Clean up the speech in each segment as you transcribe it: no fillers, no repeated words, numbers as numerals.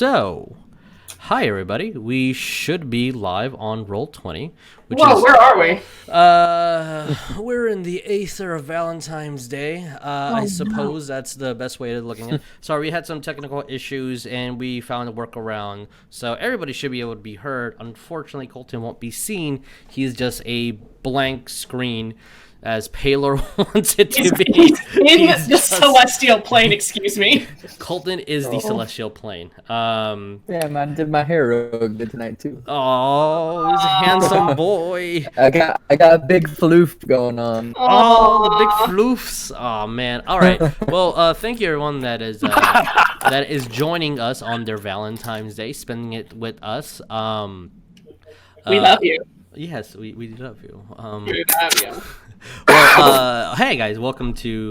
So, hi everybody. We should be live on Roll20. Whoa, where are we? We're in the aether of Valentine's Day. I suppose that's the best way of looking at it. Sorry, we had some technical issues and we found a workaround. So everybody should be able to be heard. Unfortunately, Coleton won't be seen. He's just a blank screen, as Paler wants it to be. He's the celestial plane, excuse me. Colton is the celestial plane. Yeah, man, did my hair real good tonight too. Oh, he's a handsome boy. I got a big floof going on. Oh, the big floofs. Oh man. All right. Well, thank you everyone that is joining us on their Valentine's Day, spending it with us. We love you. Yes, we love you. We love you. Well, hey guys, welcome to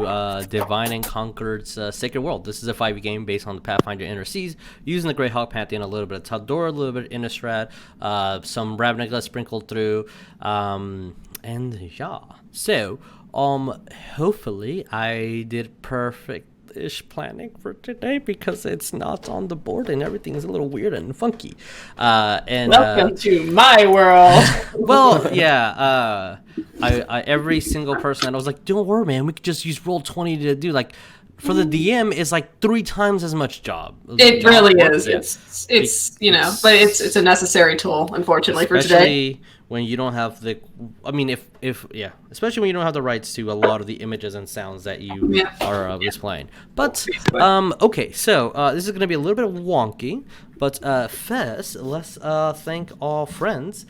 Divine and Conquered's Sacred World. This is a 5e game based on the Pathfinder Inner Seas, using the Greyhawk Pantheon, a little bit of Taldor, a little bit of Innistrad, some Ravnica sprinkled through, and yeah. So, hopefully I did perfect-ish planning for today because it's not on the board and everything is a little weird and funky. Welcome to my world. Well, yeah. I every single person, I was like, don't worry, man. We could just use Roll20 to do for the DM is 3 times as much job. It really is. Yeah. It's but it's a necessary tool, unfortunately, for today. Especially when you don't have especially when you don't have the rights to a lot of the images and sounds that you are displaying. But okay, so this is going to be a little bit wonky, but first let's thank our friends.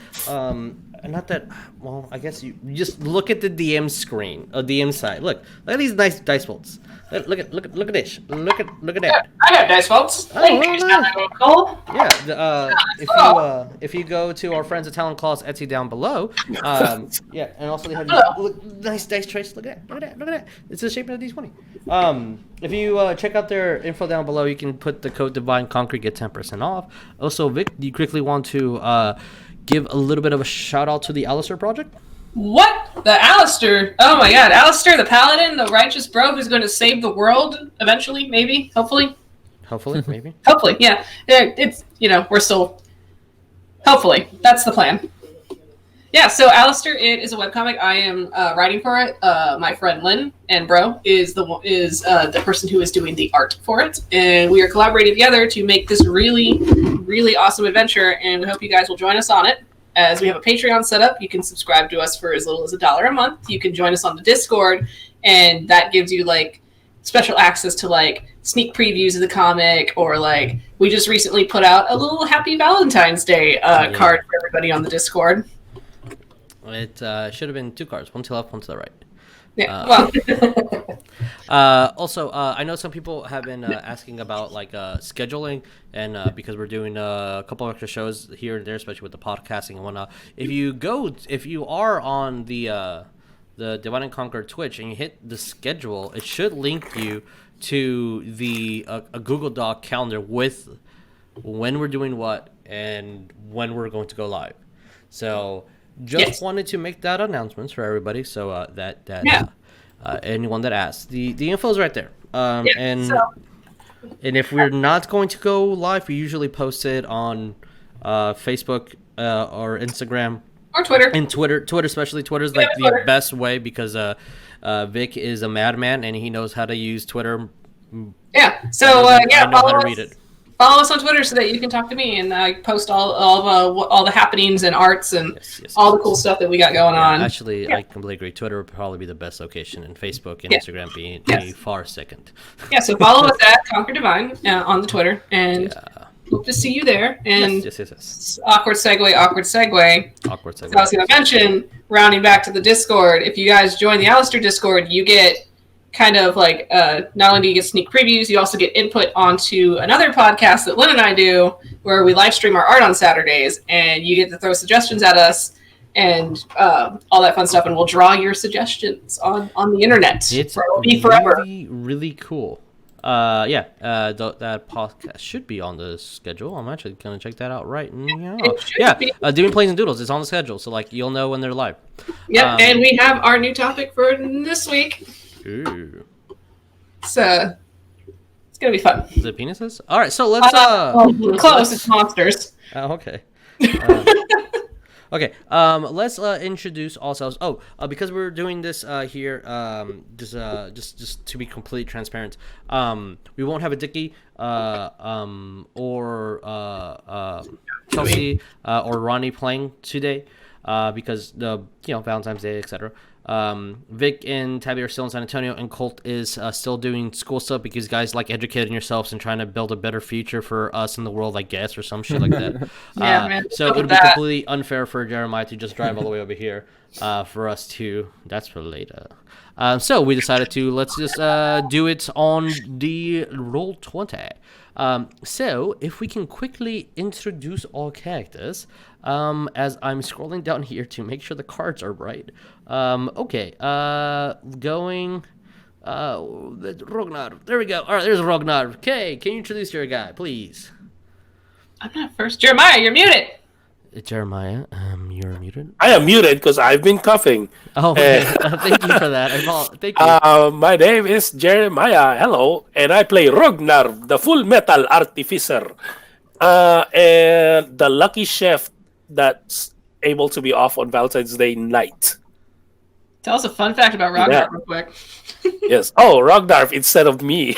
Not that, well, I guess you just look at the DM screen, DM side. Look at these nice dice bolts. Look at this. Look at that. Yeah, I have dice bolts. Cool. Yeah. If you go to our friends at Talon Claw's Etsy down below, and also they have nice dice trays. Look at that. It's the shape of a D20. If you check out their info down below, you can put the code Divine Conquer, get 10% off. Also, Vic, do you quickly want to give a little bit of a shout out to the Alistair project? What? The Alistair? Oh my god, Alistair the Paladin, the righteous bro who's going to save the world eventually, maybe, hopefully. Hopefully, maybe. Hopefully, yeah. It's, we're still, hopefully, that's the plan. Yeah, so Alistair, it is a webcomic. I am writing for it. My friend Lynn and Bro is the person who is doing the art for it, and we are collaborating together to make this really, really awesome adventure. And we hope you guys will join us on it. As we have a Patreon set up, you can subscribe to us for as little as $1 a month. You can join us on the Discord, and that gives you special access to sneak previews of the comic, or we just recently put out a little Happy Valentine's Day card for everybody on the Discord. It should have been 2 cards, one to the left, one to the right. Yeah. Also, I know some people have been asking about scheduling, and because we're doing a couple of extra shows here and there, especially with the podcasting and whatnot. If you are on the Divine and Conquer Twitch and you hit the schedule, it should link you to a Google Doc calendar with when we're doing what and when we're going to go live. So. Just wanted to make that announcement for everybody, so anyone that asks, the info is right there. And if we're not going to go live, we usually post it on Facebook or Instagram or Twitter. And Twitter especially. Twitter's the best way because Vic is a madman and he knows how to use Twitter. Yeah. So I know how to read it. Follow us on Twitter so that you can talk to me, and I post all the happenings and arts and all the cool stuff that we got going on. Actually, I completely agree. Twitter would probably be the best location, and Facebook and Instagram being a far second. Yeah, so follow us at Conquer Divine on the Twitter, and hope to see you there. And awkward segue. I was going to mention, rounding back to the Discord, if you guys join the Alistair Discord, you get kind of not only do you get sneak previews, you also get input onto another podcast that Lynn and I do where we live stream our art on Saturdays, and you get to throw suggestions at us and all that fun stuff, and we'll draw your suggestions on the internet. It's forever. Really, really cool. That podcast should be on the schedule. I'm actually going to check that out right now. Doing Plays and Doodles is on the schedule, so you'll know when they're live. Yep, and we have our new topic for this week. Ooh. It's gonna be fun. Is it penises? All right, so let's Close. It's monsters. Oh, okay. Okay. Let's introduce ourselves. Oh, because we're doing this here, just to be completely transparent, we won't have a Dickie, or Kelsey, or Ronny playing today, because the Valentine's Day, etc. Vic and Tabby are still in San Antonio, and Colt is still doing school stuff because guys like educating yourselves and trying to build a better future for us in the world, I guess, or some shit like that. Yeah, man. So it would be completely unfair for Jeremiah to just drive all the way over here for us to. That's for later. So we decided to let's just do it on the Roll20. So if we can quickly introduce all characters, as I'm scrolling down here to make sure the cards are right. Okay, going, Rognarv. There we go. All right, there's Rognarv. Okay, can you introduce your guy, please? I'm not first. Jeremiah, you're muted. Jeremiah, you're muted. I am muted because I've been coughing. Oh, okay. Thank you for that. Thank you. My name is Jeremiah. Hello, and I play Rognarv, the Full Metal Artificer, and the lucky chef that's able to be off on Valentine's Day night. Tell us a fun fact about Rognarv real quick. Yes. Oh, Rognarv instead of me.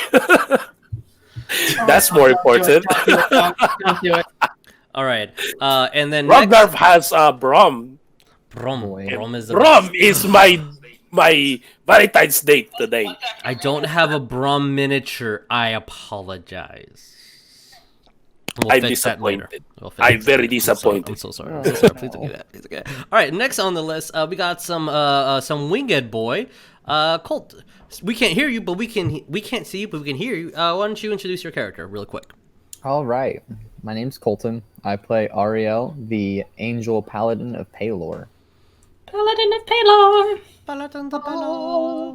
That's more important. Don't do it. All right. And then Rognarv has Brom. Brom is the Brom is my Valentine's Day today. I don't have a Brom miniature. I apologize. We'll I'm fix that later. disappointed. I'm very disappointed. I'm so sorry. I'm so sorry. Please don't do that. It's okay. All right. Next on the list, we got some winged boy, Colt. We can't hear you, but we can't see you, but we can hear you. Why don't you introduce your character real quick? All right. My name's Coleton. I play Ariell, the Angel Paladin of Palor. Paladin of Palor. Paladin of Palor.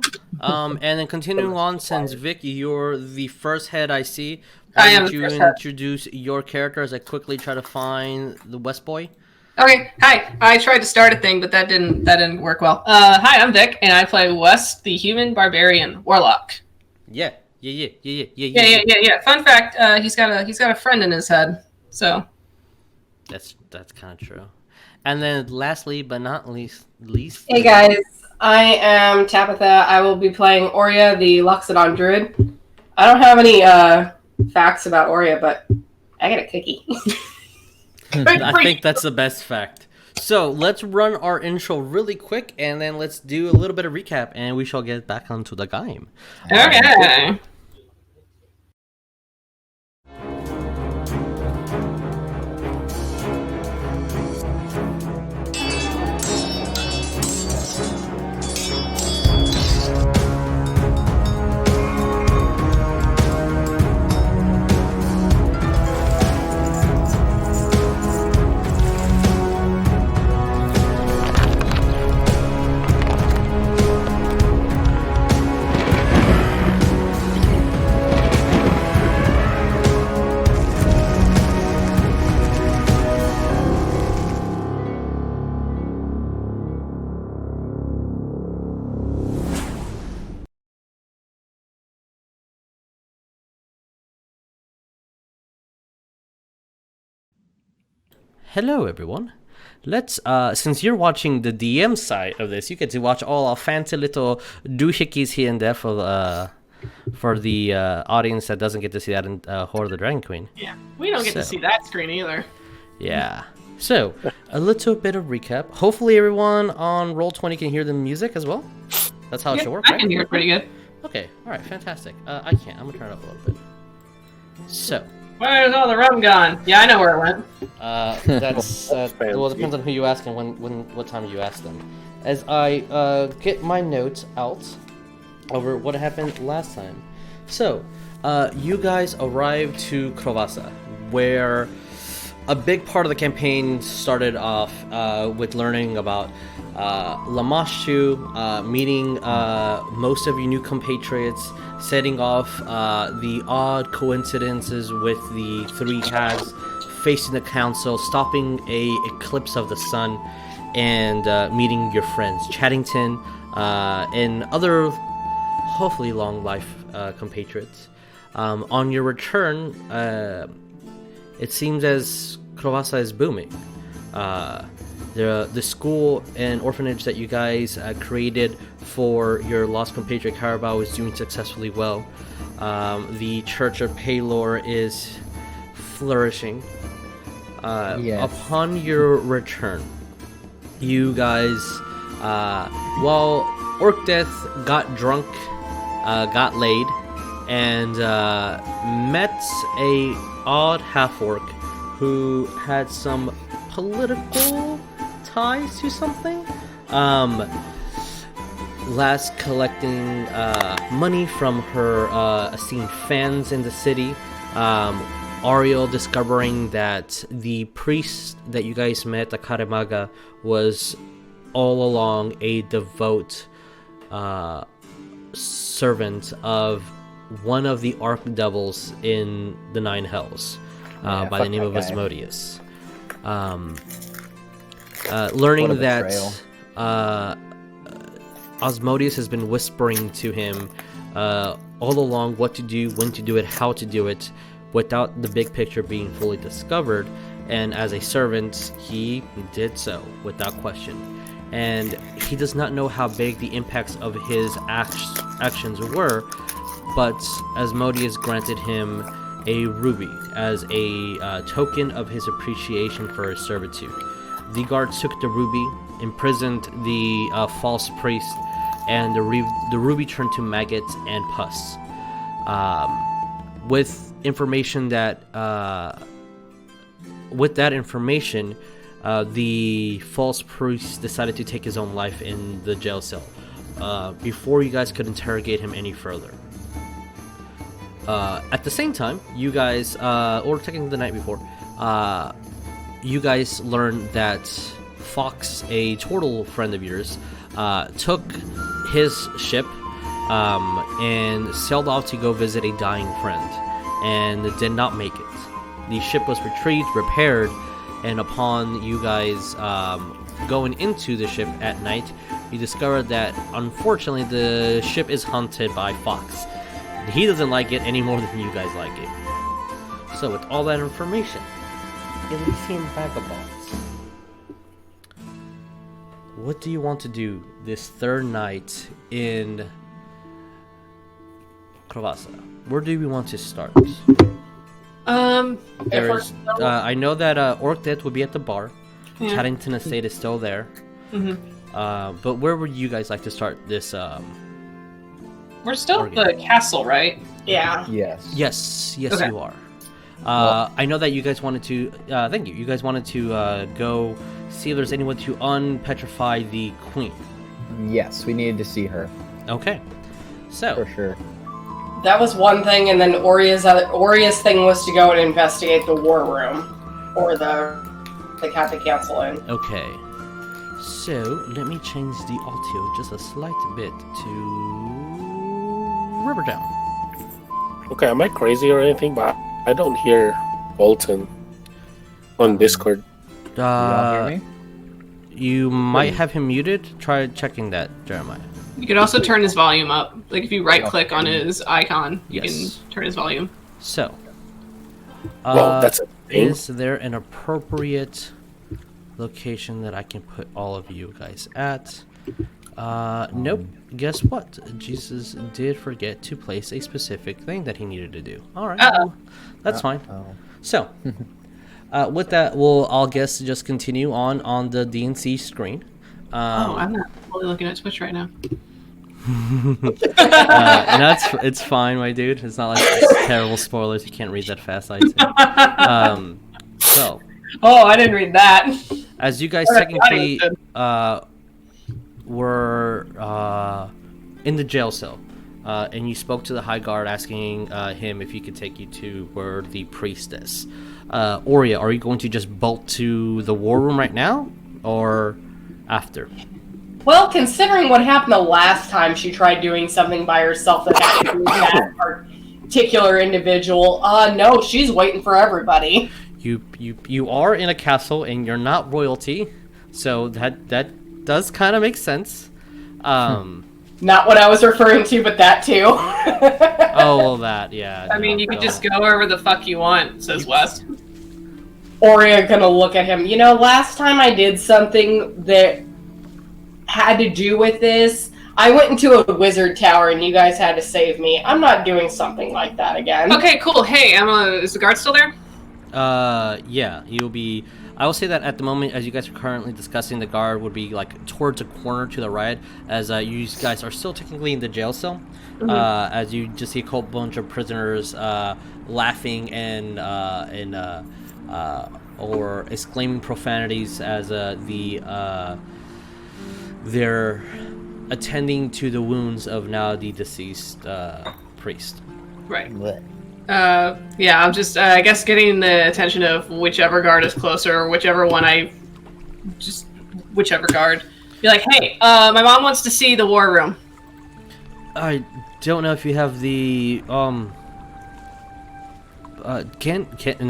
And then continuing on, since Vic, you're the first head I see. I am. Why don't you introduce your character as I quickly try to find the West Boy? Okay, hi. I tried to start a thing, but that didn't work well. Hi, I'm Vic, and I play West, the human barbarian warlock. Yeah. Fun fact: he's got a friend in his head. So that's kind of true. And then lastly, but not least. Hey guys, I am Tabatha. I will be playing Oria, the Loxodon Druid. I don't have any facts about Oria, but I got a cookie. I think that's the best fact. So let's run our intro really quick, and then let's do a little bit of recap, and we shall get back onto the game. Okay. Hello, everyone. Let's, since you're watching the DM side of this, you get to watch all our fancy little doohickeys here and there for the audience that doesn't get to see that in Horde of the Dragon Queen. Yeah, we don't get to see that screen either. Yeah. So, a little bit of recap. Hopefully everyone on Roll20 can hear the music as well. That's how it should work, right? I can hear it pretty good. Okay, alright, fantastic. I can't. I'm gonna turn it up a little bit. So. Where's all the rum gone? Yeah, I know where it went. That's well, it depends on who you ask and what time you ask them. As I get my notes out over what happened last time. So, you guys arrived to Krovasa, where a big part of the campaign started off with learning about Lamashtu, meeting most of your new compatriots, setting off the odd coincidences with the three hags, facing the council, stopping a eclipse of the sun, and meeting your friends, Chattington, and other hopefully long life compatriots. On your return, it seems as Croassa is booming. The school and orphanage that you guys created for your lost compatriot Carabao is doing successfully well. The Church of Paylor is flourishing. Yes. Upon your return, you guys, while Orcdeath got drunk, got laid, and met a odd half-orc who had some political ties to something. Last collecting money from her esteemed fans in the city. Ariell discovering that the priest that you guys met at Karemaga was all along a devout servant of one of the archdevils in the Nine Hells, by the name of Asmodeus. Learning that Asmodeus has been whispering to him all along what to do, when to do it, how to do it, without the big picture being fully discovered, and as a servant, he did so without question. And he does not know how big the impacts of his actions were, but Asmodeus granted him a ruby as a token of his appreciation for his servitude. The guards took the ruby, imprisoned the false priest, and the ruby turned to maggots and pus. With that information, the false priest decided to take his own life in the jail cell before you guys could interrogate him any further. At the same time, you guys, or technically the night before, you guys learned that Fox, a turtle friend of yours, took his ship and sailed off to go visit a dying friend, and did not make it. The ship was retrieved, repaired, and upon you guys going into the ship at night, you discovered that unfortunately the ship is haunted by Fox. He doesn't like it any more than you guys like it. So with all that information, Elision Vagabonds, what do you want to do this third night in Croassa? Where do we want to start? There's, I know that Orcdeath would be at the bar. Yeah. Chaddington Estate is still there. Mm-hmm. But where would you guys like to start this? We're still at the castle, right? Yeah. Yes. Yes, okay. You are. I know that you guys wanted to. Thank you. You guys wanted to go see if there's anyone to unpetrify the queen. Yes, we needed to see her. Okay. So for sure. That was one thing, and then Oria's thing was to go and investigate the war room, or the Catholic Council Inn. Okay. So let me change the audio just a slight bit to Riverdown. Okay, am I crazy or anything? But I don't hear Coleton on Discord. You don't hear me? You might have him muted. Try checking that, Jeremiah. You can also turn his volume up. Like if you right-click on his icon, you can turn his volume. So, well, that's a thing. Is there an appropriate location that I can put all of you guys at? Nope. Guess what? Jesus did forget to place a specific thing that he needed to do. All right. That's fine. So, with that, I'll guess just continue on the DNC screen. I'm not fully looking at Twitch right now. And it's fine, my dude. It's not like terrible spoilers. You can't read that fast, I say. So. Oh, I didn't read that. As you guys technically were in the jail cell, and you spoke to the High Guard asking him if he could take you to where the priest is. Oria, are you going to just bolt to the war room right now, or after? Well, considering what happened the last time she tried doing something by herself that had to do with that particular individual, no, she's waiting for everybody. You are in a castle and you're not royalty, so that does kind of make sense. Not what I was referring to, but that too. Oh, well, that, yeah. I mean, you could just go wherever the fuck you want, says West. Oria gonna look at him. You know, last time I did something that had to do with this, I went into a wizard tower and you guys had to save me. I'm not doing something like that again. Okay, cool. Hey, Emma, is the guard still there? Yeah, you'll be... I will say that at the moment, as you guys are currently discussing, the guard would be, like, towards a corner to the right, as you guys are still technically in the jail cell, as you just see a whole bunch of prisoners laughing and or exclaiming profanities as they're attending to the wounds of now the deceased priest. Right. Blech. Yeah, I'm just, I guess, getting the attention of whichever guard is closer, whichever guard. Be like, hey, my mom wants to see the war room. I don't know if you have the, and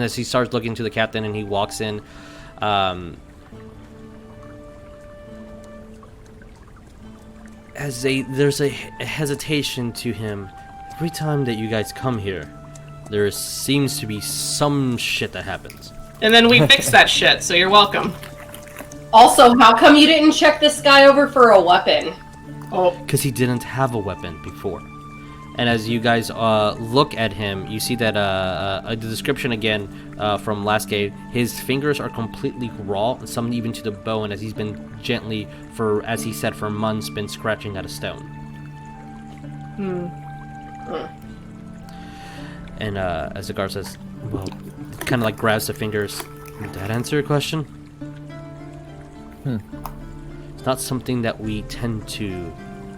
as he starts looking to the captain and he walks in, there's a hesitation to him. Every time that you guys come here, there seems to be some shit that happens. And then we fix that shit, so you're welcome. Also, how come you didn't check this guy over for a weapon? Oh, Because he didn't have a weapon before. And as you guys look at him, you see that the description again from last game, his fingers are completely raw, some even to the bone, as he's been gently, as he said, for months, been scratching at a stone. And as the guard says, well, kind of like grabs the fingers. Did that answer your question? It's not something that we tend to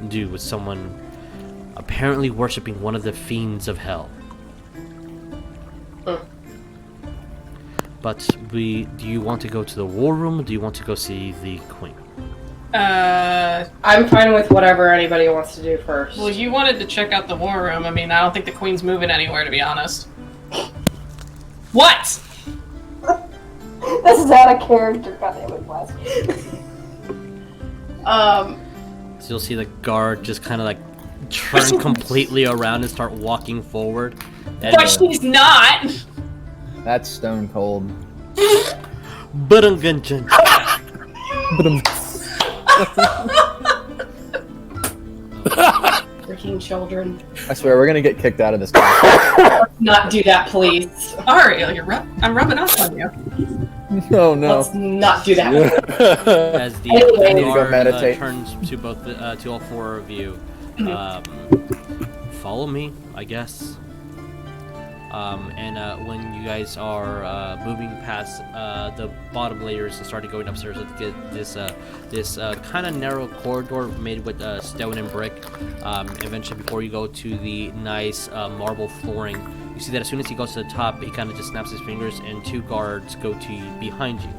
do with someone apparently worshipping one of the fiends of hell. But do you want to go to the war room, or do you want to go see the queen? I'm fine with whatever anybody wants to do first. well, you wanted to check out the war room. I mean, I don't think the queen's moving anywhere, to be honest. What? This is out of character, goddammit, Wes. So you'll see the guard just kind of like turn completely around and start walking forward. And, But she's not! That's stone cold. But-um-gun-chun. Freaking children. I swear, we're gonna get kicked out of this class. Not do that, please. Ariell, I'm rubbing off on you. No, no. Let's not do that. As the Anyway. Need to go guard meditate. turns to both to all four of you, follow me, I guess. And when you guys are moving past the bottom layers and starting going upstairs, to get this kind of narrow corridor made with stone and brick. Eventually, before you go to the nice marble flooring, you see that as soon as he goes to the top, he kind of just snaps his fingers, and two guards go to behind you,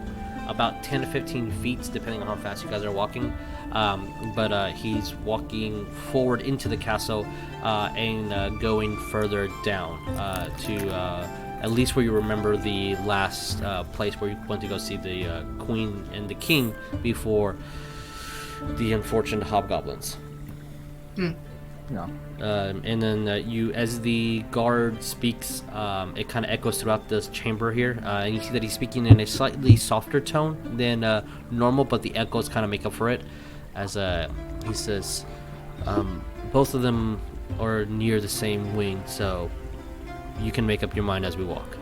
about 10 to 15 feet, depending on how fast you guys are walking. But he's walking forward into the castle and going further down to at least where you remember the last place where you went to go see the queen and the king before the unfortunate hobgoblins. No. And then you, as the guard speaks, it kind of echoes throughout this chamber here, and you see that he's speaking in a slightly softer tone than normal, but the echoes kind of make up for it. As he says, both of them are near the same wing, so you can make up your mind as we walk.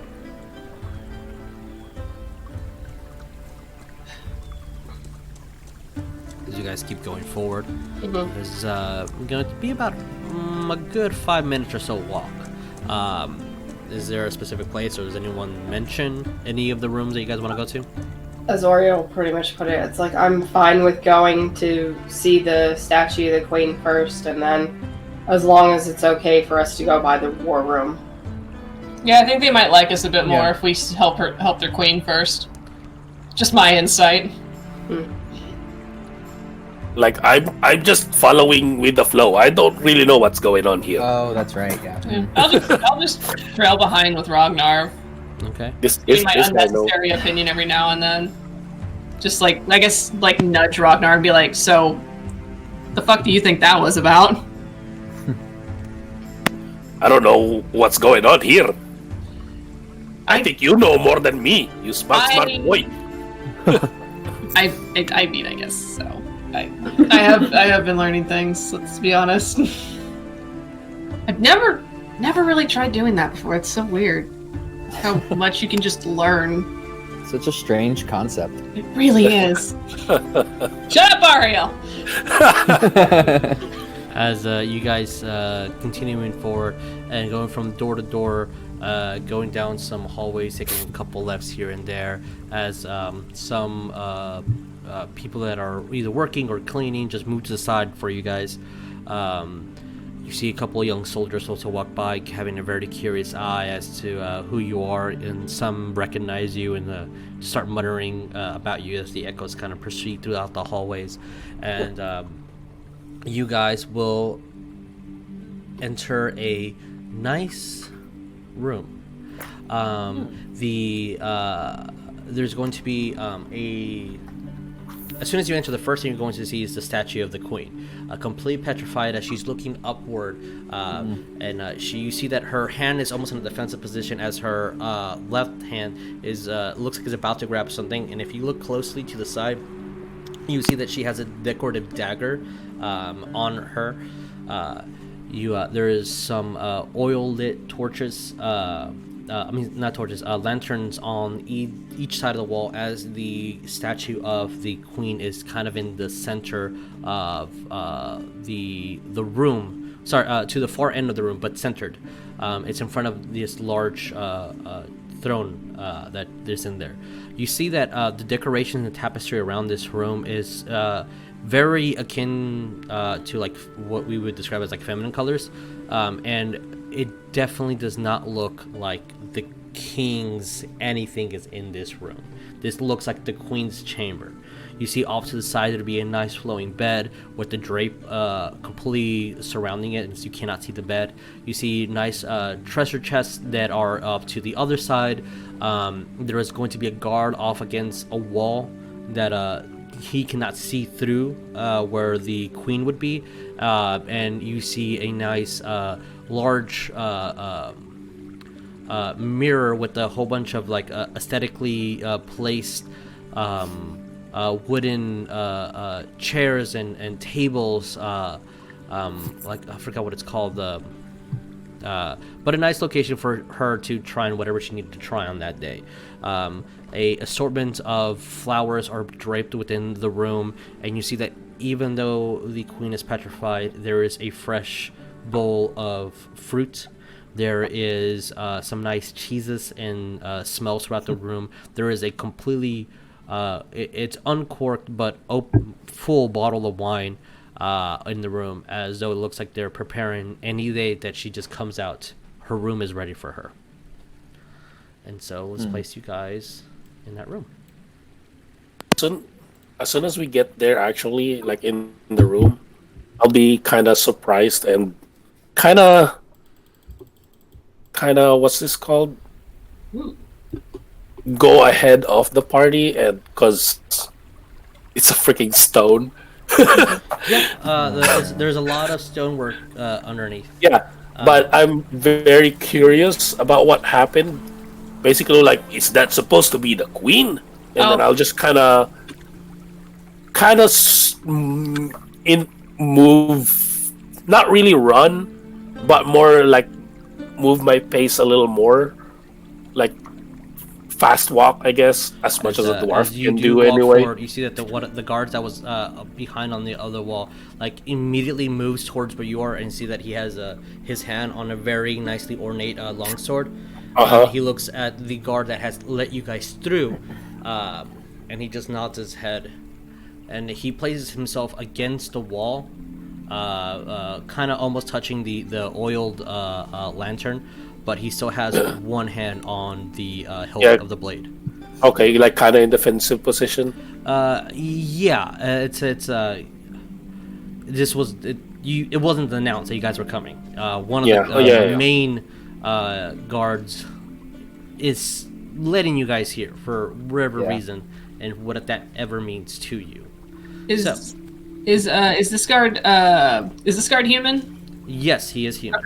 As you guys keep going forward, there's going to be about a good 5 minutes or so walk. Is there a specific place, or does anyone mention any of the rooms that you guys want to go to? As Oriel pretty much put it, it's like I'm fine with going to see the statue of the queen first, and then as long as it's okay for us to go by the war room. Yeah, I think they might like us a bit more Yeah. if we help their queen first. Just my insight. Like I'm just following with the flow. I don't really know what's going on here. Oh, that's right. Yeah. Yeah. I'll just trail behind with Rognarv. Okay. This Give my I know. unnecessary opinion every now and then. Just like, I guess, like nudge Rognarv and be like, so The fuck do you think that was about? I don't know what's going on here. I think you know more than me, you smart boy. I mean, I guess so. I have been learning things. Let's be honest. I've never really tried doing that before. It's so weird how much you can just learn. Such a strange concept. It really is. Shut up, Ariell. As you guys continuing forward and going from door to door, going down some hallways, taking a couple lefts here and there, as some people that are either working or cleaning just move to the side for you guys. You see a couple of young soldiers also walk by, having a very curious eye as to who you are, and some recognize you and start muttering about you as the echoes kind of proceed throughout the hallways. And you guys will enter a nice room. There's going to be as soon as you enter, the first thing you're going to see is the statue of the queen, completely petrified as she's looking upward, and you see that her hand is almost in a defensive position as her left hand is looks like it's about to grab something. And if you look closely to the side, you see that she has a decorative dagger on her. There is some oil lit torches. Not torches, lanterns on each side of the wall, as the statue of the queen is kind of in the center of the room. Sorry, to the far end of the room, but centered. It's in front of this large throne that is in there. You see that the decoration and tapestry around this room is very akin to like what we would describe as like feminine colors, and it definitely does not look like the king's anything is in this room. This looks like the queen's chamber. You see off to the side there'd be a nice flowing bed with the drape completely surrounding it, and so you cannot see the bed. You see nice treasure chests that are up to the other side. There is going to be a guard off against a wall that he cannot see through where the queen would be, and you see a nice large mirror with a whole bunch of like aesthetically placed wooden chairs and tables, like I forgot what it's called, but a nice location for her to try on whatever she needed to try on that day. A assortment of flowers are draped within the room, and you see that even though the queen is petrified, there is a fresh bowl of fruit. There is some nice cheeses and smells throughout the room. There is a completely it's uncorked but full bottle of wine in the room, as though it looks like they're preparing any day that she just comes out, her room is ready for her. And so let's place you guys in that room. As soon as we get there, actually, like in the room, I'll be kind of surprised and kind of what's this called? Go ahead of the party, and because it's a freaking stone. There's a lot of stonework underneath. Yeah, but I'm very curious about what happened. Basically, like, is that supposed to be the queen? And then I'll just kind of move, not really run, but more like move my pace a little more, like fast walk, I guess, as much as a dwarf can do anyway. Forward, you see that the guards that was behind on the other wall, like, immediately moves towards where you are, and see that he has his hand on a very nicely ornate longsword. He looks at the guard that has let you guys through, and he just nods his head, and he places himself against the wall, kind of almost touching the oiled lantern, but he still has one hand on the hilt of the blade. Okay, like kind of in defensive position. It wasn't announced that you guys were coming. One of the main guards is letting you guys here for whatever reason, and what that ever means to you. Is Is this guard human? Yes, he is human.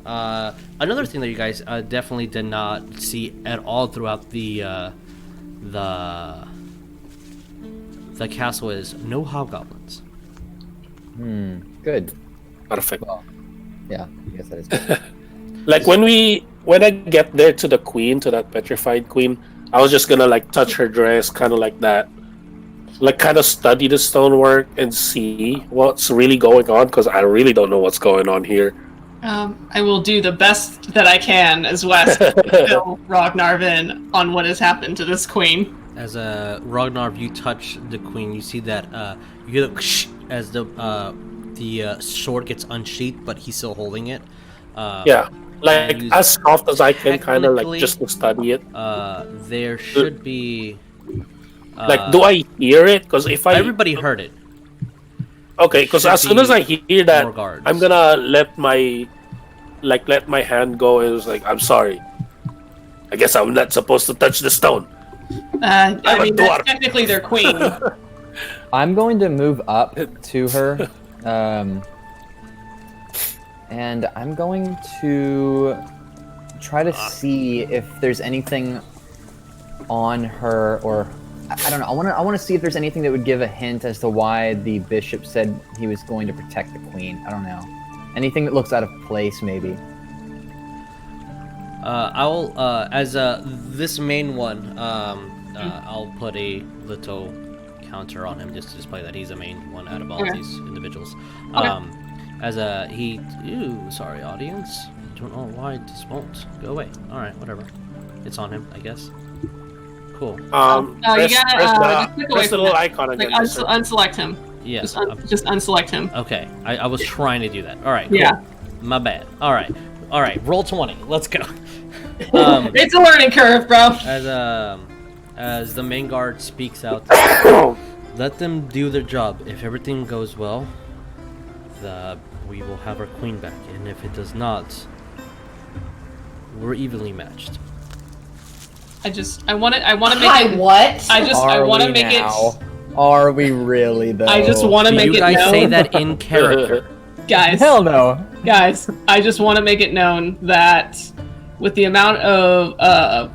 Another thing that you guys definitely did not see at all throughout the castle is no hobgoblins. Good. Perfect. Well, yeah, I guess that is good. Like when I get there to the queen, to that petrified queen, I was just gonna like touch her dress, kind of like that, like kind of study the stonework and see what's really going on, because I really don't know what's going on here. I will do the best that I can as West to fill Rognarv in on what has happened to this queen. As Rognarv, you touch the queen, you see that you hear the as the sword gets unsheathed, but he's still holding it. Yeah, like and as soft as I can, kind of like technically, just to study it. There should be. Like, do I hear it? Because if I Everybody heard it. okay, because should as soon as I hear that, more guards. I'm gonna let my hand go. And it's like, I'm sorry. I guess I'm not supposed to touch the stone. I mean, dwarf. that's technically their queen. I'm going to move up to her, and I'm going to try to see if there's anything on her, or I don't know. I want to see if there's anything that would give a hint as to why the bishop said he was going to protect the queen. I don't know. Anything that looks out of place, maybe. I'll as this main one. I'll put a little counter on him just to display that he's the main one out of all these individuals. As sorry, audience. Don't know why this won't go away. All right, whatever. It's on him, I guess. Cool. You gotta just click away press the from little it. icon Like, again. unselect him. Yeah. Just unselect him. Okay. I was trying to do that. All right. Cool. Yeah. My bad. All right. Roll 20. Let's go. It's a learning curve, bro. As the main guard speaks out, let them do their job. If everything goes well, we will have our queen back, and if it does not, we're evenly matched. I want to make Hi, it. what? I want to make it. Are we really though? I just want to Do make you it guys known, say that in character? guys. Hell no. Guys, I just want to make it known that with the amount of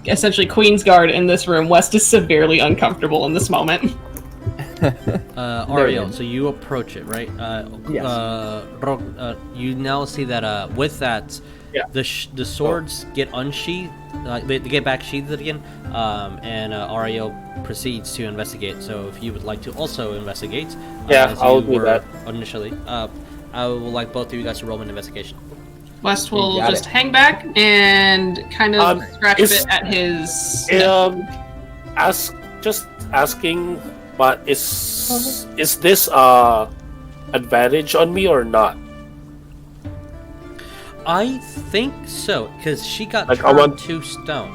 essentially Queensguard in this room, West is severely uncomfortable in this moment. Ariell, so you approach it, right? Yes. You now see that with that, the swords get unsheathed, they get back sheathed again, and Ariell proceeds to investigate. So if you would like to also investigate, as I'll you do were that. initially, I would like both of you guys to roll an investing. West will got just it. hang back and kind of scratch a bit at his. Just asking, but is this advantage on me or not? I think so, because she got Like, I turned want- to stone.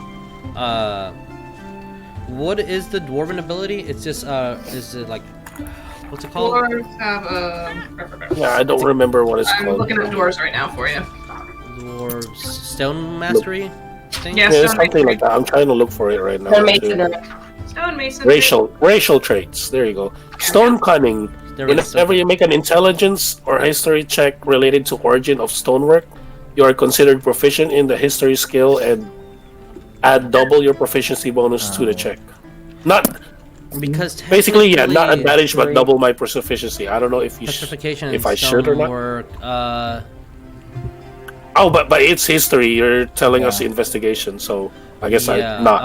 What is the dwarven ability? It's just is it like, what's it called? Dwarves have Yeah, I don't remember what it's I'm called. looking at dwarves right now for you. Dwarves stone mastery thing? Yeah, Yeah, it's stone something masonry. like that. I'm trying to look for it right now. Her too. masonry. Stone mason. Racial traits. There you go. Stone cunning. There is Whenever you make an intelligence or history check related to origin of stonework, you are considered proficient in the history skill and add double your proficiency bonus to the check. Not Because basically, yeah, not technically, advantage, but double my proficiency. I don't know if you petrification if and I should or not. stonework, Oh, but it's history. You're telling us Yeah. investigation, so I guess yeah, I'm not.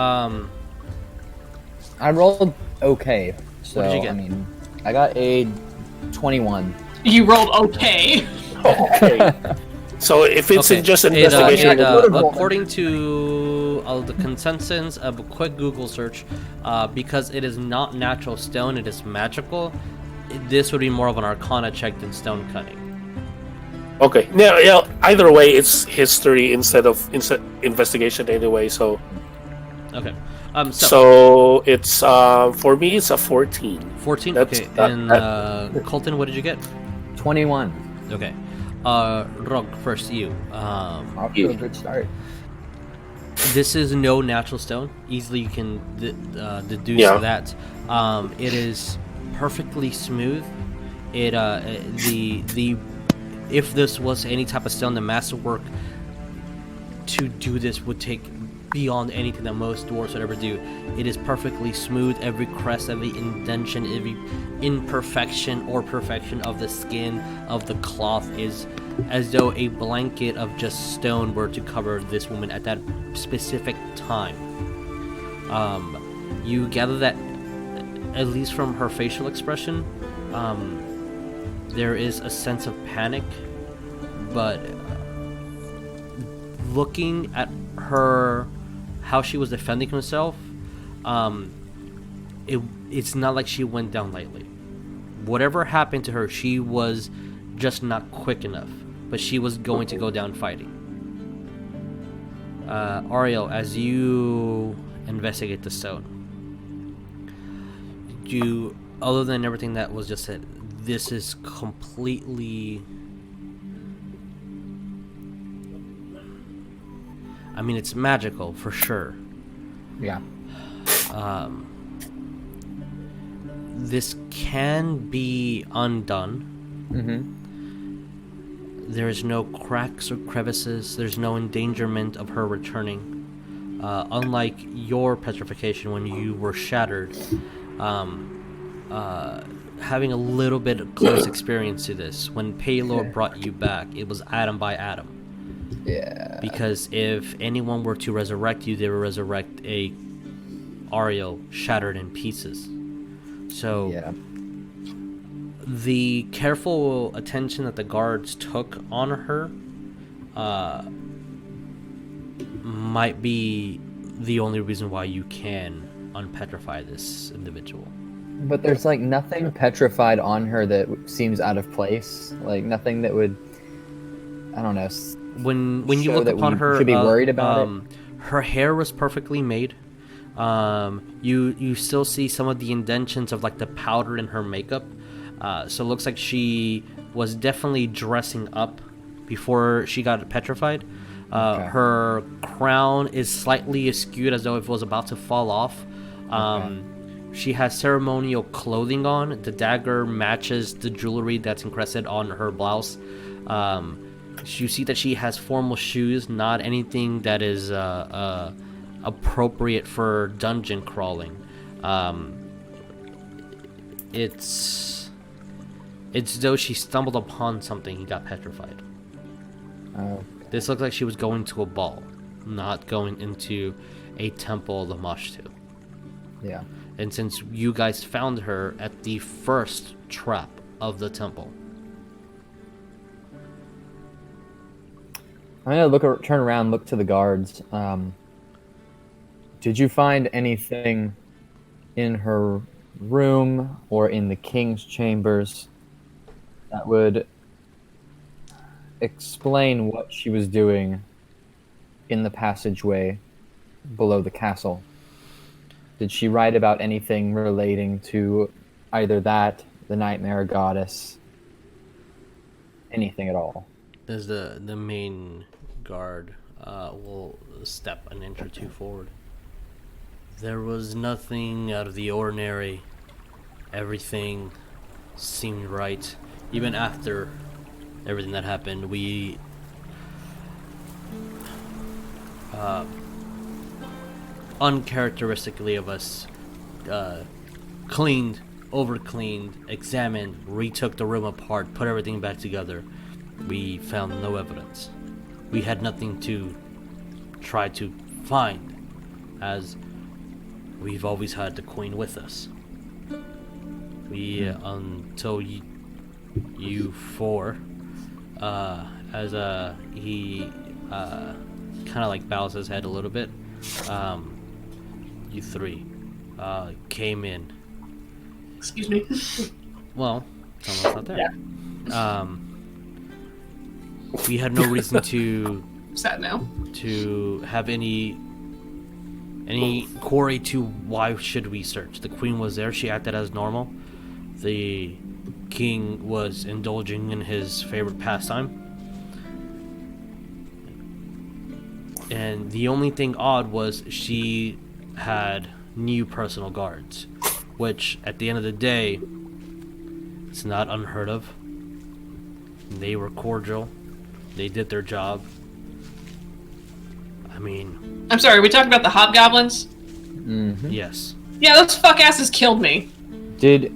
I rolled okay. So What did you get? I mean, I got a 21. You rolled okay. Okay. So if it's okay. in just It, investigation, according to the consensus of a quick Google search, because it is not natural stone, it is magical. This would be more of an Arcana check than stone cutting. okay. Yeah. Either way, it's history instead of investigation anyway. So Okay. so it's for me it's a 14. 14. That's- Okay. that- And Coleton, what did you get? 21. Okay. Rog, first you. Off to a good start. This is no natural stone. Easily you can deduce Yeah. that. It is perfectly smooth. It if this was any type of stone, the masterwork to do this would take beyond anything that most dwarves would ever do. It is perfectly smooth. Every crest, every indentation, every imperfection or perfection of the skin of the cloth is as though a blanket of just stone were to cover this woman at that specific time. You gather that, at least from her facial expression, there is a sense of panic, but looking at her, how she was defending herself, it's not like she went down lightly. Whatever happened to her, she was just not quick enough, but she was going to go down fighting. Ariell, as you investigate the stone, other than everything that was just said, this is completely... I mean, it's magical, for sure. Yeah. This can be undone. There is no cracks or crevices. There's no endangerment of her returning. Unlike your petrification when you were shattered, having a little bit of close experience to this, when Paylor brought you back, it was atom by atom. Yeah. Because if anyone were to resurrect you, they would resurrect a Ariell shattered in pieces. So the careful attention that the guards took on her might be the only reason why you can unpetrify this individual. But there's like nothing petrified on her that seems out of place. Like nothing that would, I don't know. When you look upon her, should be worried about it. Her hair was perfectly made. You still see some of the indentions of like the powder in her makeup. So it looks like she was definitely dressing up before she got petrified. Her crown is slightly askewed as though it was about to fall off. She has ceremonial clothing on. The dagger matches the jewelry that's encrusted on her blouse. You see that she has formal shoes, not anything that is appropriate for dungeon crawling. It's though she stumbled upon something and got petrified. This looks like she was going to a ball, not going into a temple to mosh to. Yeah. And since you guys found her at the first trap of the temple, I'm gonna turn around, look to the guards. Did you find anything in her room or in the king's chambers that would explain what she was doing in the passageway below the castle? Did she write about anything relating to either that, the Nightmare Goddess, anything at all? as the main guard will step an inch or two forward. There was nothing out of the ordinary. Everything seemed right. Even after everything that happened, we uncharacteristically of us cleaned, over-cleaned, examined, retook the room apart, put everything back together. We found no evidence. We had nothing to try to find, as we've always had the queen with us. We, until you four, as he kind of like bows his head a little bit, you three came in. Excuse me. Well, someone's not there. Yeah. We had no reason to Sad now. to have any query to why should we search. The queen was there. She acted as normal. The king was indulging in his favorite pastime. And the only thing odd was she had new personal guards. which at the end of the day, it's not unheard of. They were cordial. They did their job. I mean... I'm sorry, are we talking about the hobgoblins? Mm-hmm. Yes. Yeah, those fuck asses killed me. Did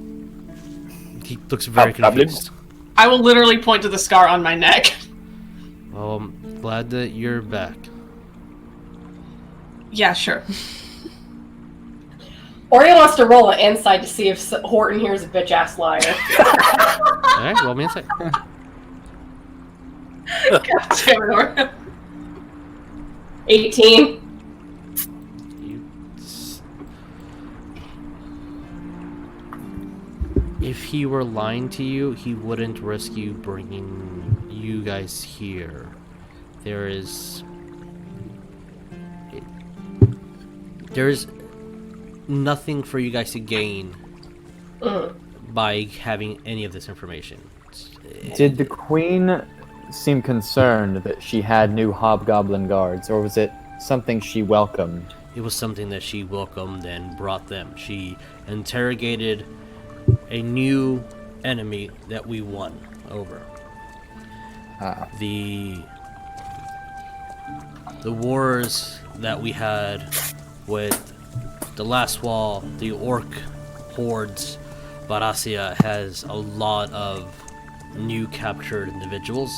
He looks very confused. I will literally point to the scar on my neck. Well, I'm glad that you're back. Yeah, sure. Oria wants to roll an insight to see if Horton here is a bitch ass liar. Alright, roll me insight. God damn it, Oria. 18. If he were lying to you, he wouldn't risk you bringing you guys here. There's nothing for you guys to gain by having any of this information. Did the queen seem concerned that she had new hobgoblin guards, or was it something she welcomed? It was something that she welcomed and brought them. She interrogated a new enemy that we won over. The wars that we had with the Last Wall, the Orc hordes, Barasia has a lot of new captured individuals,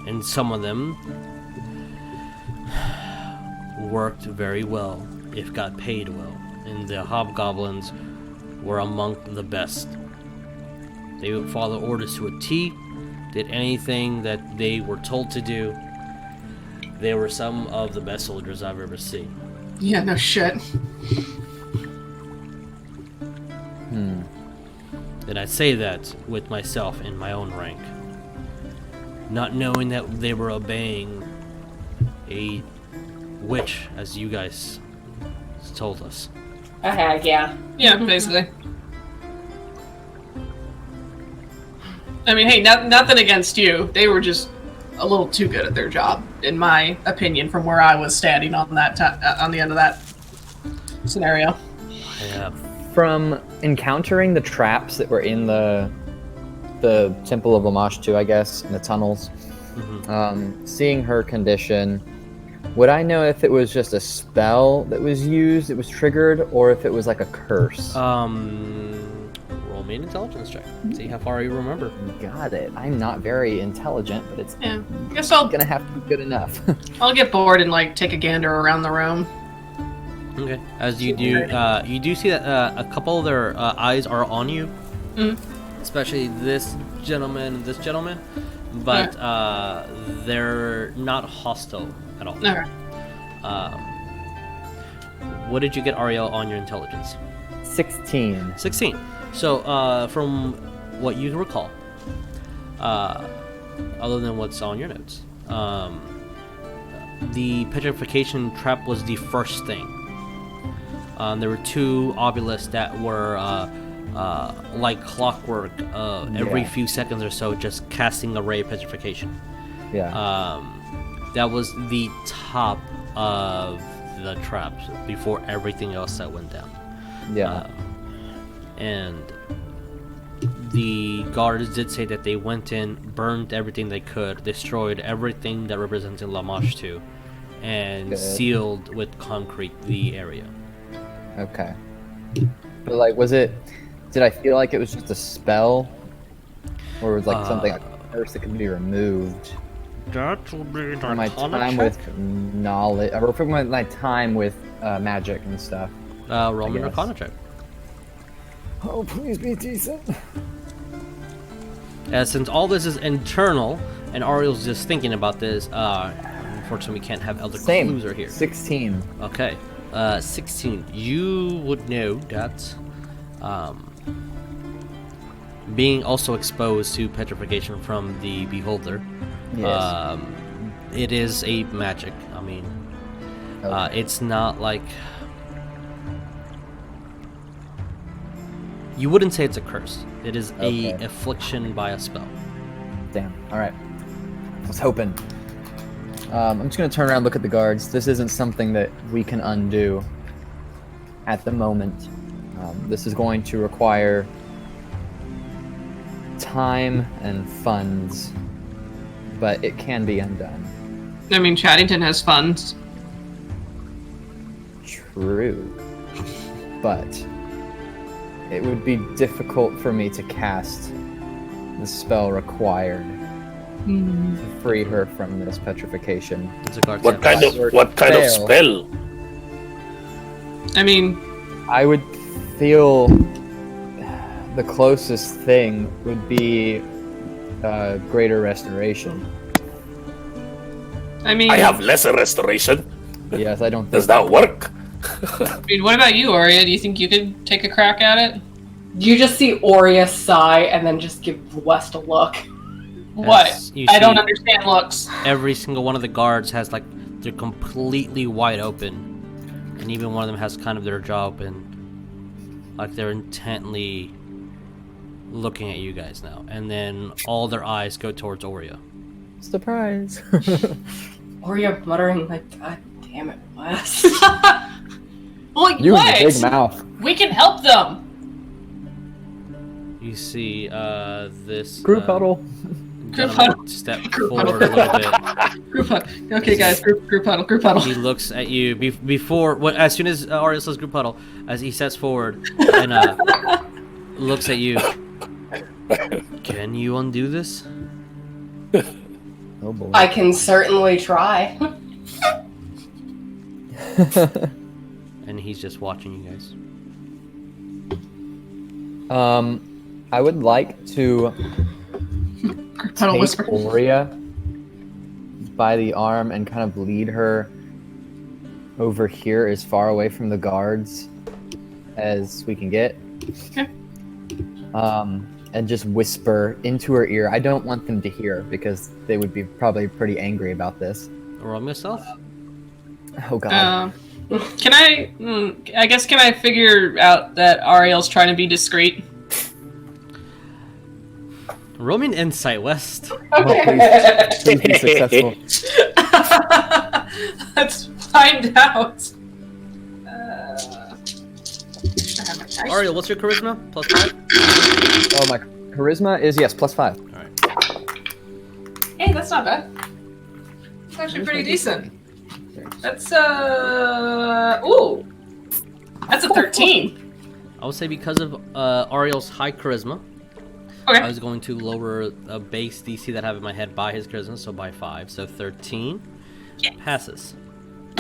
and some of them worked very well, if got paid well, and the hobgoblins were among the best. They would follow orders to a T, did anything that they were told to do. They were some of the best soldiers I've ever seen. Yeah, no shit. And I say that with myself in my own rank. Not knowing that they were obeying a witch, as you guys told us. Yeah. Yeah, basically. I mean, hey, nothing against you. They were just a little too good at their job, in my opinion, from where I was standing on that on the end of that scenario. Yeah. From encountering the traps that were in the Temple of Lamash 2, I guess, in the tunnels, seeing her condition, would I know if it was just a spell that was used, that was triggered, or if it was like a curse? Roll me an intelligence check. See how far you remember. Got it. I'm not very intelligent, but it's Yeah, I guess I'll gonna have to be good enough. I'll get bored and like take a gander around the room. Okay. As you do, you do see that a couple of their eyes are on you, especially this gentleman and this gentleman, but they're not hostile at all. Okay. What did you get, Ariell, on your intelligence? 16. 16. So, from what you recall, other than what's on your notes, the petrification trap was the first thing. There were two obelisks that were like clockwork, every few seconds or so, just casting a ray of petrification. Yeah. That was the top of the traps before everything else that went down. Yeah. And the guards did say that they went in, burned everything they could, destroyed everything that represented Lamash 2, and sealed with concrete the area. Okay. But like, did I feel like it was just a spell? Or was like something like a curse that could be removed? That will be From my time with knowledge, or from my time with magic and stuff. Roll me an Arcana check. Oh, please be decent. Since all this is internal, and Ariel's just thinking about this, unfortunately we can't have Elder Cluser here. 16. Okay. 16. You would know that being also exposed to petrification from the Beholder, Yes. it is a magic. I mean, it's not like... You wouldn't say it's a curse. It is a affliction by a spell. Damn. Alright. I was hoping. I'm just going to turn around and look at the guards. This isn't something that we can undo at the moment. This is going to require time and funds, but it can be undone. I mean, Chaddington has funds. True. But it would be difficult for me to cast the spell required to free her from this petrification. It's a guard What sample. kind of spell? I mean, I would feel the closest thing would be greater restoration. I mean, I have lesser restoration. Yes, I don't think Does that work? I mean, what about you, Oria? Do you think you could take a crack at it? You just see Oria sigh and then just give West a look. What? You I don't see understand looks. Every single one of the guards has like they're completely wide open, and even one of them has kind of their jaw open, like they're intently looking at you guys now. And then all their eyes go towards Oria. Surprise. Oria muttering like, God damn it, West. Like, You what? have a big mouth. We can help them. You see this Group huddle. Group gentleman huddle. step Group forward a little bit. Group huddle. Okay, guys, group huddle, group huddle. He looks at you as soon as Ariell says group huddle, as he steps forward and looks at you. Can you undo this? Oh boy. I can certainly try. And he's just watching you guys. I would like to Group huddle take whisper. Oria by the arm and kind of lead her over here as far away from the guards as we can get. Okay. And just whisper into her ear. I don't want them to hear because they would be probably pretty angry about this. Roll myself. Oh god. Can I? I guess can I figure out that Ariel's trying to be discreet? Roll me an insight, West. Oh, please be successful. Let's find out. Ariell, what's your charisma? +5? Oh, my charisma is, yes, +5. Alright. Hey, that's not bad. It's actually pretty decent. That's ooh, that's a 13. I would say because of Ariel's high charisma, Okay. I was going to lower a base DC that I have in my head by his charisma, so by 5. So 13 passes.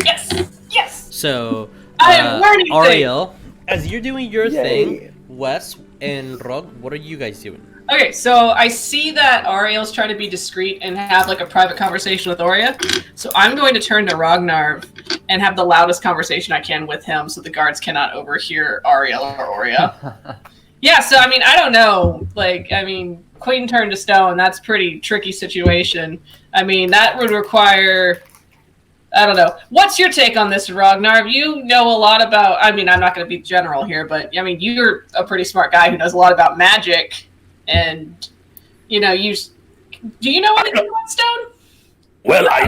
Yes. Yes. So, I am learning things. Ariell, as you're doing your Yay. thing, Wes and Rog, what are you guys doing? Okay, so I see that Ariel's trying to be discreet and have like a private conversation with Oria. So I'm going to turn to Rognarv and have the loudest conversation I can with him so the guards cannot overhear Ariel or Oria. Yeah, so I mean, I don't know. Like, I mean, Queen turned to stone, that's a pretty tricky situation. I mean, that would require... I don't know. What's your take on this, Rognarv? You know a lot about... I mean, I'm not going to be general here, but, I mean, you're a pretty smart guy who knows a lot about magic. And, you know, do you know anything about stone? Well, I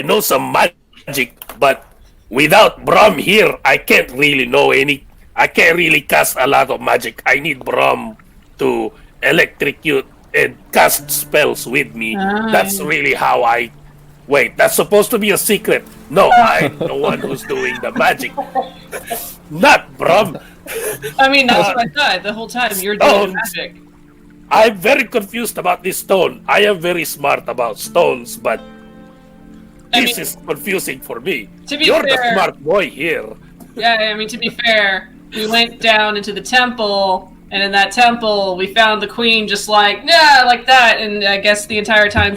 know some magic, but without Brom here, I can't really know any. I can't really cast a lot of magic. I need Brom to electrocute and cast spells with me. That's really how I... Wait, that's supposed to be a secret. No, I'm the one who's doing the magic. Not Brom. I mean, that's what I thought the whole time. You're doing magic. I'm very confused about this stone. I am very smart about stones, but this is confusing for me. To be You're fair, the smart boy here. Yeah, I mean, to be fair, we went down into the temple, and in that temple, we found the queen just like that, and I guess the entire time,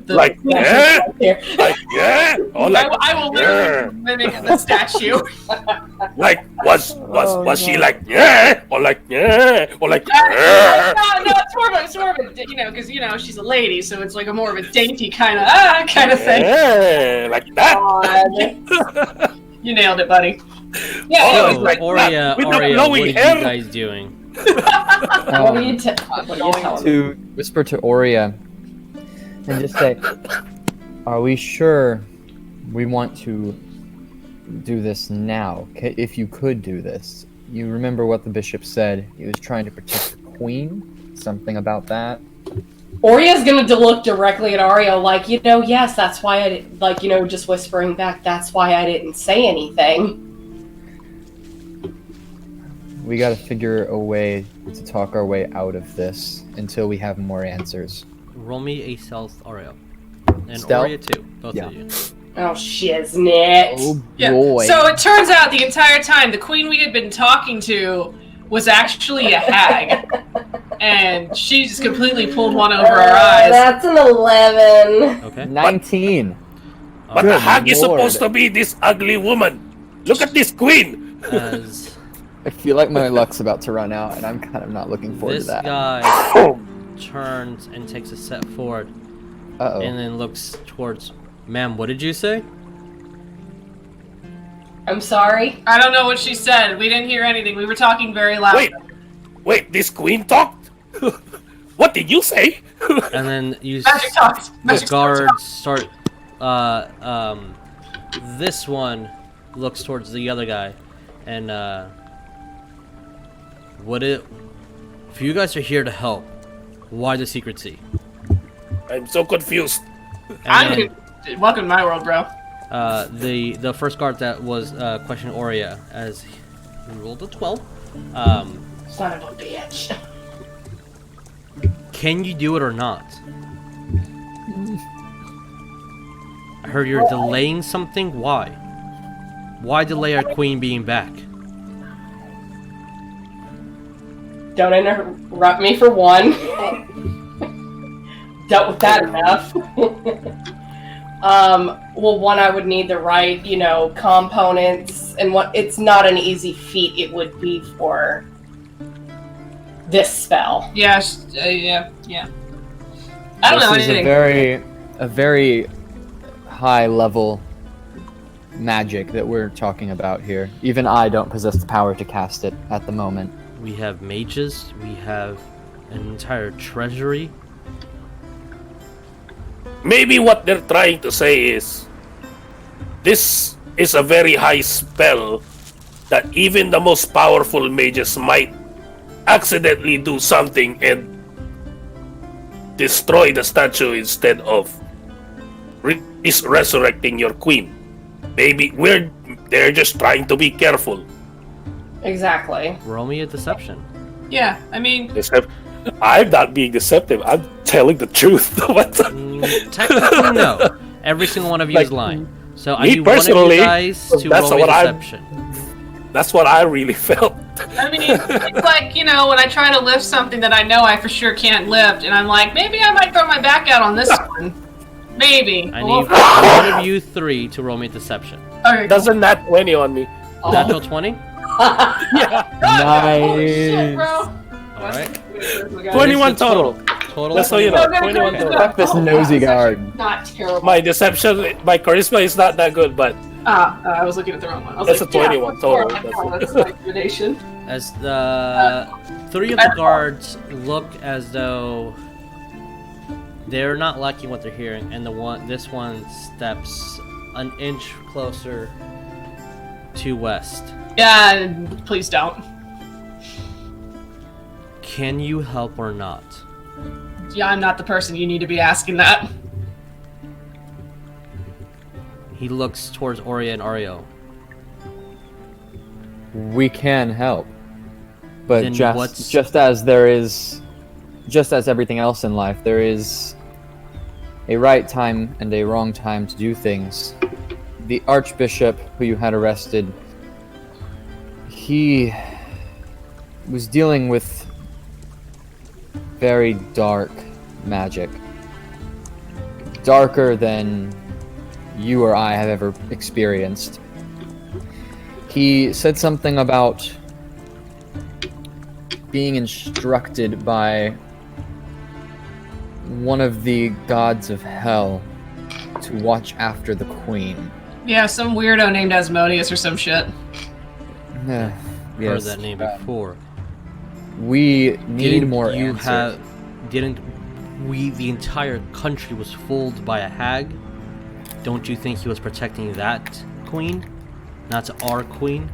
Like, yeah? Like, yeah? Or like, I will literally mimic the statue. Like, was she like, yeah? Or like, yeah? Or like, yeah? No, it's more of a, you know, because, you know, she's a lady, so it's like a more of a dainty kind of thing. Yeah, like that. You nailed it, buddy. Yeah, Oh, anyways, like Oria, with the what blowing are you hair? guys doing? What are you telling me? To whisper to Oria and just say, are we sure we want to do this now? If you could do this, You remember what the bishop said. He was trying to protect the queen. Something about that. Oria's gonna look directly at Ariell like, yes, that's why just whispering back, that's why I didn't say anything. We gotta figure a way to talk our way out of this until we have more answers. Roll me a stealth, Ariell. And Stealth? Oria too, both Yeah. of you. Oh, shiznit. Oh Yeah. boy. So it turns out the entire time the queen we had been talking to was actually a hag. And she just completely pulled one over our eyes. That's an 11. Okay. 19. But Good the hag is lord. supposed to be this ugly woman. Look at this queen. As I feel like my luck's about to run out, and I'm kind of not looking forward this to that. guy turns and takes a step forward Uh-oh. and then looks towards... Ma'am, what did you say? I'm sorry. I don't know what she said. We didn't hear anything. We were talking very loud. Wait, this queen talked? What did you say? And then you Magic talks. the Magic guards start this one looks towards the other guy and if you guys are here to help, why the secrecy? I'm so confused. And then, Welcome to my world, bro. the first guard that was questioning Oria as he rolled a 12. Son of a bitch. Can you do it or not? I heard you're delaying something. Why? Why delay our queen being back? Don't interrupt me for one. Dealt with that enough. Well, one, I would need the right, components, and it's not an easy feat it would be for this spell. Yeah, yeah. I don't know This is anything. a very high level magic that we're talking about here. Even I don't possess the power to cast it at the moment. We have mages. We have an entire treasury. Maybe what they're trying to say is this is a very high spell that even the most powerful mages might accidentally do something and destroy the statue instead of resurrecting your queen. Maybe they're just trying to be careful. Exactly. Roll me a deception. Yeah, I mean, I'm not being deceptive. I'm telling the truth. What? Technically, no. Every single one of you is lying. So I me need one of personally, you guys to that's roll me what I'm- deception. That's what I really felt. I mean, it's like, when I try to lift something that I know I for sure can't lift, and I'm like, maybe I might throw my back out on this one. Maybe. I need one of you three to roll me deception. Okay, Doesn't that 20 on me? Natural 20? Holy shit, bro. Alright. 21 total. Total? Just so you know, No, 21 total. Fuck this nosy guard. Not terrible. My deception, my charisma is not that good, but I was looking at the wrong one. I was That's like, a 21 total. That's my intimidation. As the three of the guards look as though they're not liking what they're hearing, and this one steps an inch closer to West. Yeah, please don't. Can you help or not? Yeah, I'm not the person you need to be asking that. He looks towards Oria and Ariell. We can help. But Then just as everything else in life, there is a right time and a wrong time to do things. The Archbishop who you had arrested, he was dealing with very dark magic. Darker than you or I have ever experienced. He said something about being instructed by one of the gods of hell to watch after the queen. Yeah, some weirdo named Asmodeus or some shit. Heard Yes. that name before. We need more answers. The entire country was fooled by a hag? Don't you think he was protecting that queen? Not our queen?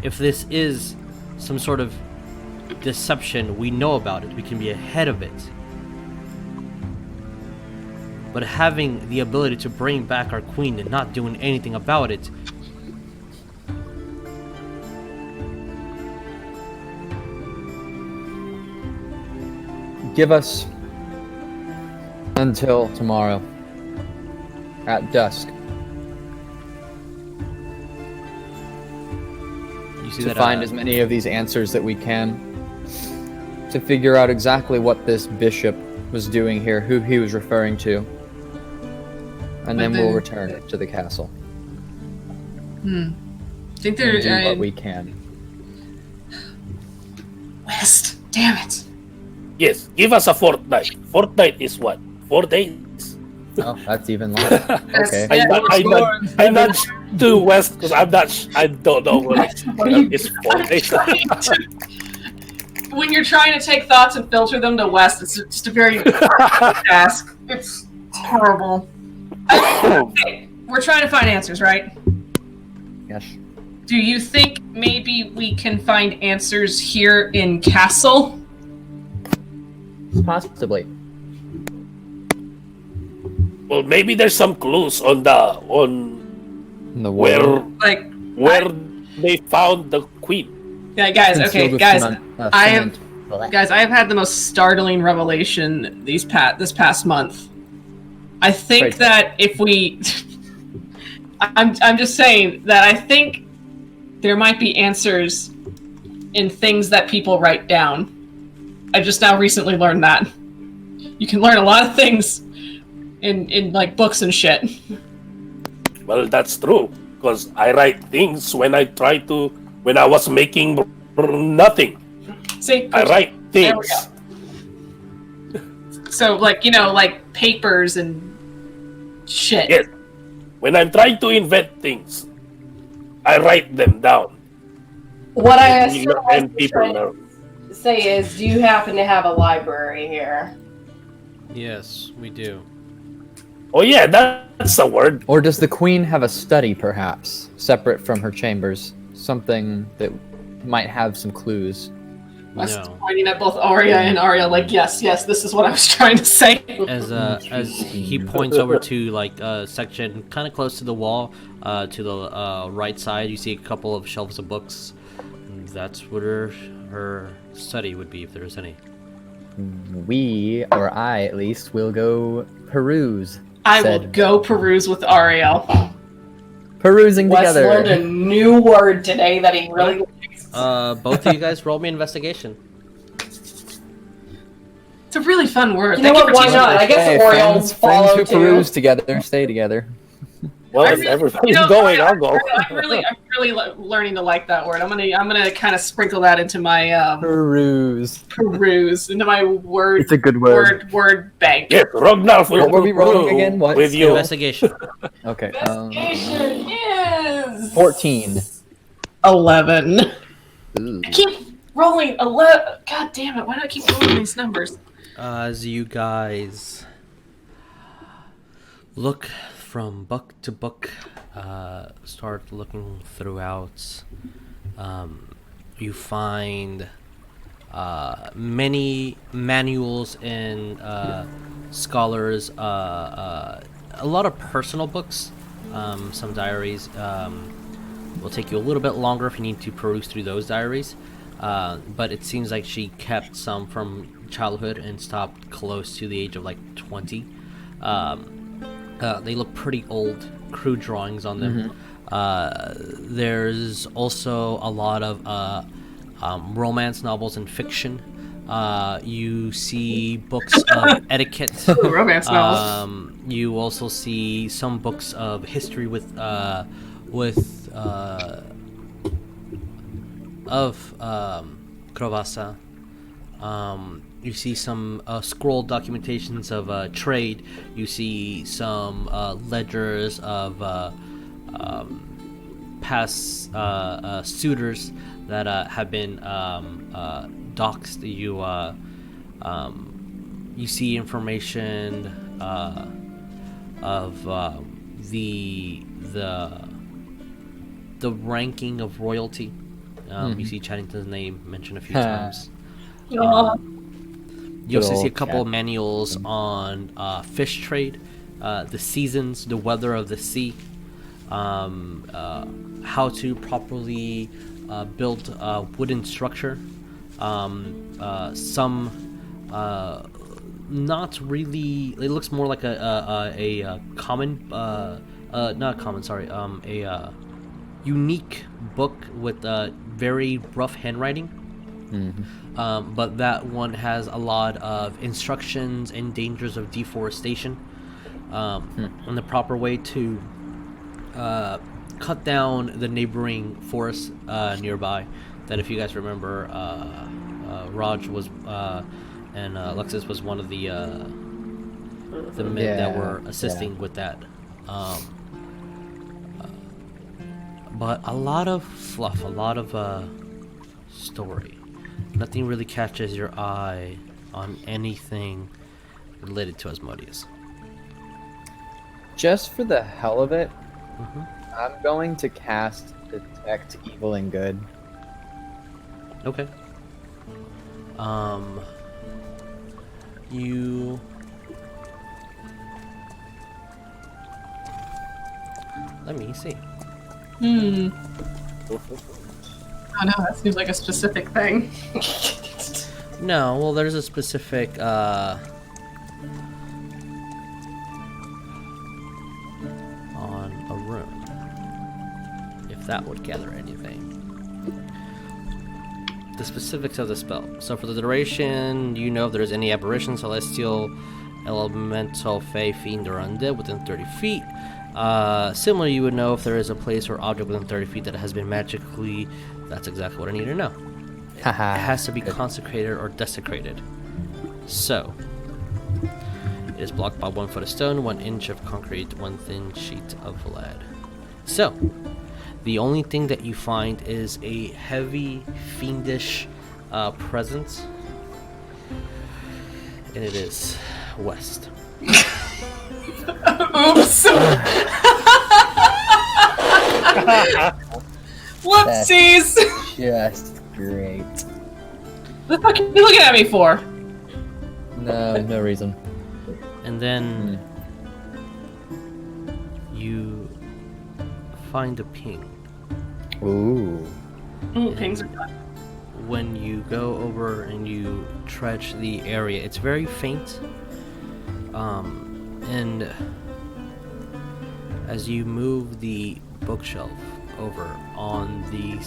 if this is some sort of deception, we know about it. We can be ahead of it. But having the ability to bring back our queen and not doing anything about it, give us until tomorrow at dusk you see to that find as many of these answers that we can, to figure out exactly what this bishop was doing here, who he was referring to, and then we'll return to the castle. Think And do what we can. West. Damn it. Yes, give us a fortnight. Fortnight is what? 4 days? Oh, that's even longer. Okay. I nudged to West because I don't know what it's 4 days. When you're trying to take thoughts and filter them to West, it's just a very task. It's horrible. Okay, we're trying to find answers, right? Yes. Do you think maybe we can find answers here in Castle? Possibly. Well, maybe there's some clues on the where they found the queen. Yeah, guys. Okay, guys. I have had the most startling revelation this past month. I think that if we, I'm just saying that I think there might be answers in things that people write down. I just now recently learned that you can learn a lot of things in like books and shit. Well, that's true because I write things when I was making nothing. See, I write there we things. go. So, like, you know, like papers and shit. Yes. When I'm trying to invent things, I write them down. What I And still and people know. say is, do you happen to have a library here? Yes, we do. Oh yeah, that's a word. Or does the queen have a study, perhaps, separate from her chambers? Something that might have some clues. Wes is No. pointing at both Oria and Ariell, like, yes, this is what I was trying to say. As he points over to like a section kind of close to the wall, to the right side, you see a couple of shelves of books. That's where her study would be, if there is any. We, or I at least, will go peruse. I will go peruse with Ariell. Perusing Wes together. learned a new word today that he really likes. Both of you guys roll me investigation. It's a really fun word. You know Thank what? you for Why teaching not? me. I guess Hey, Oriole friends follow who too. peruse together, stay together. Well, I if really- everybody's you know, going, I'll go. I'm really learning to like that word. I'm gonna kind of sprinkle that into my Peruse. into my word. It's a good word. Word bank. Yes, Rognarv will What were we rolling again? What? with you. Investigation. Okay. Investigation is 14. 11. Ooh. I keep rolling 11. God damn it! Why do I keep rolling these numbers? As you guys look from book to book, start looking throughout, you find many manuals and scholars, a lot of personal books, some diaries. Will take you a little bit longer if you need to peruse through those diaries, but it seems like she kept some from childhood and stopped close to the age of like 20. They look pretty old, crude drawings on them. There's also a lot of romance novels and fiction. You see books of etiquette. Ooh, romance novels. You also see some books of history with Krovasa. You see some scroll documentations of trade. You see some ledgers of past suitors that have been doxed. You see information of the ranking of royalty You see Chaddington's name mentioned a few times. Aw. You also Good see a old couple of Chad. manuals on fish trade, the seasons, the weather of the sea, how to properly build a wooden structure. Some not really. It looks more like a common, not common. Sorry, a unique book with very rough handwriting. But that one has a lot of instructions and dangers of deforestation, and the proper way to cut down the neighboring forests nearby. That, if you guys remember, Raj was and Alexis was one of the men that were assisting with that. But a lot of fluff, a lot of story. Nothing really catches your eye on anything related to Asmodeus. Just for the hell of it, I'm going to cast Detect Evil and Good. Okay. You... Let me see. Oh no, that seems like a specific thing. No, well, there's a specific, on a rune. If that would gather anything. The specifics of the spell. So for the duration, you know if there's any aberration, celestial, elemental, fey, fiend, or undead within 30 feet. Similar, you would know if there is a place or object within 30 feet that has been magically... That's exactly what I need to know. It has to be consecrated or desecrated. So, it is blocked by 1 foot of stone, 1 inch of concrete, 1 thin sheet of lead. So, the only thing that you find is a heavy, fiendish presence, and it is west. Oops. Whoopsies. Just great. What the fuck are you looking at me for? No reason. And then you find a ping. Ooh. Ooh, pings are fun. When you go over and you dredge the area, it's very faint. And as you move the bookshelf over on the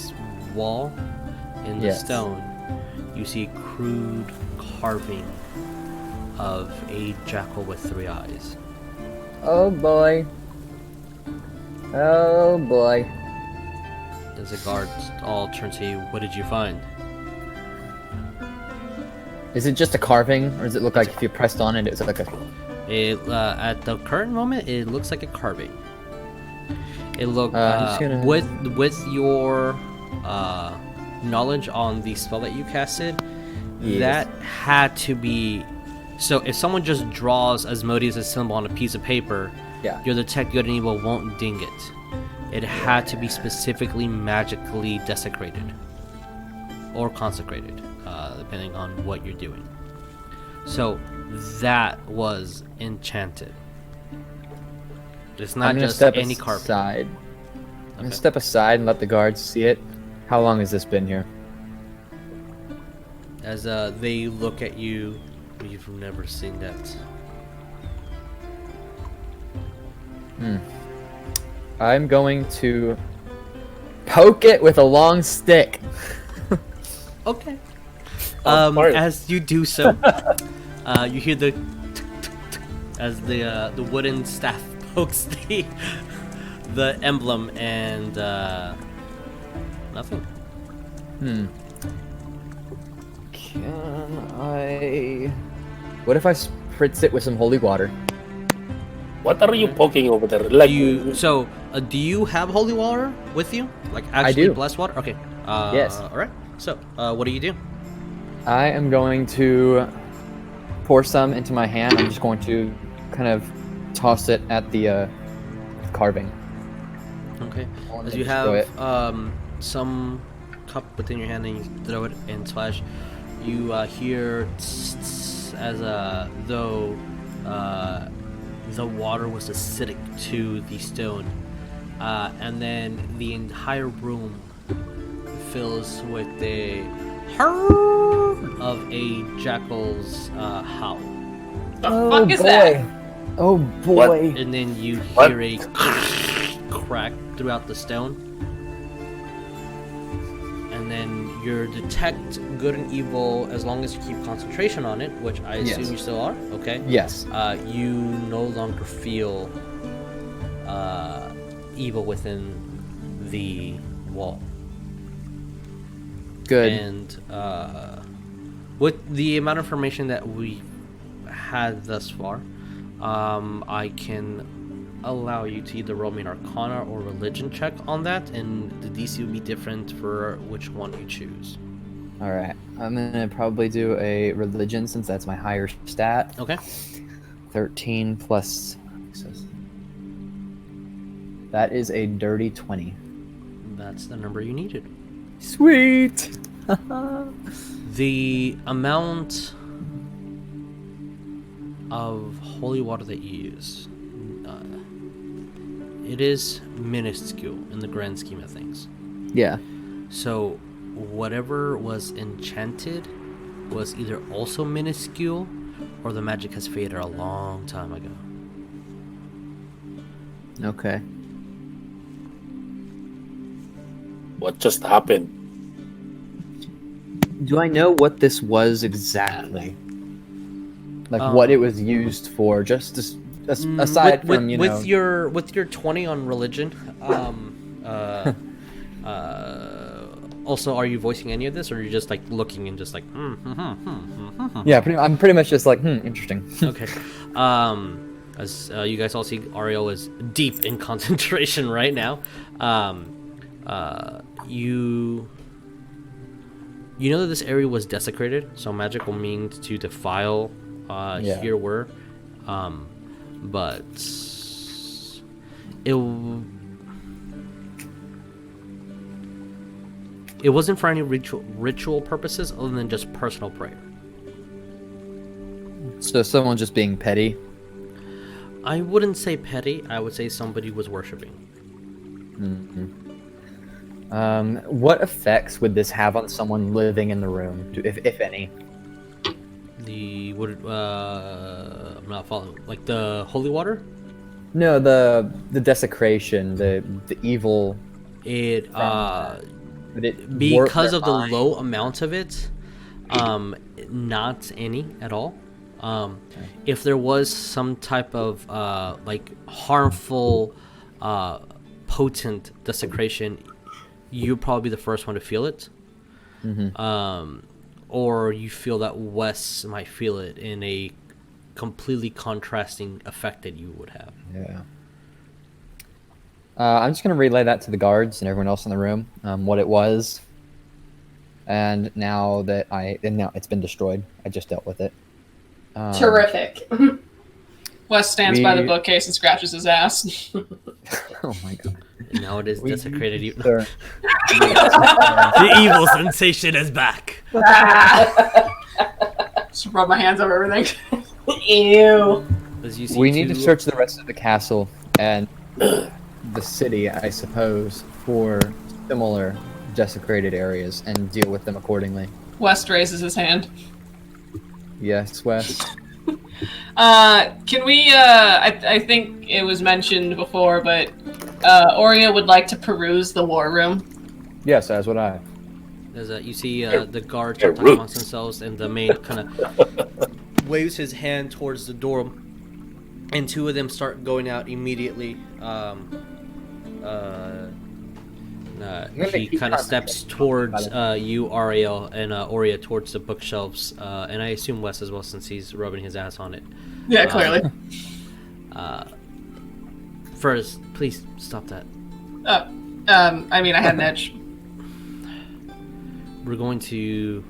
wall in the stone, you see a crude carving of a jackal with 3 eyes. Oh boy. Oh boy. As the guards all turn to you, what did you find? Is it just a carving, or does it look like if you pressed on it, it's like a... At the current moment, it looks like a carving. It looked gonna... with your knowledge on the spell that you casted. Yes. That had to be. So if someone just draws Asmodeus' symbol on a piece of paper, your detect good and evil won't ding it. It had to be specifically magically desecrated or consecrated, depending on what you're doing. So that was enchanted. It's not just any carving. I'm gonna step aside and let the guards see it. How long has this been here? As they look at you, you've never seen that. I'm going to poke it with a long stick. Okay. Pardon. As you do so, you hear the as the wooden staff pokes the emblem, and nothing. Can I... What if I spritz it with some holy water? What are you poking over there? Like Do you have holy water with you? Like actually do. blessed water? Okay. Yes. All right. So, what do you do? I am going to pour some into my hand. I'm just going to kind of toss it at the carving. Okay. I wanna As you destroy have some cup within your hand and you throw it and splash, you hear as though the water was acidic to the stone, and then the entire room fills with a of a jackal's howl. The fuck is that? Oh boy! And then you hear a crack throughout the stone, and then you detect good and evil as long as you keep concentration on it, which I assume you still are. Okay. Yes. You no longer feel evil within the wall. Good. And with the amount of information that we had thus far, I can allow you to either roll me an Arcana or Religion check on that, and the DC will be different for which one you choose. All right. I'm gonna probably do a Religion since that's my higher stat. Okay. 13 plus. That is a dirty 20. That's the number you needed. Sweet. The amount of holy water that you use, it is minuscule in the grand scheme of things. Yeah. So whatever was enchanted was either also minuscule or the magic has faded a long time ago. Okay. What just happened? Do I know what this was exactly? Like what it was used for? Just aside from with your 20 on religion. Also, are you voicing any of this, or are you just like looking and just like? Yeah, I'm pretty much just like interesting. Okay. As you guys all see, Ariell is deep in concentration right now. You know that this area was desecrated, so magical means to defile here were, but it wasn't for any ritual purposes other than just personal prayer. So someone just being petty? I wouldn't say petty. I would say somebody was worshiping. Mm-hmm. What effects would this have on someone living in the room, if any? I'm not following. Like the holy water? No, the desecration, the evil. It would it because of the low amount of it, not any at all. If there was some type of like harmful, potent desecration, you'd probably be the first one to feel it. Mm-hmm. Or you feel that Wes might feel it in a completely contrasting effect that you would have. Yeah. I'm just going to relay that to the guards and everyone else in the room, what it was. And now it's been destroyed. I just dealt with it. Terrific. Wes stands by the bookcase and scratches his ass. Oh my god. Now it is desecrated. Sir. The evil sensation is back. Just rub my hands over everything. Ew. As you see We need to search the rest of the castle and the city, I suppose, for similar desecrated areas and deal with them accordingly. West raises his hand. Yes, Wes. Can we, I think it was mentioned before, but Oria would like to peruse the war room. Yes, as would I. You see the guards are talking amongst themselves, and the maid kind of waves his hand towards the door, and two of them start going out immediately. He kind of steps towards you, Ariell, and Oria towards the bookshelves, and I assume Wes as well, since he's rubbing his ass on it. Yeah, clearly. First, please stop that. I mean, I had an edge. We're going to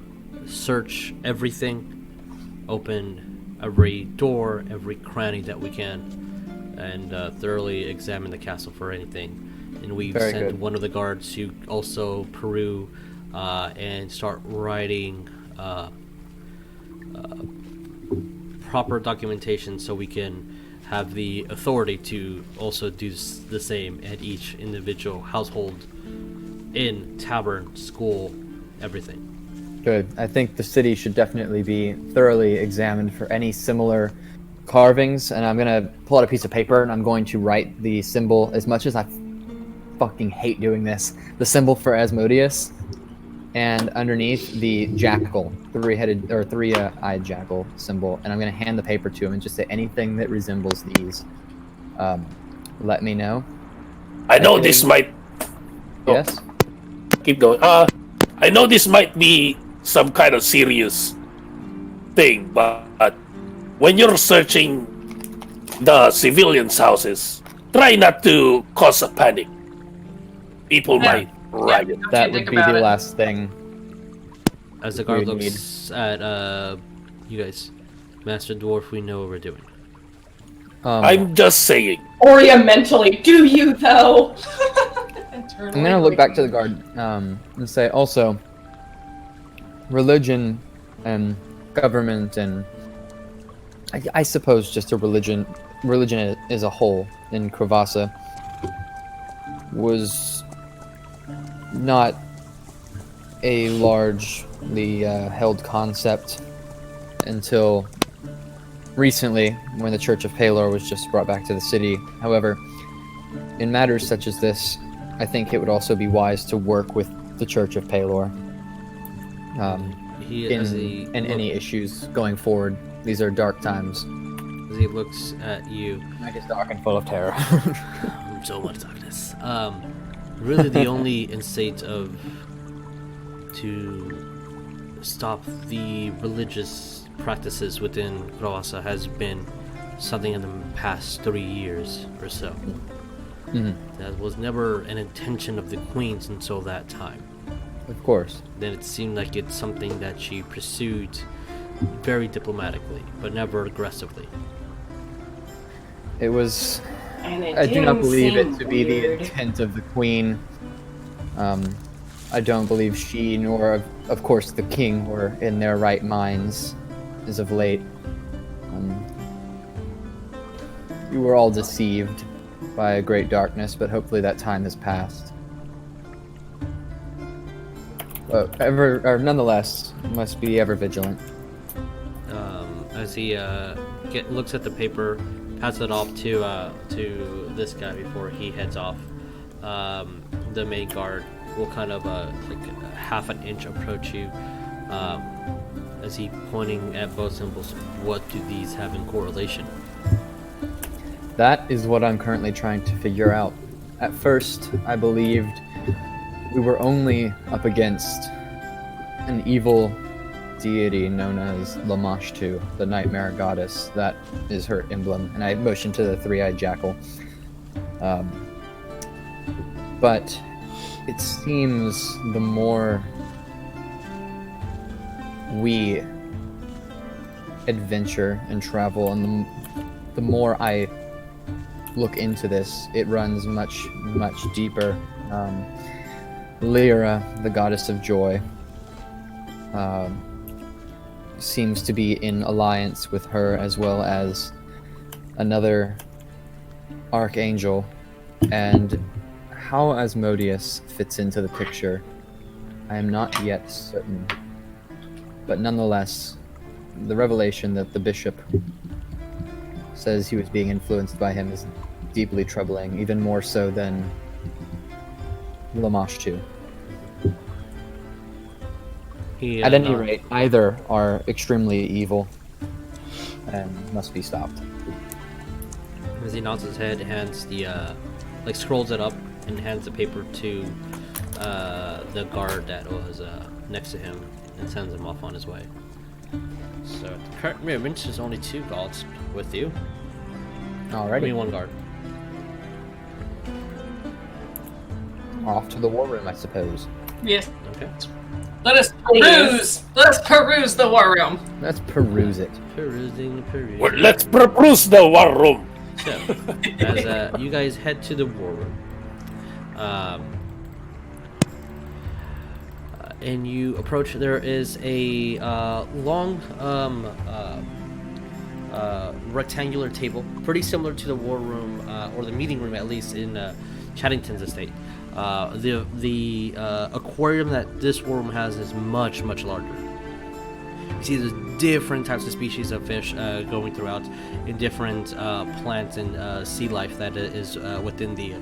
search everything, open every door, every cranny that we can, and thoroughly examine the castle for anything. And we've sent one of the guards to also peruse and start writing proper documentation so we can have the authority to also do the same at each individual household, inn, tavern, school, everything. Good. I think the city should definitely be thoroughly examined for any similar carvings, and I'm gonna pull out a piece of paper and I'm going to write the symbol, as much as I fucking hate doing this, the symbol for Asmodeus, and underneath the jackal, three-headed or three-eyed jackal symbol, and I'm gonna hand the paper to him and just say anything that resembles these. Let me know. I know this might. Yes. Keep going. I know this might be some kind of serious thing, but when you're searching the civilians' houses, try not to cause a panic. People might riot. That would be the last thing. As the guard looks at you guys, Master Dwarf, we know what we're doing. I'm just saying. Oria mentally, do you though? I'm gonna look back to the guard and say also, religion and government and I suppose just a religion as a whole in Kravasa was not a largely held concept until recently, when the Church of Palor was just brought back to the city. However, in matters such as this, I think it would also be wise to work with the Church of Palor in any issues going forward. These are dark times. As he looks at you, Night is dark and full of terror. so much darkness. Really, the only instate of to stop the religious practices within Kravasa has been something in the past 3 years or so. Mm-hmm. That was never an intention of the Queen's until that time. Of course. Then it seemed like it's something that she pursued very diplomatically, but never aggressively. It was... And it I do not didn't believe it seem to be the weird. intent of the Queen. I don't believe she, nor of course the King, were in their right minds as of late. We were all deceived by a great darkness, but hopefully that time has passed. But nonetheless, must be ever vigilant. As he looks at the paper, passes it off to this guy before he heads off. The main guard will kind of like a half an inch approach you, as he pointing at both symbols. What do these have in correlation? That is what I'm currently trying to figure out. At first, I believed we were only up against an evil deity known as Lamashtu, the nightmare goddess. That is her emblem, and I motioned to the three-eyed jackal. But it seems the more we adventure and travel, and the more I look into this, it runs much, much deeper. Lyra, the goddess of joy, seems to be in alliance with her, as well as another archangel, and how Asmodeus fits into the picture, I am not yet certain. But nonetheless, the revelation that the bishop says he was being influenced by him is deeply troubling, even more so than Lamashtu. At any rate, either are extremely evil and must be stopped. As he nods his head, hands the scrolls it up and hands the paper to the guard that was next to him and sends him off on his way. So at the current moment, there's only 2 guards with you. Alrighty. Only 1 guard. Off to the war room, I suppose. Yes. Okay. Let us peruse the war room. Let's peruse it. Perusing. Well, let's peruse the war room. So, as you guys head to the war room, and you approach. There is a long rectangular table, pretty similar to the war room or the meeting room, at least in Chaddington's estate. The aquarium that this war room has is much larger. You see there's different types of species of fish going throughout, in different plants and sea life that is within the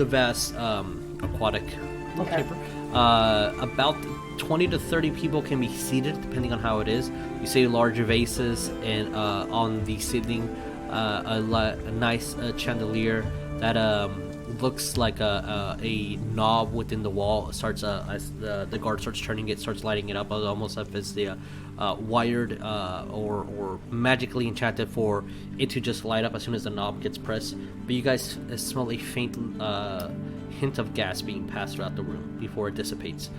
vast aquatic chamber. About 20 to 30 people can be seated, depending on how it is. You see large vases, and on the ceiling, a nice chandelier that looks like a knob within the wall. Starts as the guard starts turning it, starts lighting it up, almost as if it's the wired or magically enchanted for it to just light up as soon as the knob gets pressed. But you guys smell a faint hint of gas being passed throughout the room before it dissipates.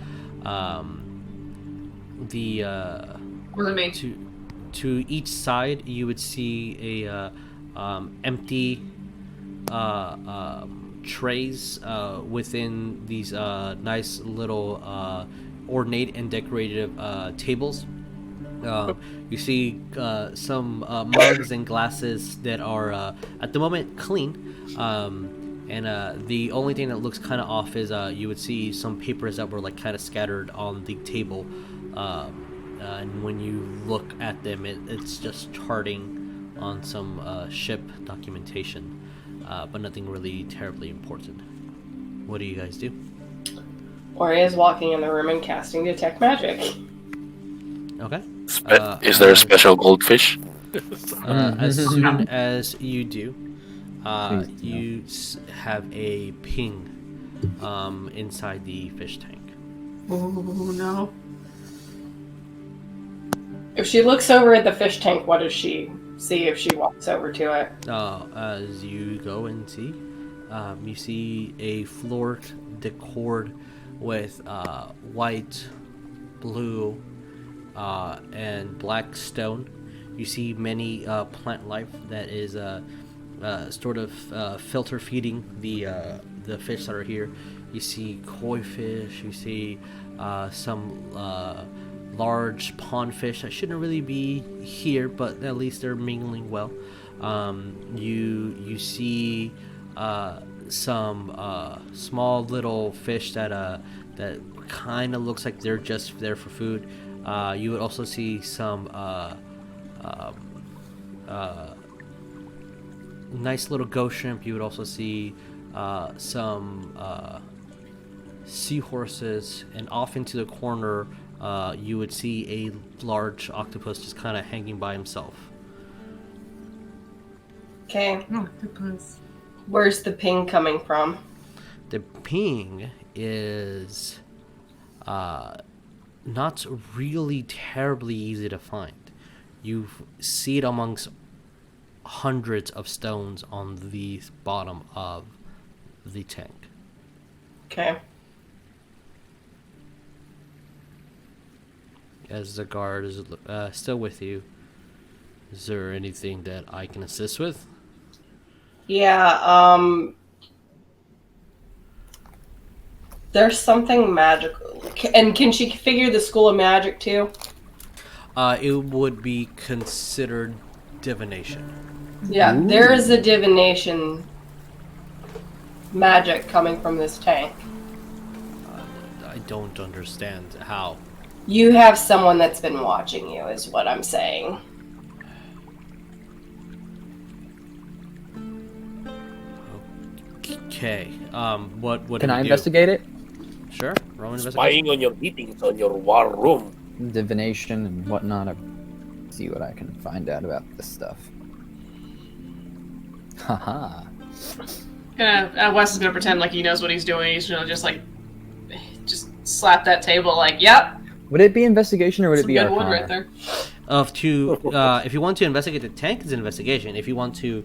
To each side, you would see a empty trays within these nice little ornate and decorative tables. You see some mugs and glasses that are at the moment clean, and the only thing that looks kind of off is you would see some papers that were like kind of scattered on the table, and when you look at them, it's just charting on some ship documentation, but nothing really terribly important. What do you guys do? Oria is walking in the room and casting Detect Magic. Okay. Is there a special goldfish? As soon as you do, you have a ping inside the fish tank. Oh no. If she looks over at the fish tank, what does she see if she walks over to it? As you go and see, you see a floor decored with white, blue, and black stone. You see many plant life that is sort of filter feeding the fish that are here. You see koi fish. You see some large pond fish that shouldn't really be here, but at least they're mingling well. You see some small little fish that kind of looks like they're just there for food. You would also see some nice little ghost shrimp. You would also see some seahorses, and off into the corner you would see a large octopus just kind of hanging by himself. Okay. Octopus. Where's the ping coming from? The ping is not really terribly easy to find. You see it amongst hundreds of stones on the bottom of the tank. Okay. As the guard is still with you, is there anything that I can assist with? Yeah, there's something magical. And can she figure the school of magic too? It would be considered divination. Yeah, Ooh. there is a divination magic coming from this tank. I don't understand how. You have someone that's been watching you, is what I'm saying. Okay. What Can do I we do? investigate it? Sure. Roman investigation. Spying on your meetings on your war room. Divination and whatnot. See what I can find out about this stuff. Haha. Wes is gonna pretend like he knows what he's doing. He's gonna just slap that table like, yep. Would it be investigation or would it Some be good wood Arcana? right there. If you want to investigate the tank, it's an investigation. If you want to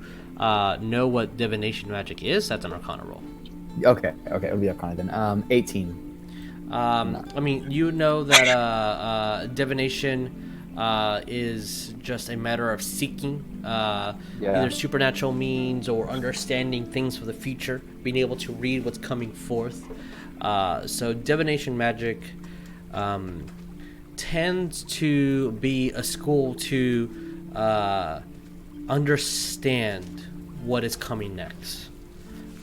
know what divination magic is, that's an Arcana roll. Okay, it'll be Arcana then. 18. I mean, you know that divination is just a matter of seeking either supernatural means or understanding things for the future, being able to read what's coming forth. So divination magic tends to be a school to understand what is coming next.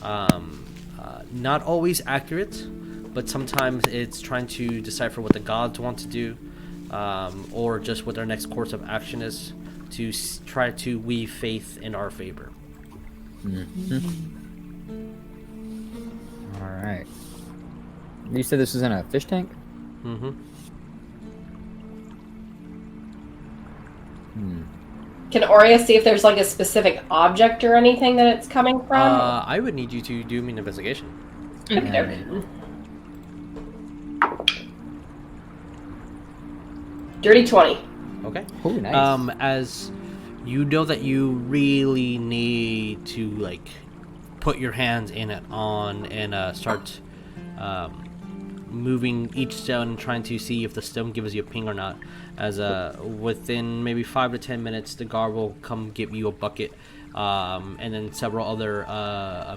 Not always accurate, but sometimes it's trying to decipher what the gods want to do, or just what their next course of action is, to try to weave faith in our favor. All right. You said this was in a fish tank? Can Oria see if there's like a specific object or anything that it's coming from? I would need you to do me an investigation. Okay. Dirty 20. Okay. Oh, nice. As you know that you really need to like put your hands in it and start moving each stone and trying to see if the stone gives you a ping or not. As within maybe 5 to 10 minutes, the guard will come give you a bucket, and then several other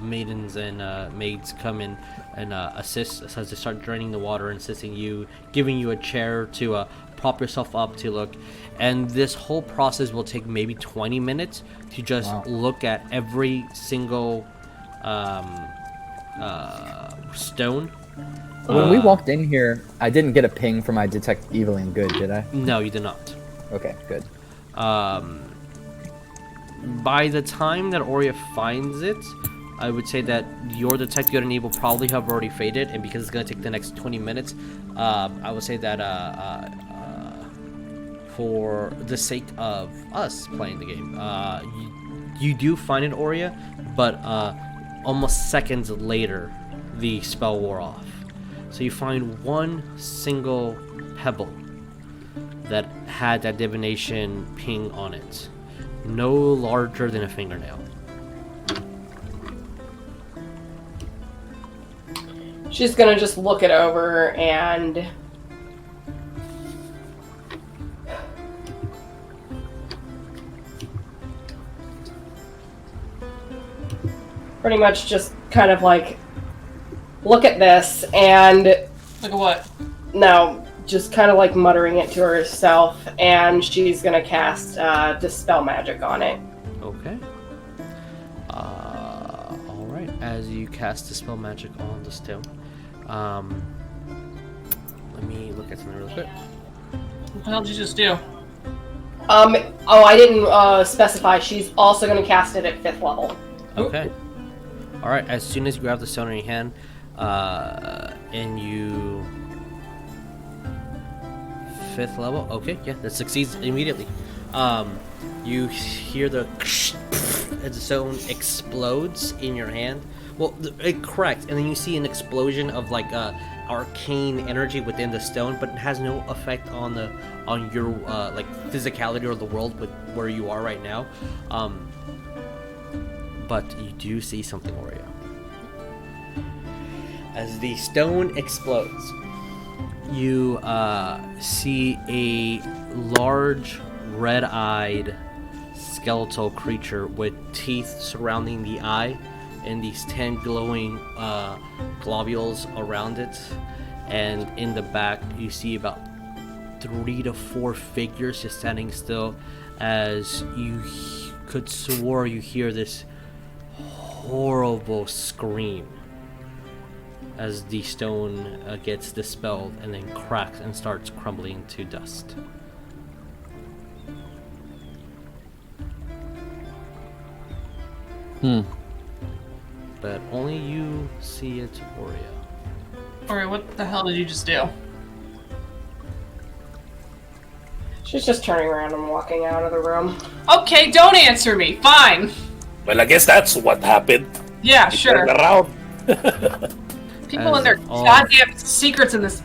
maidens and maids come in and assist as they start draining the water, assisting you, giving you a chair to prop yourself up to look. And this whole process will take maybe 20 minutes to just look at every single stone. When we walked in here, I didn't get a ping for my detect evil and good, did I? No, you did not. Okay, good. By the time that Oria finds it, I would say that your detect good and evil probably have already faded, and because it's going to take the next 20 minutes, I would say that for the sake of us playing the game, you do find it, Oria, but almost seconds later, the spell wore off. So you find one single pebble that had that divination ping on it, no larger than a fingernail. She's gonna just look it over and pretty much just kind of like look at this and Look at what? no, just kind of like muttering it to herself, and she's gonna cast Dispel Magic on it. Okay. All right. As you cast Dispel Magic on the stone, let me look at something real quick. What the hell did you just do? I didn't specify. She's also gonna cast it at 5th level. Okay. All right. As soon as you grab the stone in your hand, and you 5th level. Okay, yeah, that succeeds immediately. You hear the as the stone explodes in your hand. Well, it cracks, and then you see an explosion of like arcane energy within the stone, but it has no effect on your like physicality or the world with where you are right now. But you do see something, Oria. As the stone explodes, you see a large, red-eyed, skeletal creature with teeth surrounding the eye and these 10 glowing globules around it. And in the back, you see about 3 to 4 figures just standing still, as you could swore you hear this horrible scream as the stone gets dispelled and then cracks and starts crumbling to dust. But only you see it, Oria. Alright, what the hell did you just do? She's just turning around and walking out of the room. Okay, don't answer me. Fine. Well, I guess that's what happened. Yeah, You sure. turned around. People and As their all- goddamn secrets in this.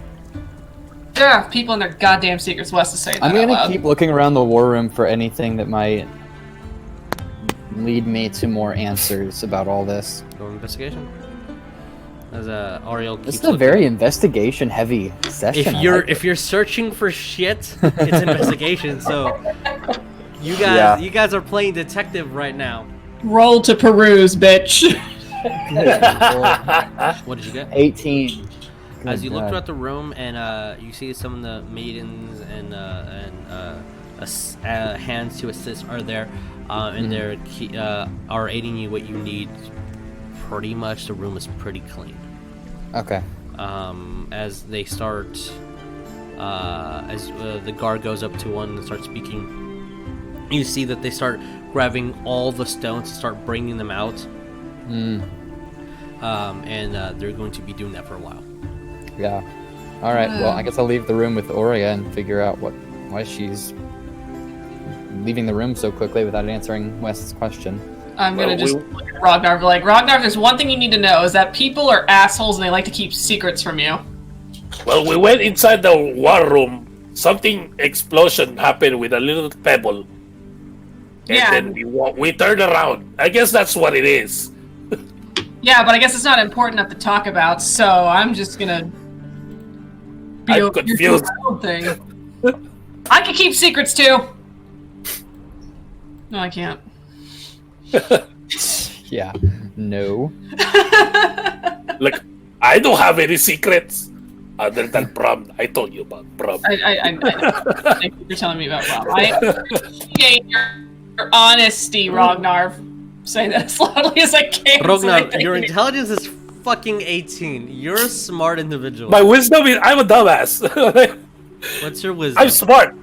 Yeah, people and their goddamn secrets. Wes to say that I'm out gonna loud. keep looking around the war room for anything that might lead me to more answers about all this. Go investigation. As Ariell keeps This is a very investigation-heavy session. If you're searching for shit, it's investigation. So you guys are playing detective right now. Roll to peruse, bitch. What did you get? 18. As you look God. throughout the room and you see some of the maidens and hands to assist are there, and they're are aiding you what you need. Pretty much, the room is pretty clean. Okay. As they start, the guard goes up to one and starts speaking, you see that they start grabbing all the stones and start bringing them out. And they're going to be doing that for a while. Yeah. All right. Well, I guess I'll leave the room with Oria and figure out why she's leaving the room so quickly without answering Wes's question. I'm gonna just look at Rognarv. Like, Rognarv, there's one thing you need to know is that people are assholes and they like to keep secrets from you. Well, we went inside the war room. Something explosion happened with a little pebble. And then we turned around. I guess that's what it is. Yeah, but I guess it's not important enough to talk about, so I'm just gonna be I'm confused. my own thing. I can keep secrets too. No, I can't. Yeah. No. Look, I don't have any secrets other than Prom. I told you about Prom. I thank you for telling me about Rob. I appreciate your honesty, Rognarv. Saying that as loudly as I can. Rognarv, your intelligence is fucking 18. You're a smart individual. My wisdom is I'm a dumbass. What's your wisdom? I'm smart.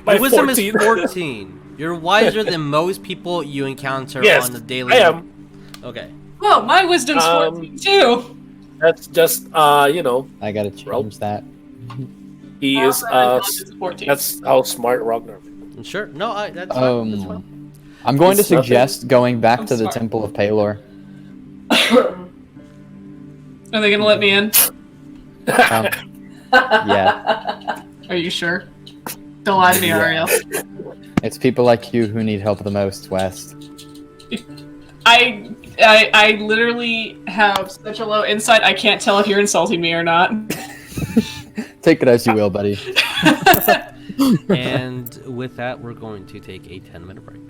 My Your wisdom 14. is 14. You're wiser than most people you encounter on the daily. I am. Okay. Well, my wisdom's 14 too. That's just I gotta change that. He My is intelligence is 14. that's how smart Rognarv is. Sure. No, that's fine. That's fine. I'm going to It's nothing. suggest going back I'm to the sorry. Temple of Palor. Are they gonna let me in? Yeah. Are you sure? Don't lie to me, Ariell. It's people like you who need help the most, West. I literally have such a low insight. I can't tell if you're insulting me or not. Take it as you will, buddy. And with that, we're going to take a 10-minute break.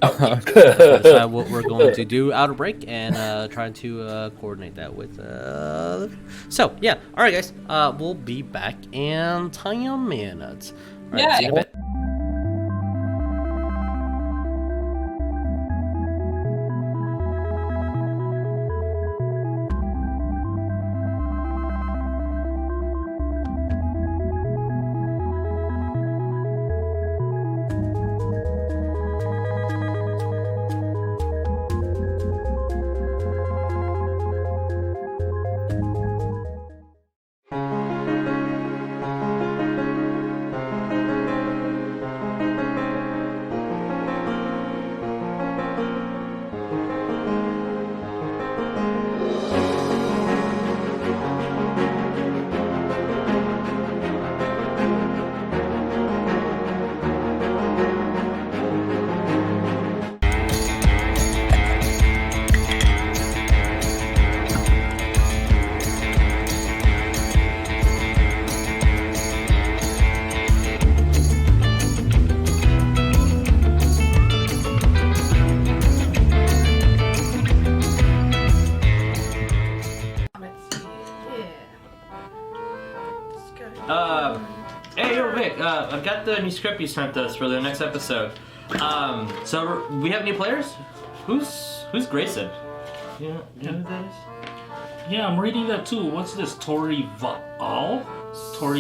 Decide what we're going to do out of break and try to coordinate that with. So yeah, all right, guys. We'll be back in 10 minutes. All right, Yeah. see you in a bit. Hey, Vic, I've got the new script you sent us for the next episode. So we have new players? Who's Grayson? Yeah, yeah, I'm reading that too. What's this? Tori Val? So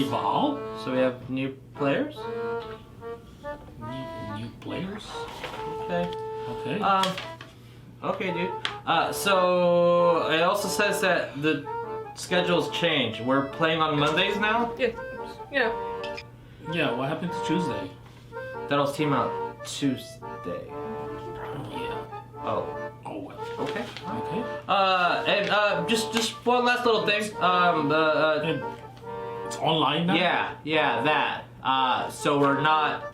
we have new players? New players? Okay. Okay. Okay, dude. So it also says that the schedule's changed. We're playing on Mondays now? Yeah. Yeah, what happened to Tuesday? That'll team out Tuesday. Yeah. Oh. Oh, well. Okay. Okay. And just one last little thing. And it's online now? Yeah, that. So we're not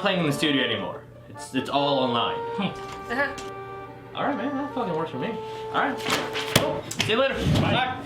playing in the studio anymore. It's all online. All right, man. That fucking works for me. All right. Cool. See you later. Bye.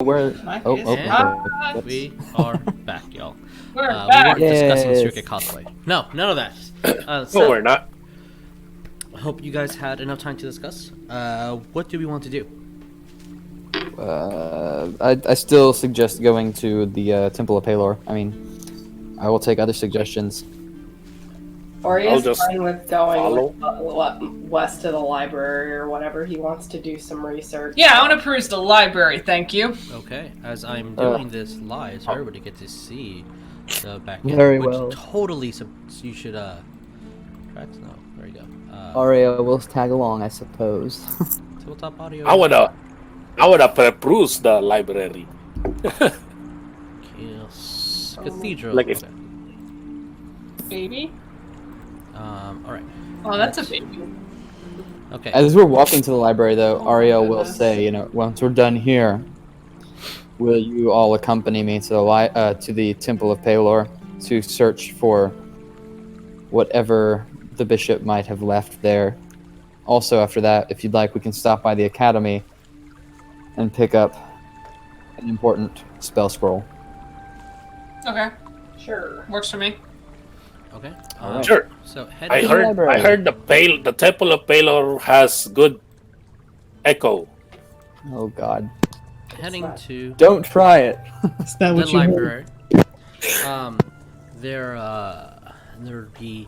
Where? Oh, And we are back, y'all. We're We back. weren't discussing Yes. Circuit cosplay. No, none of that. No, So, we're not. I hope you guys had enough time to discuss. What do we want to do? I still suggest going to the Temple of Palor. I mean, I will take other suggestions. Oria's I'll just fine with going follow. west to the library or whatever. He wants to do some research. Yeah, I want to peruse the library. Thank you. Okay, as I'm doing this live, so everybody get to see the back end, Very which well. totally you should correct? No, there you go. Aria will tag along, I suppose. Tabletop audio. I wanna peruse the library. Yes. Cathedral. Like if- okay. Baby? All right. Oh, that's a baby. Okay. As we're walking to the library, though, Oh my Ariel will goodness. say, once we're done here, will you all accompany me to the Temple of Palor to search for whatever the bishop might have left there? Also, after that, if you'd like, we can stop by the academy and pick up an important spell scroll. Okay, Sure. works for me. Okay. Alright. Sure. So head. I the heard. library. I heard the Temple of Palor has good echo. Oh, God. Heading to Don't try it. Is that the what you heard? library. There'd be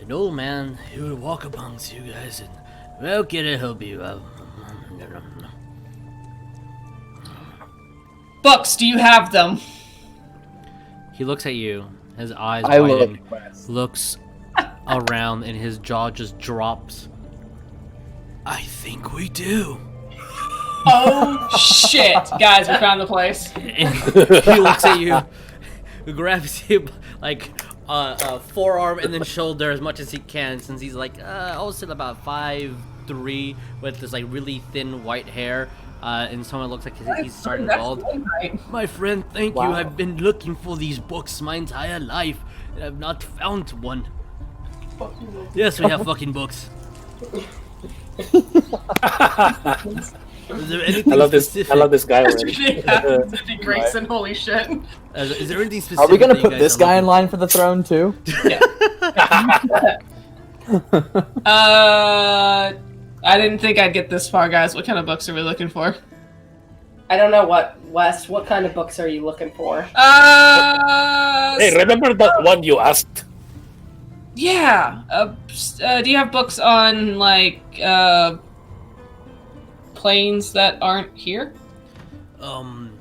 an old man who would walk amongst you guys and, well, can I help you? Books, do you have them? He looks at you. His eyes I widen. look. Looks around, and his jaw just drops. I think we do. Oh, shit. Guys, we found the place. And he looks at you, grabs you like forearm and then shoulder as much as he can, since he's like also about 5'3" with this like really thin white hair, and someone looks like he's starting That's bald. one night. My friend, thank Wow. you. I've been looking for these books my entire life, and I've not found one. Yes, we have fucking books. Is there anything I love this. specific? I love this guy already. Yeah, Dickie Grayson, holy shit. Is there anything specific? Are we gonna that you put guys this are guy in looking line for the throne, too? I didn't think I'd get this far, guys. What kind of books are we looking for? I don't know West. What kind of books are you looking for? Hey, remember that one you asked? Yeah. Do you have books on like planes that aren't here? I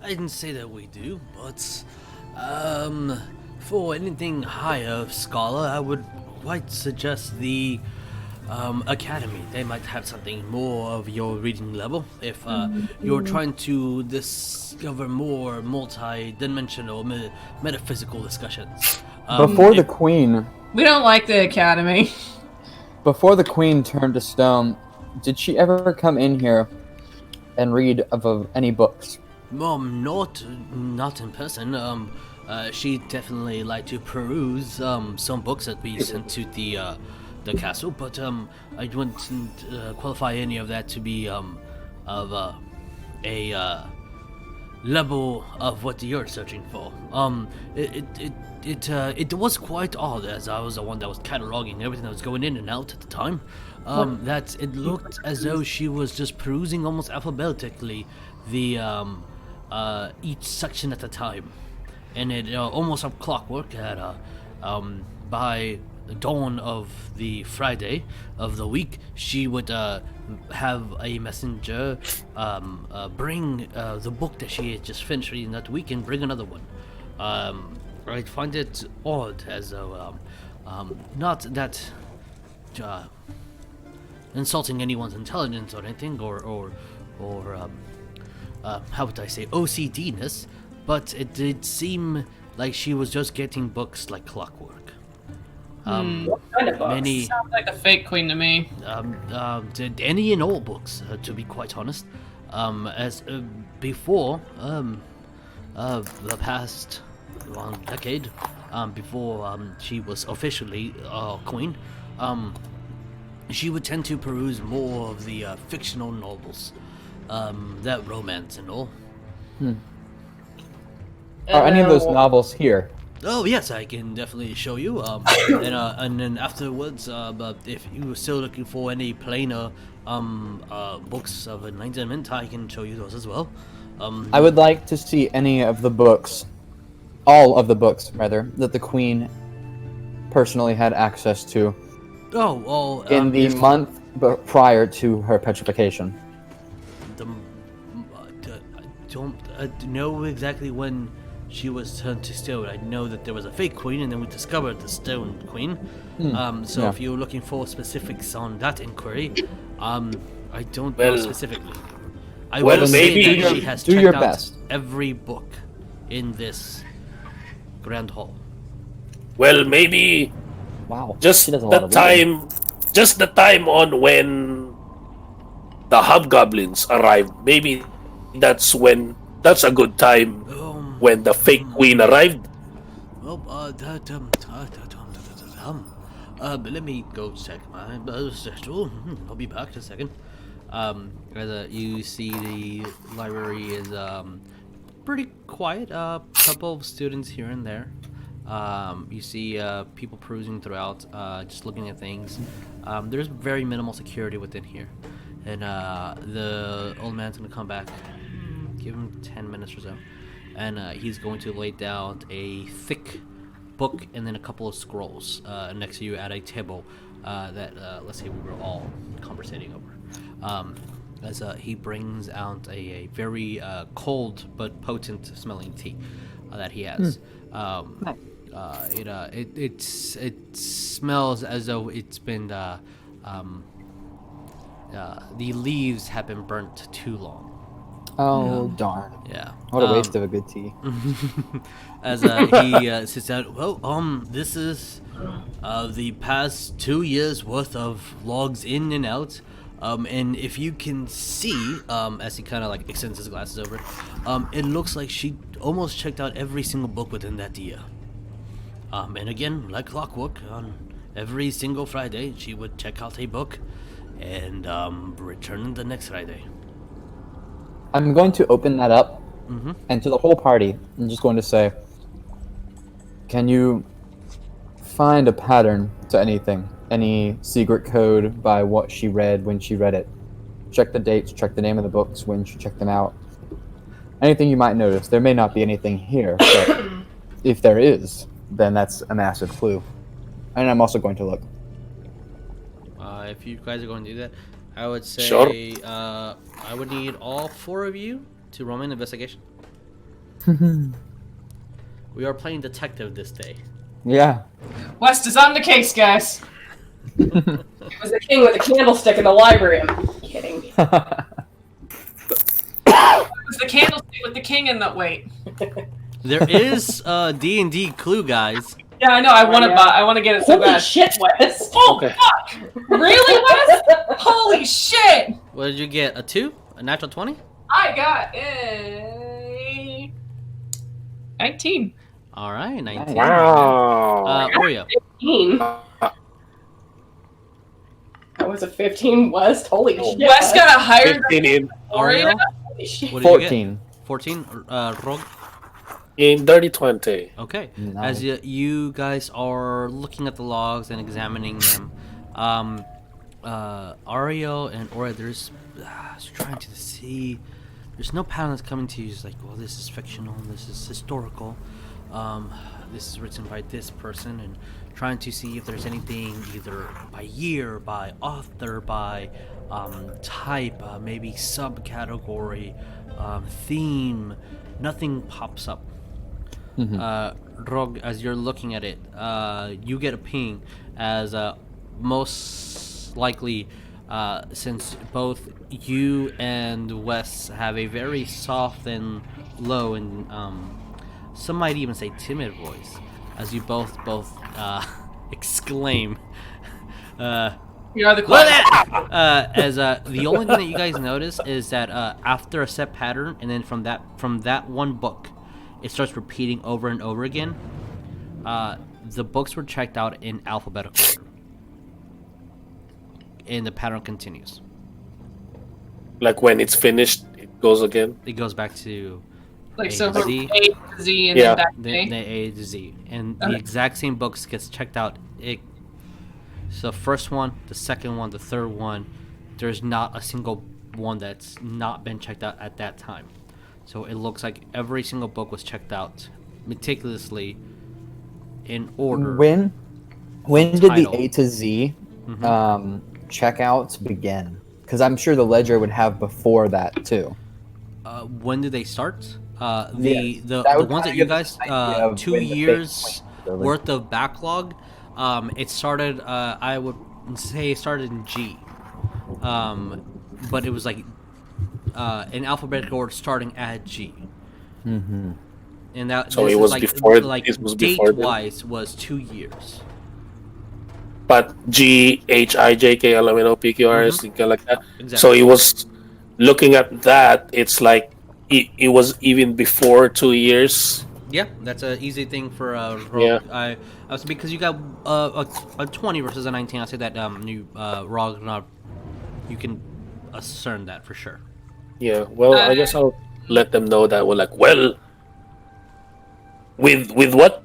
didn't say that we do, but for anything higher scholar, I would quite suggest the academy. They might have something more of your reading level if you're trying to discover more multi-dimensional metaphysical discussions. Before the queen Before the Queen turned to stone, did she ever come in here and read of any books? not in person. She definitely like to peruse some books that we sent to the castle, but I wouldn't qualify any of that to be of a level of what you're searching for. It was quite odd, as I was the one that was cataloging everything that was going in and out at the time. That it looked as though she was just perusing almost alphabetically the each section at a time, and it almost like clockwork at by the dawn of the Friday of the week, she would have a messenger bring the book that she had just finished reading that week and bring another one. I find it odd, as though not that insulting anyone's intelligence or anything, or how would I say, OCD-ness, but it did seem like she was just getting books like clockwork. What kind of books? Many Sounds like a fake queen to me. any and all books, to be quite honest. As before the past decade, before she was officially queen, she would tend to peruse more of the fictional novels, that romance and all. Are any of those novels here? Oh yes, I can definitely show you. And then afterwards, but if you were still looking for any plainer books of enlightenment, I can show you those as well. I would like to see any of the books, all of the books rather, that the Queen personally had access to Oh well. in the month prior to her petrification. I don't know exactly when she was turned to stone. I know that there was a fake queen, and then we discovered the stone queen. So yeah. if you're looking for specifics on that inquiry, I don't know specifically. I will say maybe that she has do checked your out best. every book in this grand hall. Well, maybe Wow. just She does a lot the of reading. time on when the hobgoblins arrived. Maybe that's a good time when the fake queen arrived. Well, let me go check my schedule. I'll be back in a second. As you see, the library is pretty quiet. Couple of students here and there. You see people perusing throughout, just looking at things. There's very minimal security within here, and the old man's gonna come back. Give him 10 minutes or so, and he's going to lay down a thick book and then a couple of scrolls next to you at a table that let's say we were all conversating over. As he brings out a very cold but potent smelling tea that he has. It smells as though it's been the leaves have been burnt too long. Oh, darn. Yeah. What a waste of a good tea. As he sits down, well, this is the past 2 years worth of logs in and out. And if you can see, as he kind of like extends his glasses over, it looks like she almost checked out every single book within that year. And again, like clockwork, on every single Friday, she would check out a book and return the next Friday. I'm going to open that up, and to the whole party, I'm just going to say, can you find a pattern to anything? Any secret code by what she read when she read it? Check the dates, check the name of the books when she checked them out. Anything you might notice. There may not be anything here, but if there is, then that's a massive clue. And I'm also going to look. If you guys are going to do that, I would say Sure. I would need all 4 of you to roll an investigation. We are playing detective this day. Yeah. West is on the case, guys. It was the king with a candlestick in the library. I'm kidding. It was the candlestick with the king in the wait. There is D&D clue, guys. Yeah, I know. I want to buy. I want to get it so Holy bad. shit, Wes! Oh Okay. fuck! Really, Wes? Holy shit! What did you get? A 2? A natural 20? I got a 19. All right, 19. Wow. Oria. 15. That was a 15 West. Holy shit. Wes got a higher 15 in Ariell. Holy shit. What did you get? 14. 14. Rog. in Dirty 20. Okay. Nice. As you guys are looking at the logs and examining them, Ariell and Oria, there's trying to see. There's no pattern that's coming to you. It's like, well, this is fictional. This is historical. This is written by this person, and trying to see if there's anything either by year, by author, by type, maybe subcategory, theme. Nothing pops up. Rog, as you're looking at it, you get a ping as most likely, since both you and Wes have a very soft and low and some might even say timid voice, as you both exclaim, You are the class. as the only thing that you guys notice is that after a set pattern, and then from that one book, it starts repeating over and over again. The books were checked out in alphabetical order, and the pattern continues. Like when it's finished, it goes again. It goes back to Like, A so to from Z. A to Z and Yeah. then back to the A. A to Z, and the Okay. exact same books gets checked out. So first one, the second one, the third one, there's not a single one that's not been checked out at that time. So it looks like every single book was checked out meticulously in order. When did the Title. A to Z checkouts begin? Because I'm sure the ledger would have before that too. When did they start? Yes, The that would ones kinda that you give us guys an idea of 2 when the years big point worth of backlog. It started. I would say it started in G, but it was like in alphabetical order starting at G. Mm-hmm. And that So this it is was like, before- like it was before then? date-wise was 2 years. But G, H, I, J, K, L, M, N, O, P, Q, R, S, something like that. Exactly. So it was looking at that. It's like it was even before 2 years. Yeah, that's an easy thing for Rogue. Yeah. I was because you got a 20 versus a 19. I say that you Rognarv, you can discern that for sure. Yeah. Well, I guess I'll let them know that we're like, well, with what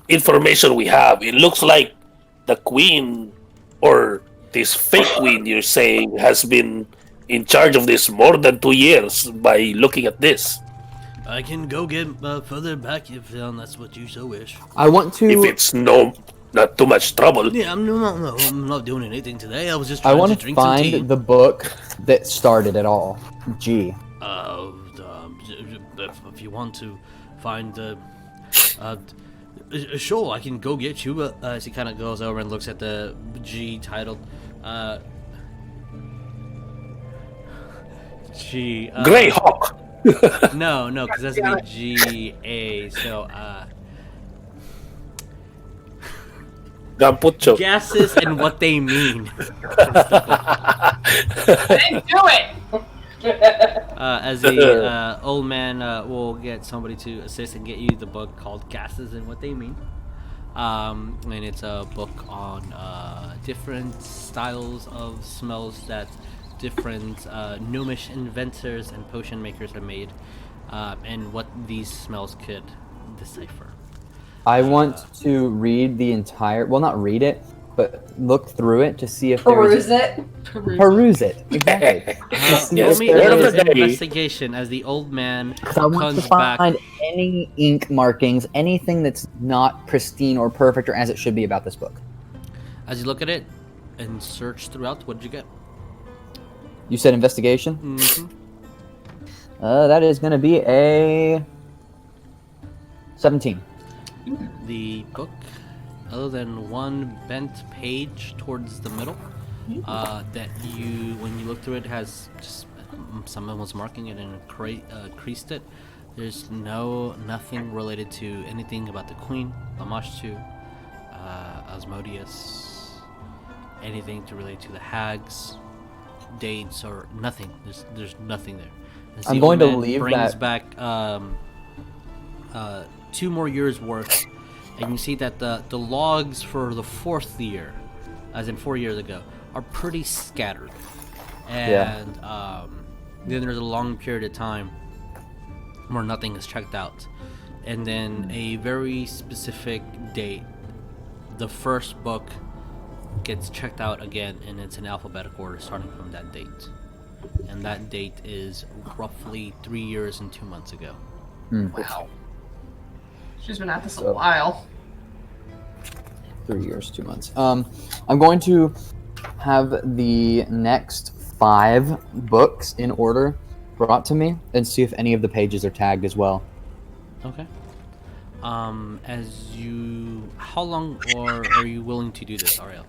information we have, it looks like the queen or this fake queen you're saying has been in charge of this more than 2 years by looking at this. I can go get further back if that's what you so wish. I want to. If it's not too much trouble. Yeah, I'm not doing anything today. I was just I trying want to to drink some tea. find the book that started it all. G. If you want to find the, sure, I can go get you. As he kind of goes over and looks at the G titled, G. Greyhawk. No, because that's gonna be G A. So Gampucho. gases and what they mean. I didn't do it! As the old man will get somebody to assist and get you the book called Gases and What They Mean. And it's a book on different styles of smells that different gnomish inventors and potion makers have made, and what these smells could decipher. I want to read the entire. Well, not read it, but look through it to see if there Peruse is. it. Peruse it. Exactly. To see Yes, if Roll me there word of is- the an day. investigation as the old man 'cause I want to comes back. find any ink markings, anything that's not pristine or perfect or as it should be about this book. As you look at it and search throughout, what did you get? You said investigation? Mm-hmm. That is going to be a 17. The book, other than one bent page towards the middle, that when you look through it, has just someone was marking it and creased it. There's nothing related to anything about the queen, Lamashtu, Asmodeus, anything to relate to the hags, dates, or nothing. There's nothing there. As I'm the going old to man leave brings that- back 2 more years worth, and you see that the logs for the 4th year, as in 4 years ago, are pretty scattered. And then there's a long period of time where nothing is checked out. And then a very specific date, the first book gets checked out again, and it's in alphabetical order starting from that date. And that date is roughly 3 years and 2 months ago. Wow. She's been at this a while. 3 years, 2 months. I'm going to have the next 5 books in order brought to me and see if any of the pages are tagged as well. Okay. How long are you willing to do this, Ariell?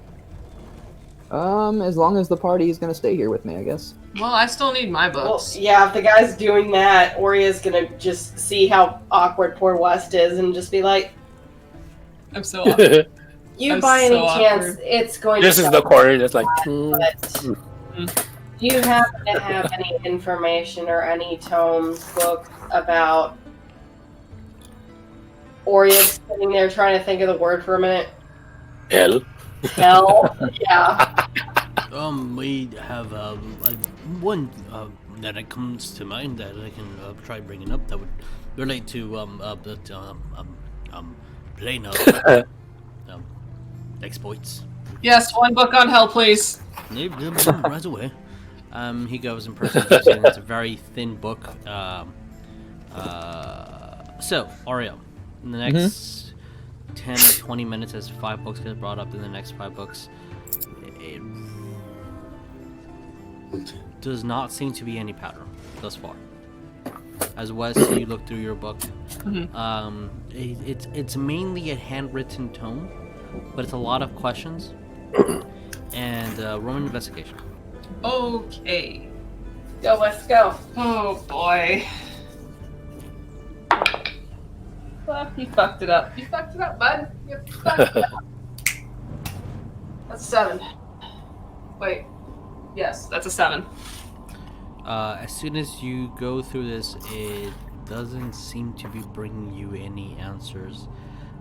As long as the party is going to stay here with me, I guess. Well, I still need my Well, books. yeah, if the guy's doing that, Oria's gonna just see how awkward poor West is and just be like, I'm so awkward. you I'm by any so chance, awkward. it's going This to is the corner that's like. but do you happen to have any information or any tomes, books about Oria sitting there trying to think of the word for a minute? Hell. Hell? Yeah. We have one that comes to mind that I can try bringing up that would relate to plane exploits. Yes, one book on hell, please. Right away. He goes and presents it. It's a very thin book. So, Ariell, in the next 10 or 20 minutes, as 5 books get brought up in the next 5 books, it does not seem to be any pattern thus far. As Wes, you look through your book, it's mainly a handwritten tome, but it's a lot of questions and Roman investigation. Okay. Go, West, go. Oh boy. Well, you fucked it up. You fucked it up, bud. You fucked it up. That's 7. Wait. Yes, that's a 7. As soon as you go through this, it doesn't seem to be bringing you any answers,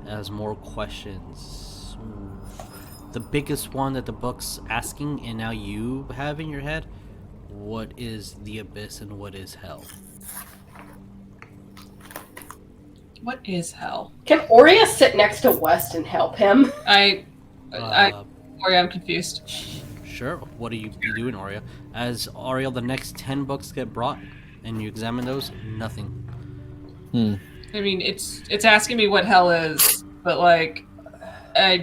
as more questions. The biggest one that the book's asking, and now you have in your head, what is the abyss and what is hell? What is hell? Can Oria sit next to West and help him? Sorry, I'm confused. Sure. What are you doing, Oria? As Ariell, the next 10 books get brought, and you examine those, nothing. I mean, it's asking me what hell is, but like,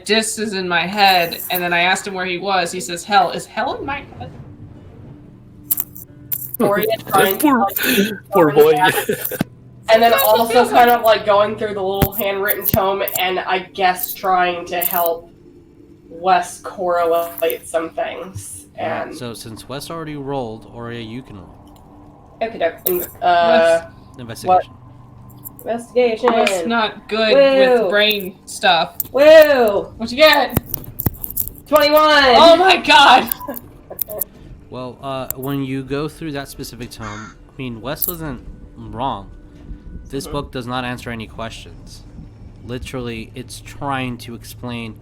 Dis is in my head, and then I asked him where he was. He says, "Hell is hell in my head." Oria trying Poor boy. and then also kind of like going through the little handwritten tome, and I guess trying to help Wes correlate some things. And So since Wes already rolled, Oria, you can roll. okay, Investigation. investigation. That's not good Woo. with brain stuff. Woo! What you get? 21. Oh my god! Well, when you go through that specific tome, I mean, Wes wasn't wrong. This book does not answer any questions. Literally, it's trying to explain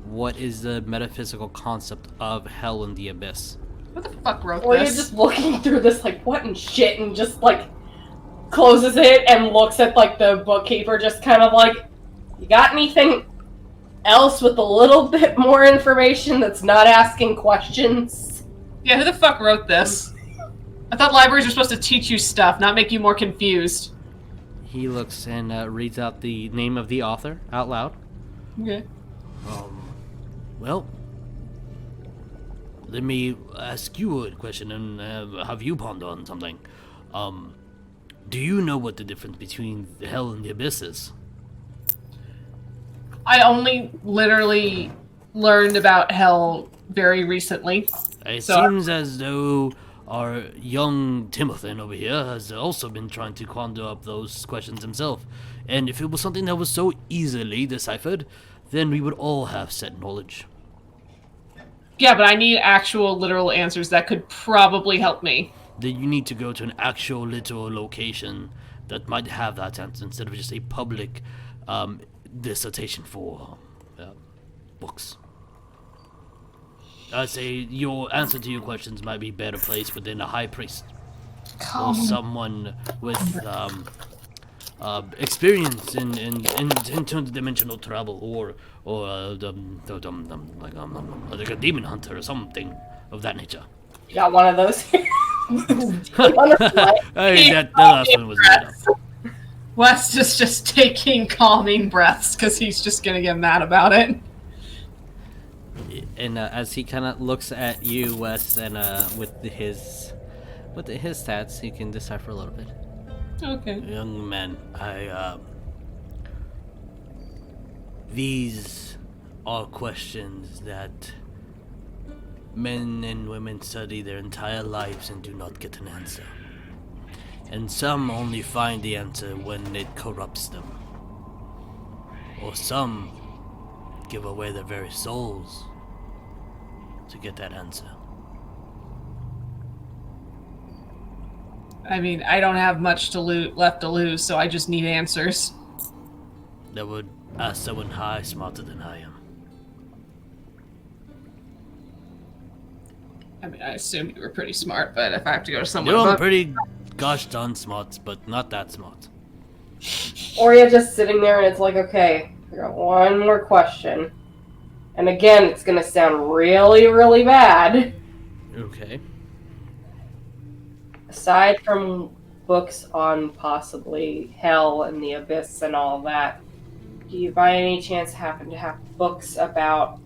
what is the metaphysical concept of hell and the abyss. What the fuck wrote Or you're this? just looking through this like what and shit, and just like closes it and looks at like the bookkeeper, just kind of like, you got anything else with a little bit more information that's not asking questions? Yeah, who the fuck wrote this? I thought libraries were supposed to teach you stuff, not make you more confused. He looks and reads out the name of the author out loud. Okay. Well, let me ask you a question and have you ponder on something. Do you know what the difference between the hell and the abyss is? I only literally learned about hell very recently. It So- seems as though our young Timothy over here has also been trying to conjure up those questions himself. And if it was something that was so easily deciphered, then we would all have set knowledge. Yeah, but I need actual literal answers that could probably help me. Then you need to go to an actual literal location that might have that answer instead of just a public dissertation for books. I say your answer to your questions might be better placed within a high priest or someone with experience in interdimensional travel, or like a demon hunter or something of that nature. You got one of those here? That last one was made up. Wes is just taking calming breaths because he's just gonna get mad about it. And as he kind of looks at you, Wes, and with his stats, he can decipher a little bit. Okay. Young man, these are questions that men and women study their entire lives and do not get an answer. And some only find the answer when it corrupts them. Or some give away their very souls to get that answer. I mean, I don't have much left to lose, so I just need answers. That would ask someone high, smarter than I am. I mean, I assume you were pretty smart, but if I have to go to someone You're above... pretty gosh darn smart, but not that smart. Oria just sitting there, and it's like, okay, I got one more question. And again, it's gonna sound really, really bad. Okay. Aside from books on possibly hell and the abyss and all that, do you by any chance happen to have books about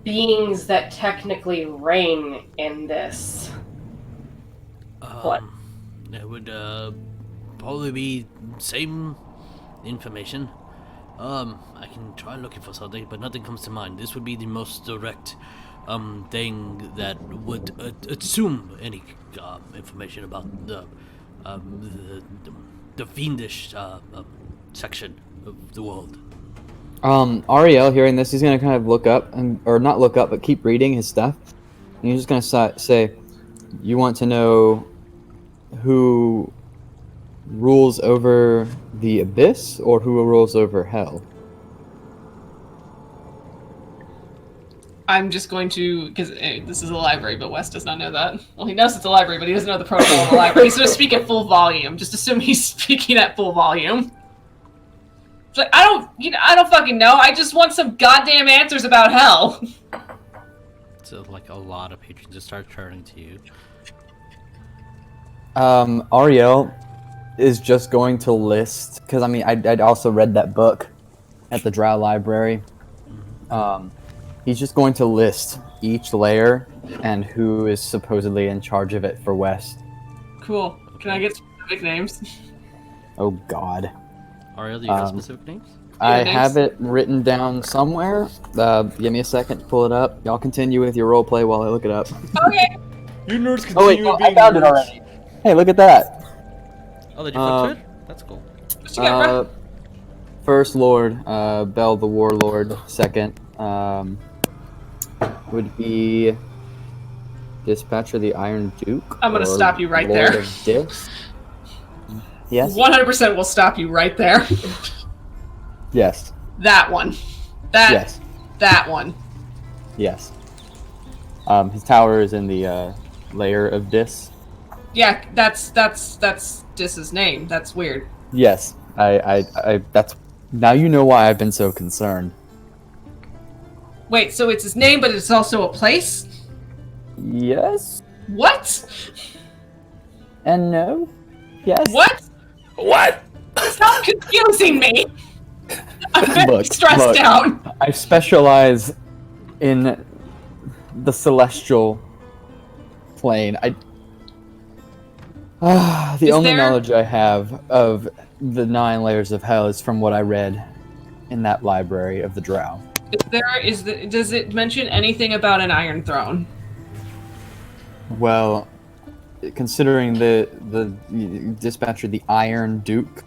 beings that technically reign in this? What? It would probably be same information. I can try looking for something, but nothing comes to mind. This would be the most direct thing that would assume any information about the fiendish section of the world. Ariell, hearing this, he's gonna kind of look up, or not look up, but keep reading his stuff. And he's just gonna say, "You want to know who rules over the abyss, or who rules over hell?" I'm just going to, because this is a library, but Wes does not know that. Well, he knows it's a library, but he doesn't know the protocol of the library. He's going to speak at full volume. Just assume he's speaking at full volume. It's like, I don't fucking know. I just want some goddamn answers about hell. So, like, a lot of patrons just start turning to you. Ariell is just going to list, because I mean, I'd also read that book at the Drow Library. He's just going to list each layer and who is supposedly in charge of it for West. Cool. Can I get specific names? Oh God. Ariell, do you have specific names? I names? have it written down somewhere. Give me a second to pull it up. Y'all continue with your roleplay while I look it up. Okay. You nerds continue Oh wait, I found it already. Hey, look at that. Oh, did you flip to it? That's cool. What you got, bro? First Lord, Bell the Warlord. Second, would be Dispatcher the Iron Duke. I'm gonna or stop you right Lord there. of Dis. Yes. 100% will stop you right there. Yes. That one. Yes. That one. Yes. His tower is in the layer of Dis. Yeah, that's Dis's name. That's weird. Yes. I that's now you know why I've been so concerned. Wait, so it's his name, but it's also a place? Yes. What? And no. Yes. What? What? Stop confusing me! I'm very Look, stressed out. I specialize in the celestial plane. The Is only there- knowledge I have of the 9 layers of hell is from what I read in that library of the Drow. Does it mention anything about an Iron Throne? Well, considering the dispatcher, the Iron Duke,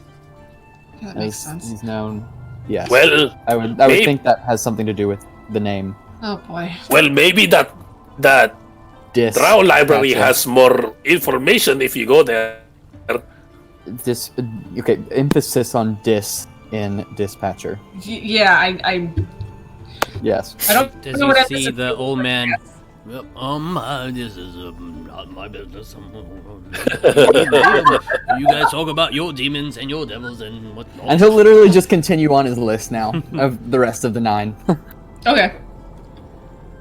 That makes as sense. he's known. Yes. Well, I would maybe- think that has something to do with the name. Oh boy. well, maybe that Dis. Drow library Gotcha. has more information if you go there. This okay. Emphasis on dis in dispatcher. Yeah, I Yes. don't Does know you what see this the old man? This is not my business. You guys talk about your demons and your devils and what. And he'll literally just continue on his list now of the rest of the 9. Okay.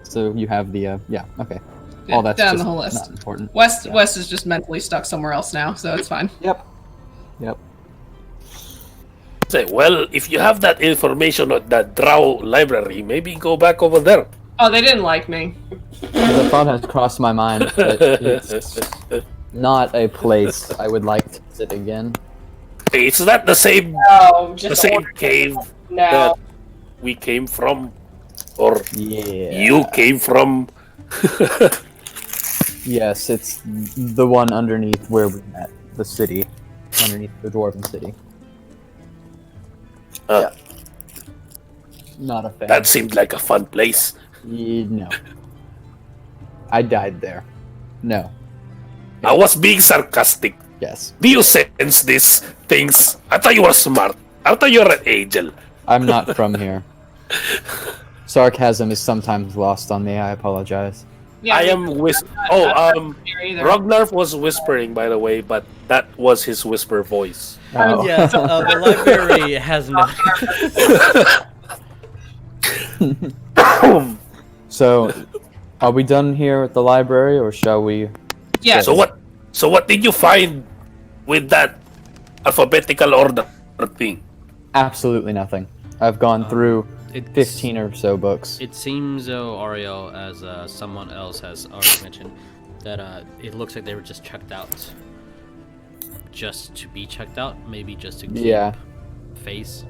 So you have the yeah. Okay. Yeah, All that's down just the whole list. not important. West is just mentally stuck somewhere else now, so it's fine. Yep. Yep. Say, well, if you have that information at that Drow library, maybe go back over there. Oh, they didn't like me. The thought has crossed my mind, but it's not a place I would like to visit again. It's not the same No, the just same cave no. that we came from, or Yeah. you came from. Yes, it's the one underneath where we met, the city, underneath the dwarven city. Not a fan. That seemed like a fun place. No. I died there. No. I was being sarcastic. Yes. Do you sense these things? I thought you were smart. I thought you were an angel. I'm not from here. Sarcasm is sometimes lost on me. I apologize. Yeah, I am Rognarv was whispering, by the way, but that was his whisper voice. Oh. Yeah, the library has no. So, are we done here at the library, or shall we? Yeah. So what did you find with that alphabetical order thing? Absolutely nothing. I've gone through It's- 15 or so books. It seems though, Ariell, as someone else has already mentioned, that it looks like they were just checked out. Just to be checked out, maybe just to keep Yeah. face.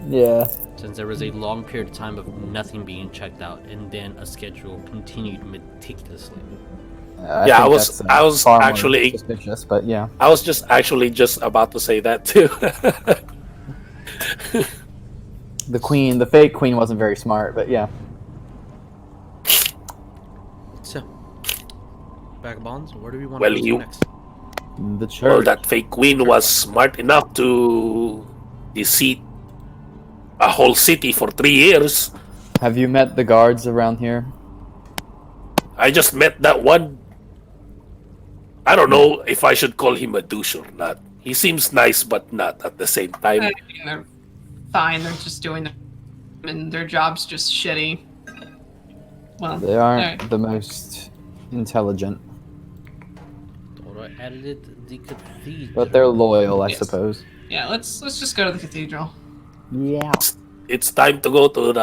Yeah. Since there was a long period of time of nothing being checked out, and then a schedule continued meticulously. I was far more actually- suspicious, but yeah. I was just about to say that too. The fake queen wasn't very smart, but yeah. So, Vagabonds, where do we want Well, to go you- next? The church. Well, that fake queen was smart enough to deceive a whole city for 3 years. Have you met the guards around here? I just met that one. I don't know if I should call him a douche or not. He seems nice, but not at the same time. They're fine. They're just doing their, and their job's just shitty. Well, They aren't alright. the most intelligent, Or edited the cathedral. but they're loyal, I Yes. suppose. Yeah, let's just go to the cathedral. Yeah. It's time to go to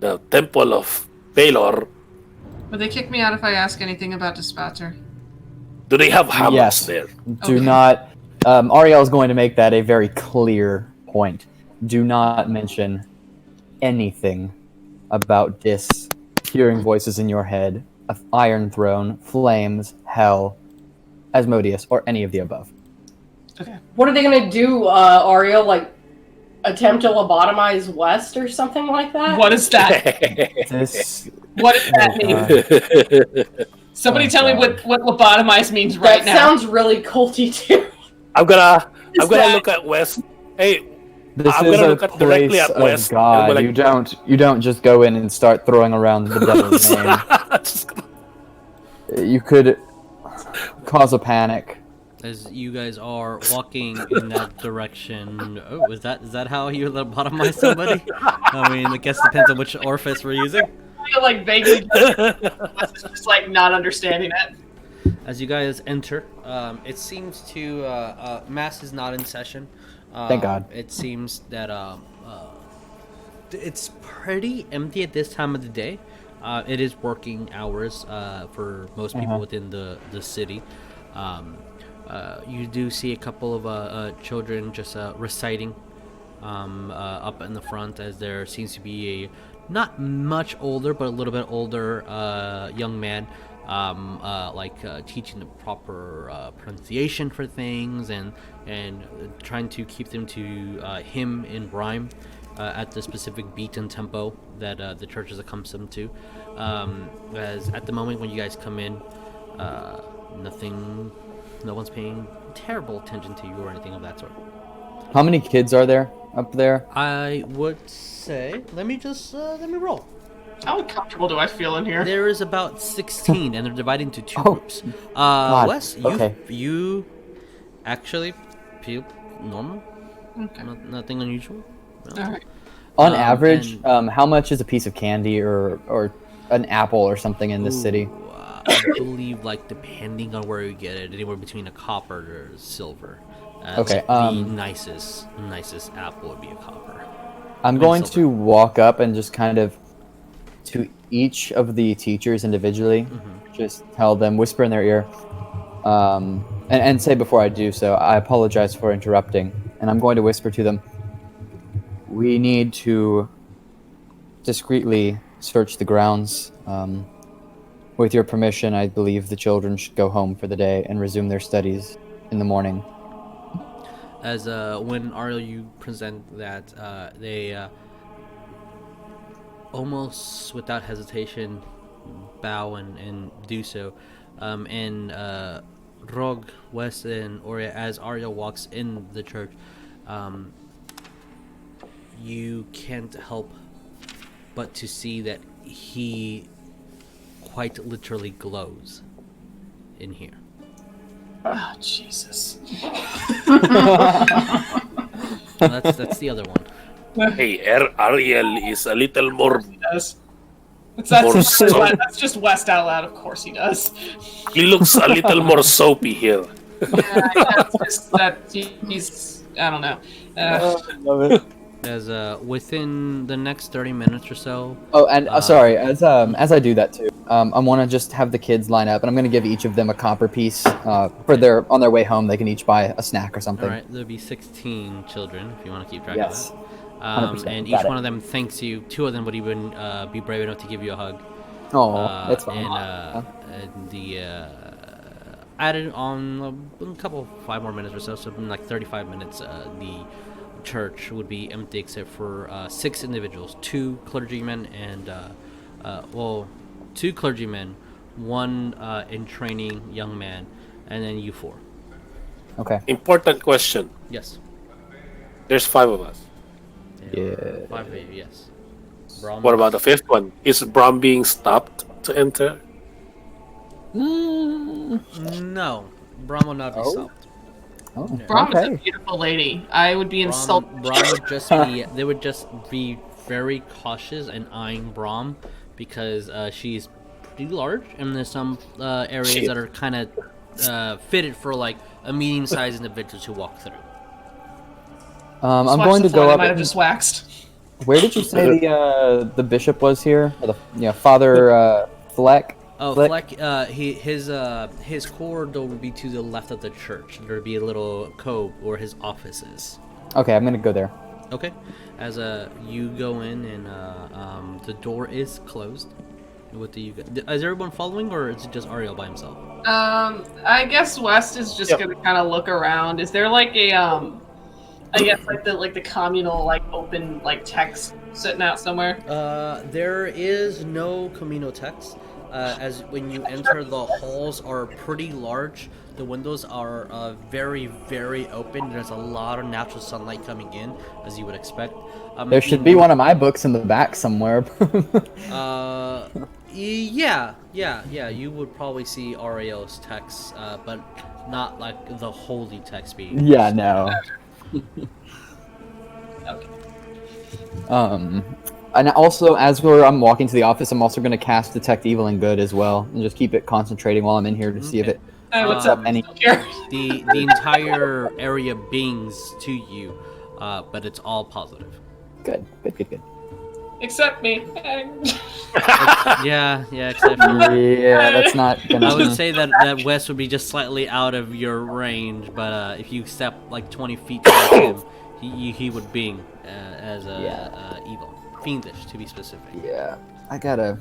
the temple of Baylor. Would they kick me out if I ask anything about Dispatcher? Do they have hammers Yes. there? Do Okay. not. Ariel is going to make that a very clear point. Do not mention anything about hearing voices in your head, an iron throne, flames, hell, Asmodeus, or any of the above. Okay. What are they gonna do, Ariel? Like, attempt to lobotomize West or something like that? What is that? This. What does that mean? Somebody Oh, tell me God. what lobotomize means right That now. sounds really culty too. I'm gonna that? look at West. Hey, This I'm is gonna a look at directly place at of West, and God. we're like- You don't just go in and start throwing around the devil's name. Just- You could cause a panic. As you guys are walking in that direction. Oh, is that how you lobotomize somebody? I mean, I guess it depends on which orifice we're using. I feel like vaguely just like not understanding it. As you guys enter, it seems to mass is not in session. Thank God. It seems that it's pretty empty at this time of the day. It is working hours for most people within the city. You do see a couple of children just reciting up in the front, as there seems to be a not much older but a little bit older young man teaching the proper pronunciation for things and trying to keep them to hymn in rhyme at the specific beat and tempo that the church is accustomed to. As at the moment when you guys come in, no one's paying terrible attention to you or anything of that sort. How many kids are there up there? I would say, let me roll. How uncomfortable do I feel in here? There is about 16, and they're divided into 2 Oh, groups. God. Wes, Okay. you actually feel normal. Okay. Nothing unusual. No. All right. On average, and- how much is a piece of candy or an apple or something in this city? Ooh, I believe, like, depending on where you get it, anywhere between a copper to silver. Okay, The nicest apple would be a copper. I'm going to walk up and just kind of, to each of the teachers individually, just tell them, whisper in their ear, and say before I do so, I apologize for interrupting. And I'm going to whisper to them, we need to discreetly search the grounds. With your permission, I believe the children should go home for the day and resume their studies in the morning. As when Ariell, you present that, they almost without hesitation bow and do so. And Rog, Wes, and Oria, as Ariell walks in the church, you can't help but to see that he quite literally glows in here. Oh, Jesus. That's the other one. Hey, Ariell is a little more. He does. More That's just West out loud. Of course he does. He looks a little more soapy here. Yeah, that's just that he's. I don't know. Love it. As within the next 30 minutes or so. Oh, and sorry, as I do that too, I want to just have the kids line up, and I'm going to give each of them a copper piece for on their way home. They can each buy a snack or something. All right, there'll be 16 children if you want to keep track Yes. of that. 100%. And each Got it. one of them thanks you. 2 of them would even be brave enough to give you a hug. Oh, that's fine. And the added on a couple 5 more minutes or so in like 35 minutes, the church would be empty except for 6 individuals, 2 clergymen and 2 clergymen, 1 in training young man, and then you 4. Okay. Important question. Yes. There's 5 of us. Yeah. 5 of you, yes. Brom, What about the 5th one? Is Brom being stopped to enter? No, Brom will not be stopped. Oh, Brom is a okay. beautiful lady. I would be insulted. Brom would just be. They would just be very cautious and eyeing Brom because she's pretty large, and there's some areas that are kind of fitted for like a medium-sized individual to walk through. I'm Just watch going the to floor, go they up. might have just waxed. Where did you say the bishop was here? Or Father Fleck? Oh, Fleck? Fleck, his corridor would be to the left of the church. There'd be a little cove where his office is. Okay, I'm gonna go there. Okay, as you go in and the door is closed. What do you? Is everyone following, or is it just Ariell by himself? I guess West is just gonna kind of look around. Is there like a I guess like the communal like open like text sitting out somewhere? There is no Camino text. As when you enter, the halls are pretty large. The windows are very, very open. There's a lot of natural sunlight coming in, as you would expect. There should be one of my books in the back somewhere. Yeah. You would probably see Ariell's text, but not like the holy text being. Yeah, no. Okay. And also, as I'm walking to the office, I'm also going to cast Detect Evil and Good as well, and just keep it concentrating while I'm in here to see if it. Hey, what's up? Any? The entire area bings to you, but it's all positive. Good. Except me. Yeah, except for. Yeah, that's not gonna. I would say that Wes would be just slightly out of your range, but if you step like 20 feet towards him, he would bing as evil, fiendish to be specific. Yeah, I gotta.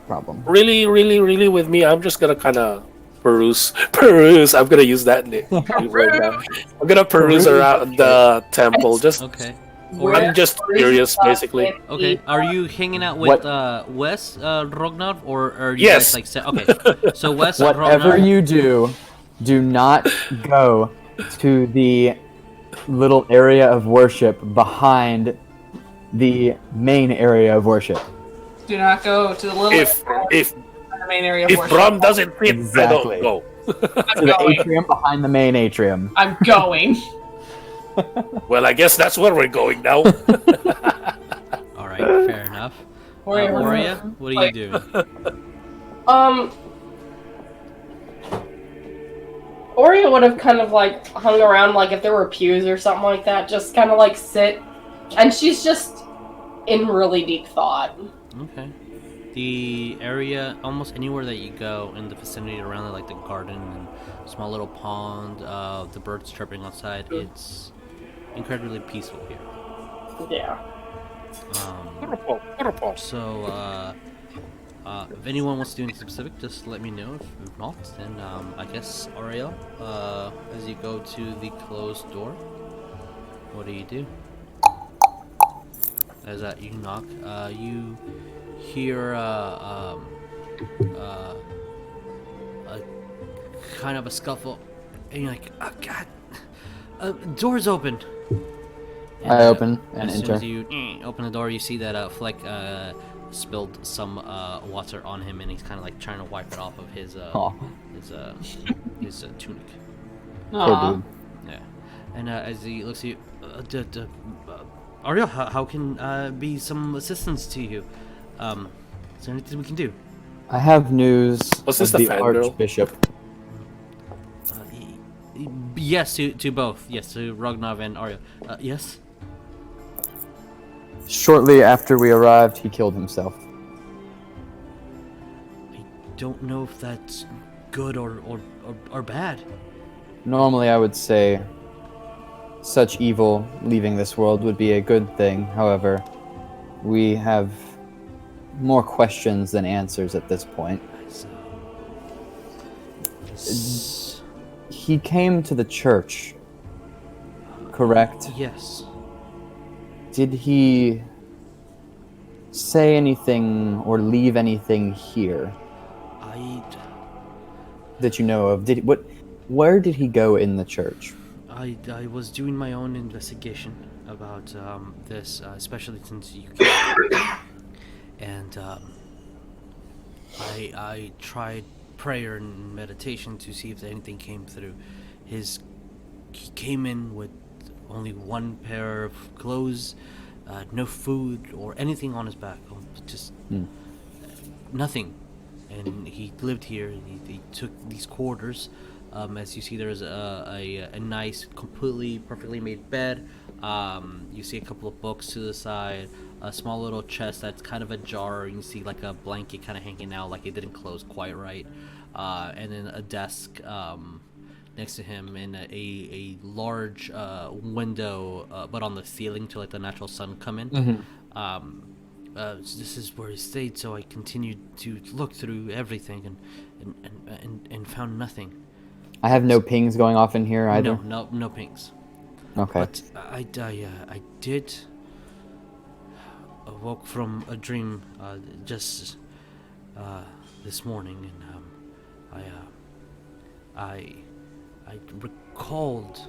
Problem. Really, with me, I'm just gonna kind of peruse. I'm gonna use that name right now. I'm gonna peruse around the temple. Okay. I'm just curious, basically. Okay. Are you hanging out with Wes Rognarv, or are you Yes. guys like okay? So Wes Whatever Rognarv, you do, Do not go to the little area of worship behind the main area of worship. Do not go to the little If the main area of if worship. Brom doesn't fit, Exactly. I don't go. To the atrium behind the main atrium. I'm going. Well, I guess that's where we're going now. All right, fair enough. Oria, what are you doing? Oria would have kind of like hung around, like if there were pews or something like that, just kind of like sit, and she's just in really deep thought. Okay. The area, almost anywhere that you go in the vicinity around it, like the garden and small little pond, the birds chirping outside, it's incredibly peaceful here. Yeah. So, if anyone wants to do anything specific, just let me know. If not, then I guess Ariell, as you go to the closed door, what do? As you knock, you hear a kind of a scuffle, and you're like, "Oh God, door's open." And, I open and as soon enter. as you open the door, you see that Fleck spilled some water on him, and he's kind of like trying to wipe it off of his tunic. Aw. dude. Yeah, and as he looks at you, Ariell, how can be some assistance to you? Is there anything we can do? I have news Was this of the the fangirl? Archbishop. Yes, to both. Yes, to Rognarv and Ariell. Yes. Shortly after we arrived, he killed himself. I don't know if that's good or bad. Normally, I would say such evil leaving this world would be a good thing. However, we have more questions than answers at this point. He came to the church, correct? Yes. Did he say anything or leave anything here that you know of? Where did he go in the church? I was doing my own investigation about this, especially since you came. And I tried prayer and meditation to see if anything came through. He came in with only one pair of clothes, no food or anything on his back, just nothing. And he lived here. He took these quarters. As you see, there's a nice, completely, perfectly made bed. You see a couple of books to the side, a small little chest that's kind of ajar. You see like a blanket kind of hanging out, like it didn't close quite right. And then a desk next to him, and a large window, but on the ceiling to let the natural sun come in. So this is where he stayed. So I continued to look through everything and found nothing. I have no pings going off in here either. No pings. Okay. But I did awoke from a dream just this morning, and I recalled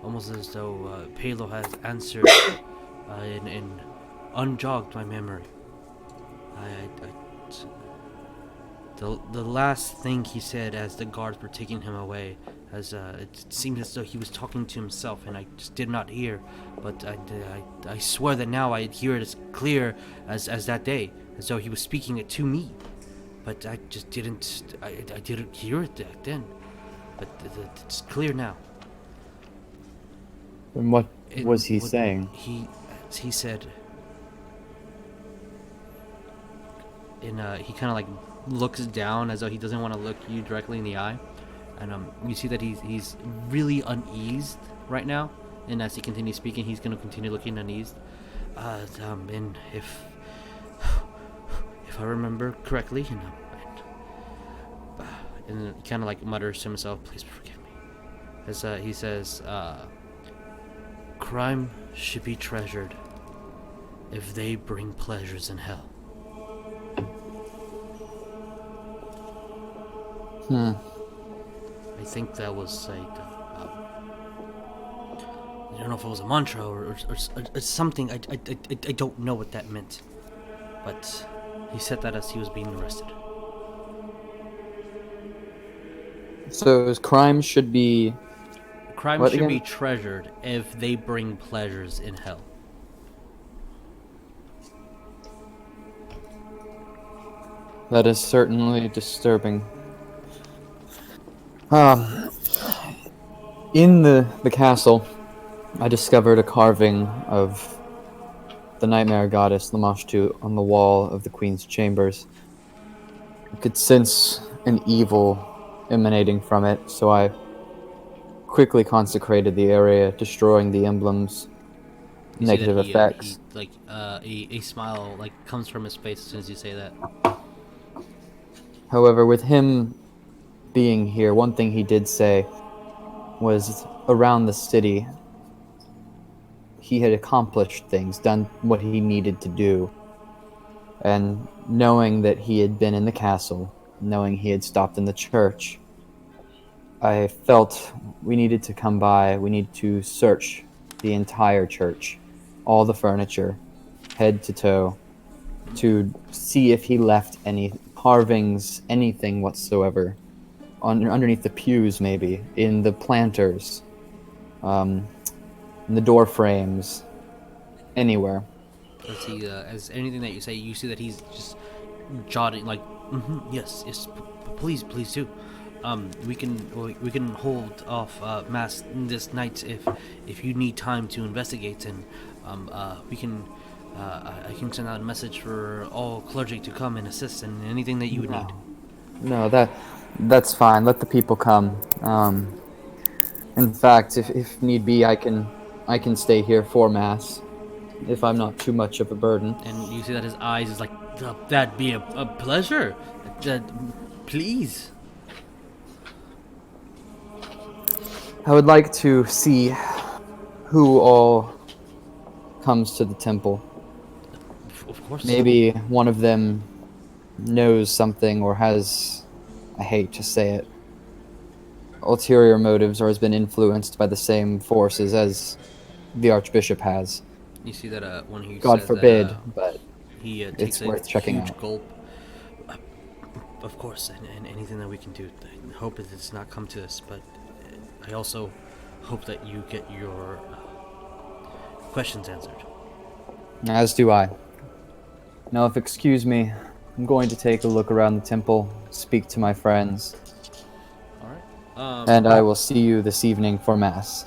almost as though Palo has answered and unjogged my memory. The last thing he said as the guards were taking him away, as it seemed as though he was talking to himself, and I just did not hear. But I swear that now I hear it as clear as that day, as though he was speaking it to me. But I just didn't. I didn't hear it back then. But it's clear now. And what was he saying? He said, and he kind of like looks down as though he doesn't want to look you directly in the eye, and you see that he's really uneased right now. And as he continues speaking, he's going to continue looking uneased. And if I remember correctly, and he kind of like mutters to himself, "Please forgive me," as he says, "Crime should be treasured if they bring pleasures in hell." I think that was like, I don't know if it was a mantra or something. I don't know what that meant. But he said that as he was being arrested. So his crime should be... Crime What should again? be treasured if they bring pleasures in hell. That is certainly disturbing. In the castle, I discovered a carving of the nightmare goddess Lamashtu on the wall of the queen's chambers. I could sense an evil emanating from it, so I quickly consecrated the area, destroying the emblems, You see negative that he, effects. A smile like comes from his face as soon as you say that. However, with him being here, one thing he did say was around the city, he had accomplished things, done what he needed to do. And knowing that he had been in the castle, knowing he had stopped in the church, I felt we needed to come by, we needed to search the entire church, all the furniture, head to toe, to see if he left any carvings, anything whatsoever, underneath the pews maybe, in the planters, in the door frames, anywhere. As anything that you say, you see that he's just jotting like, yes, please do. We can hold off mass this night if you need time to investigate, and we can. I can send out a message for all clergy to come and assist in anything that you would need. No, that's fine. Let the people come. In fact, if need be, I can stay here for mass, if I'm not too much of a burden. And you see that his eyes is like, that'd be a pleasure. Please. I would like to see who all comes to the temple. Of course. Maybe one of them knows something or has, I hate to say it, ulterior motives, or has been influenced by the same forces as the Archbishop has. You see that when he God says forbid, that, but he it's takes worth a checking huge out. gulp. Of course, and anything that we can do. I hope that it's not come to this, but I also hope that you get your questions answered. As do I. Now, if excuse me, I'm going to take a look around the temple, speak to my friends, All right. and I will see you this evening for mass.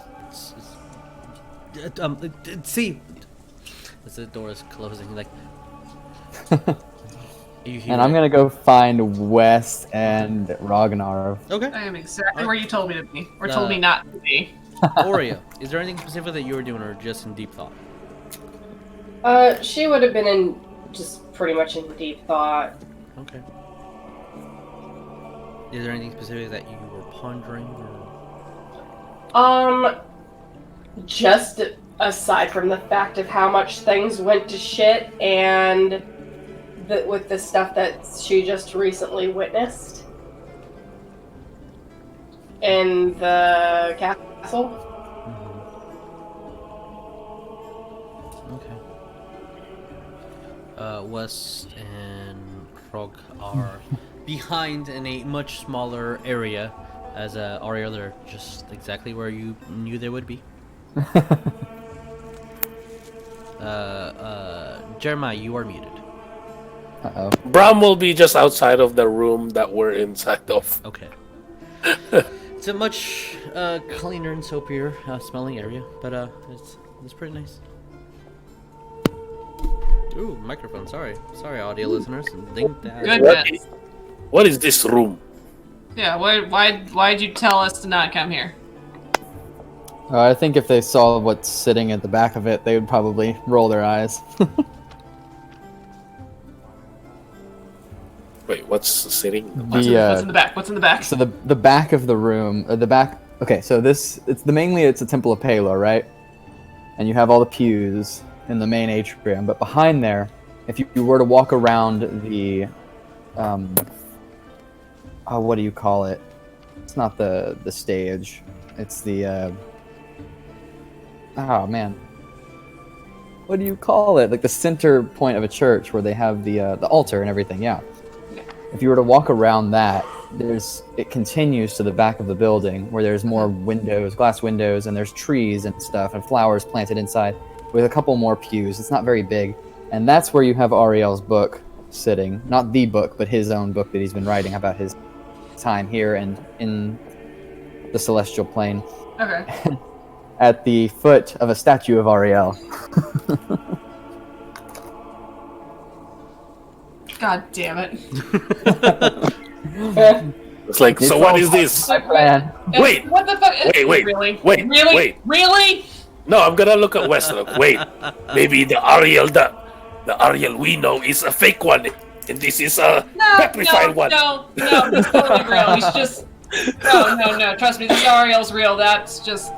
See, as the door is closing, like. You hear And I'm it? gonna go find Wes and Rognarv. Okay. I am exactly where you told me to be, or Uh, told me not to be. Oria, is there anything specific that you were doing, or just in deep thought? She would have been in just pretty much in deep thought. Okay. Is there anything specific that you were pondering? Or... Just aside from the fact of how much things went to shit and with the stuff that she just recently witnessed in the castle. Okay. West and Frog are behind in a much smaller area, as Ariell are just exactly where you knew they would be. Jeremiah, you are muted. Uh-oh. Bram will be just outside of the room that we're inside of. Okay. It's a much cleaner and soapier smelling area, but it's pretty nice. Ooh, microphone. Sorry, audio listeners. Think that. Good What bit. is, what is this room? Yeah, why'd you tell us to not come here? I think if they saw what's sitting at the back of it, they would probably roll their eyes. Wait, what's sitting? What's in the back? What's in the back? So the back of the room, the back. Okay, so it's a temple of Palor, right? And you have all the pews in the main atrium, but behind there, if you were to walk around the, what do you call it? It's not the stage. It's the oh man, what do you call it? Like the center point of a church where they have the altar and everything. Yeah. If you were to walk around that, it continues to the back of the building where there's more windows, glass windows, and there's trees and stuff and flowers planted inside with a couple more pews. It's not very big, and that's where you have Ariell's book sitting. Not the book, but his own book that he's been writing about his time here and in the celestial plane. Okay. At the foot of a statue of Ariell. God damn it. It's like, so what is this? My plan. Wait. What the fuck? Wait. Really? Wait. Really? Wait. Really? No, I'm gonna look at Western. Wait. Maybe the Ariell we know is a fake one, and this is a petrified one. No, it's totally real. He's just... No. Trust me, this Ariell's real. That's just...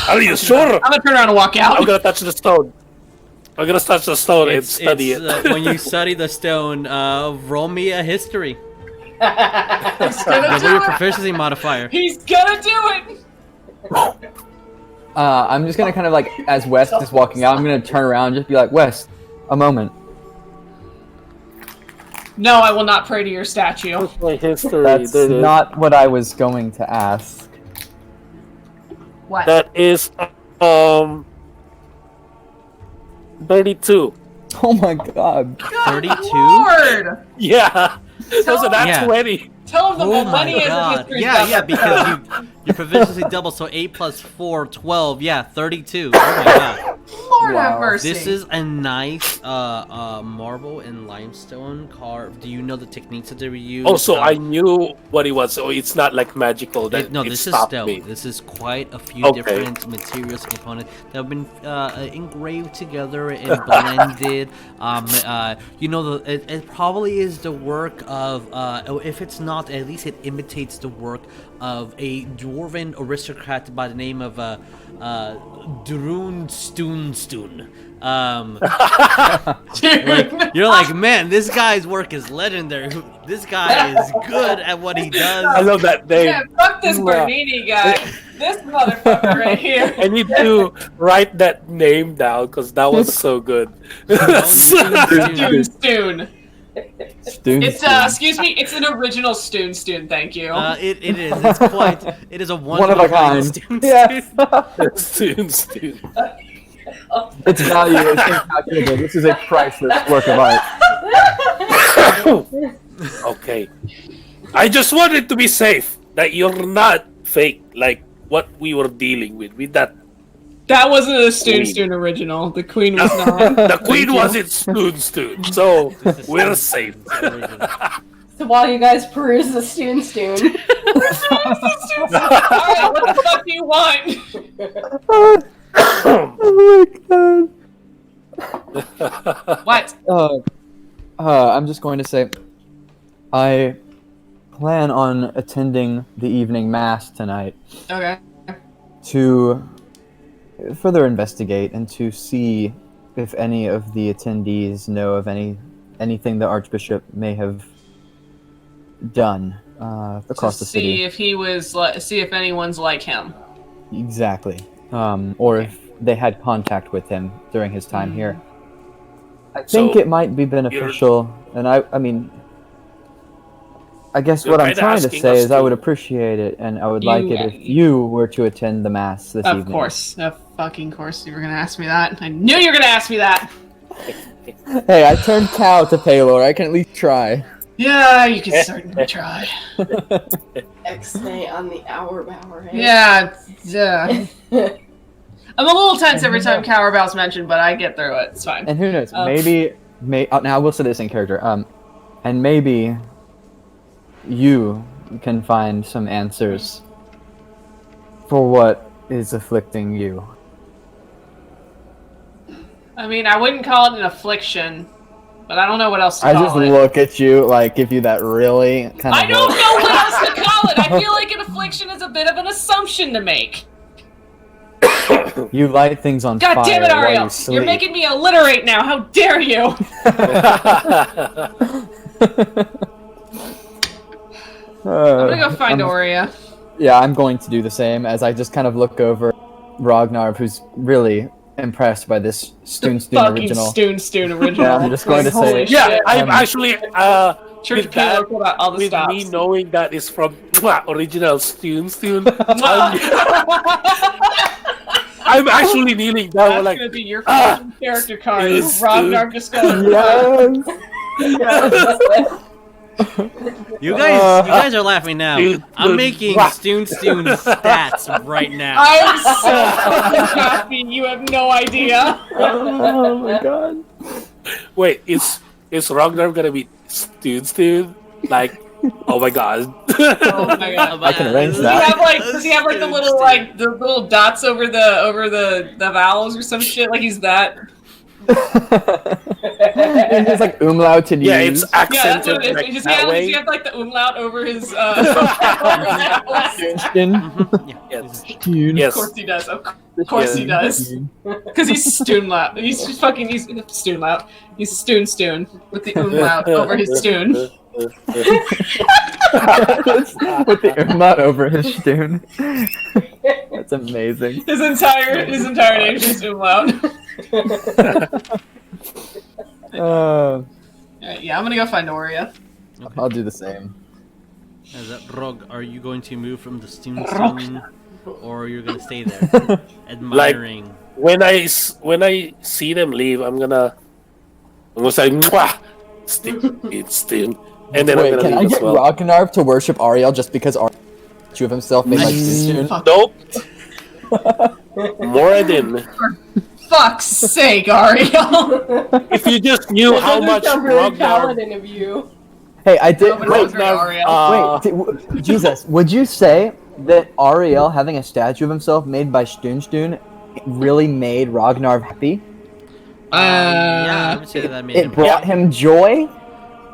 Are you sure? I'm gonna turn around and walk out. I'm gonna touch the stone. And study it. When you study the stone, roll me a history. He's gonna Roll do your it. proficiency modifier. He's gonna do it. I'm just gonna kind of like, as West is walking out, I'm gonna turn around and just be like, West, a moment. No, I will not pray to your statue. My history. That's not what I was going to ask. What? That is 32. Oh my god. 32? Lord! Yeah. That's an Yeah. 20. Tell him the Oh my millennia of god. history. Yeah, because your proficiency doubles, so 8 plus 4, 12. Yeah, 32. Oh my god. Lord have Wow. mercy. This is a nice marble and limestone carved. Do you know the techniques that they were used? Also, I knew what it was, so it's not like magical that No, it this is stopped stone. me. This is quite a few Okay. different materials and components that have been engraved together and blended. It probably is the work of, if it's not, at least it imitates the work of a dwarven aristocrat by the name of Stune Stune. You're like, man, this guy's work is legendary. This guy is good at what he does. I love that name. Yeah, fuck this Bernini guy. This motherfucker right here. I need to write that name down because that was so good. Stune Stune. Stune It's Stune. excuse me, it's an original Stune Stune, thank you. It is. It's quite. It is a One of a kind. Stune Yes. Stune. Its value is incalculable. This is a priceless work of art. Okay. I just wanted to be safe that you're not fake like what we were dealing with that. That wasn't a Stune Queen. Stune original. The queen was not. The queen wasn't Stune Stune, so we're safe. So while you guys peruse the Stune Stune, Alright, what the fuck do you want? Oh my god. What? I'm just going to say, I plan on attending the evening mass tonight Okay. to further investigate and to see if any of the attendees know of anything the Archbishop may have done across the city. See if anyone's like him. Exactly. Or if they had contact with him during his time here. I think So, it might be beneficial, and I guess You're what I'm kinda trying to asking say us is I to- would appreciate it, and I would like it if you were to attend the mass this Of evening. course. Of fucking course you were gonna ask me that. I knew you were gonna ask me that! Hey, I turned cow to Paylor. I can at least try. Yeah, you can certainly try. X-nay on the hour bower. Hey? Yeah, I'm a little tense every time Cowerbell's mentioned, but I get through it. It's fine. And who knows? Now I will say this in character. And maybe you can find some answers for what is afflicting you. I mean, I wouldn't call it an affliction, but I don't know what else to I call just it. look at you, like, give you that really kind of. I don't know what else to call it. I feel like an affliction is a bit of an assumption to make. You light things on God fire damn it, while you Ariell! sleep. You're making me alliterate now. How dare you? I'm gonna go find Oria. Yeah, I'm going to do the same as I just kind of look over Rognarv, who's really impressed by this Stune Stune Fucking original. Stune Stune original. Yeah, I'm just going to Holy say, Yeah, shit. I'm actually Church with that, of about all the with stops. me knowing that is from original Stune Stune. I'm actually kneeling down. That's Like, gonna be your fucking character card. is Rognarv just goes. yes. You guys are laughing now. Dude, I'm making Stune Stune stats right now. I'm so fucking happy. You have no idea. Oh my god. wait, is Rognarv gonna be Stune Stune? Like, oh my god. Oh my god. I can arrange Does he that. have like? Does he have like the little dots over the vowels or some shit? Like he's that. It's like umlaut to use. Yeah, it's Yeah, that's accented what it is. like Does that he way. have like the umlaut over his? Yes. Stune. Of Yes. course he does. Of course he does. Because he's Stune lout. He's just fucking. He's Stune lout. He's Stune Stune with the umlaut over his Stune. With the umlaut over his Stune. That's amazing. His entire name is just umlaut. Alright, yeah, I'm gonna go find Oria. I'll do the same. Is that Rog? Are you going to move from the Stune Stune, or you're gonna stay there, admiring? When I see them leave, I'm gonna say, "Mwah! It's Stune," and then Wait, I'm can gonna I leave get as well. Rognarv to worship Ariell just because Ariell of himself made like Stune? Nope. Moradin. Fuck's sake, Ariel! If you just knew how Doesn't much sound very Rognarv. Paladin of you. Hey, I did. Nobody Wait, knows very Ariel. Jesus, would you say that Ariell having a statue of himself made by Stune Stune really made Rognarv happy? Yeah, I would say that made It him. brought him joy?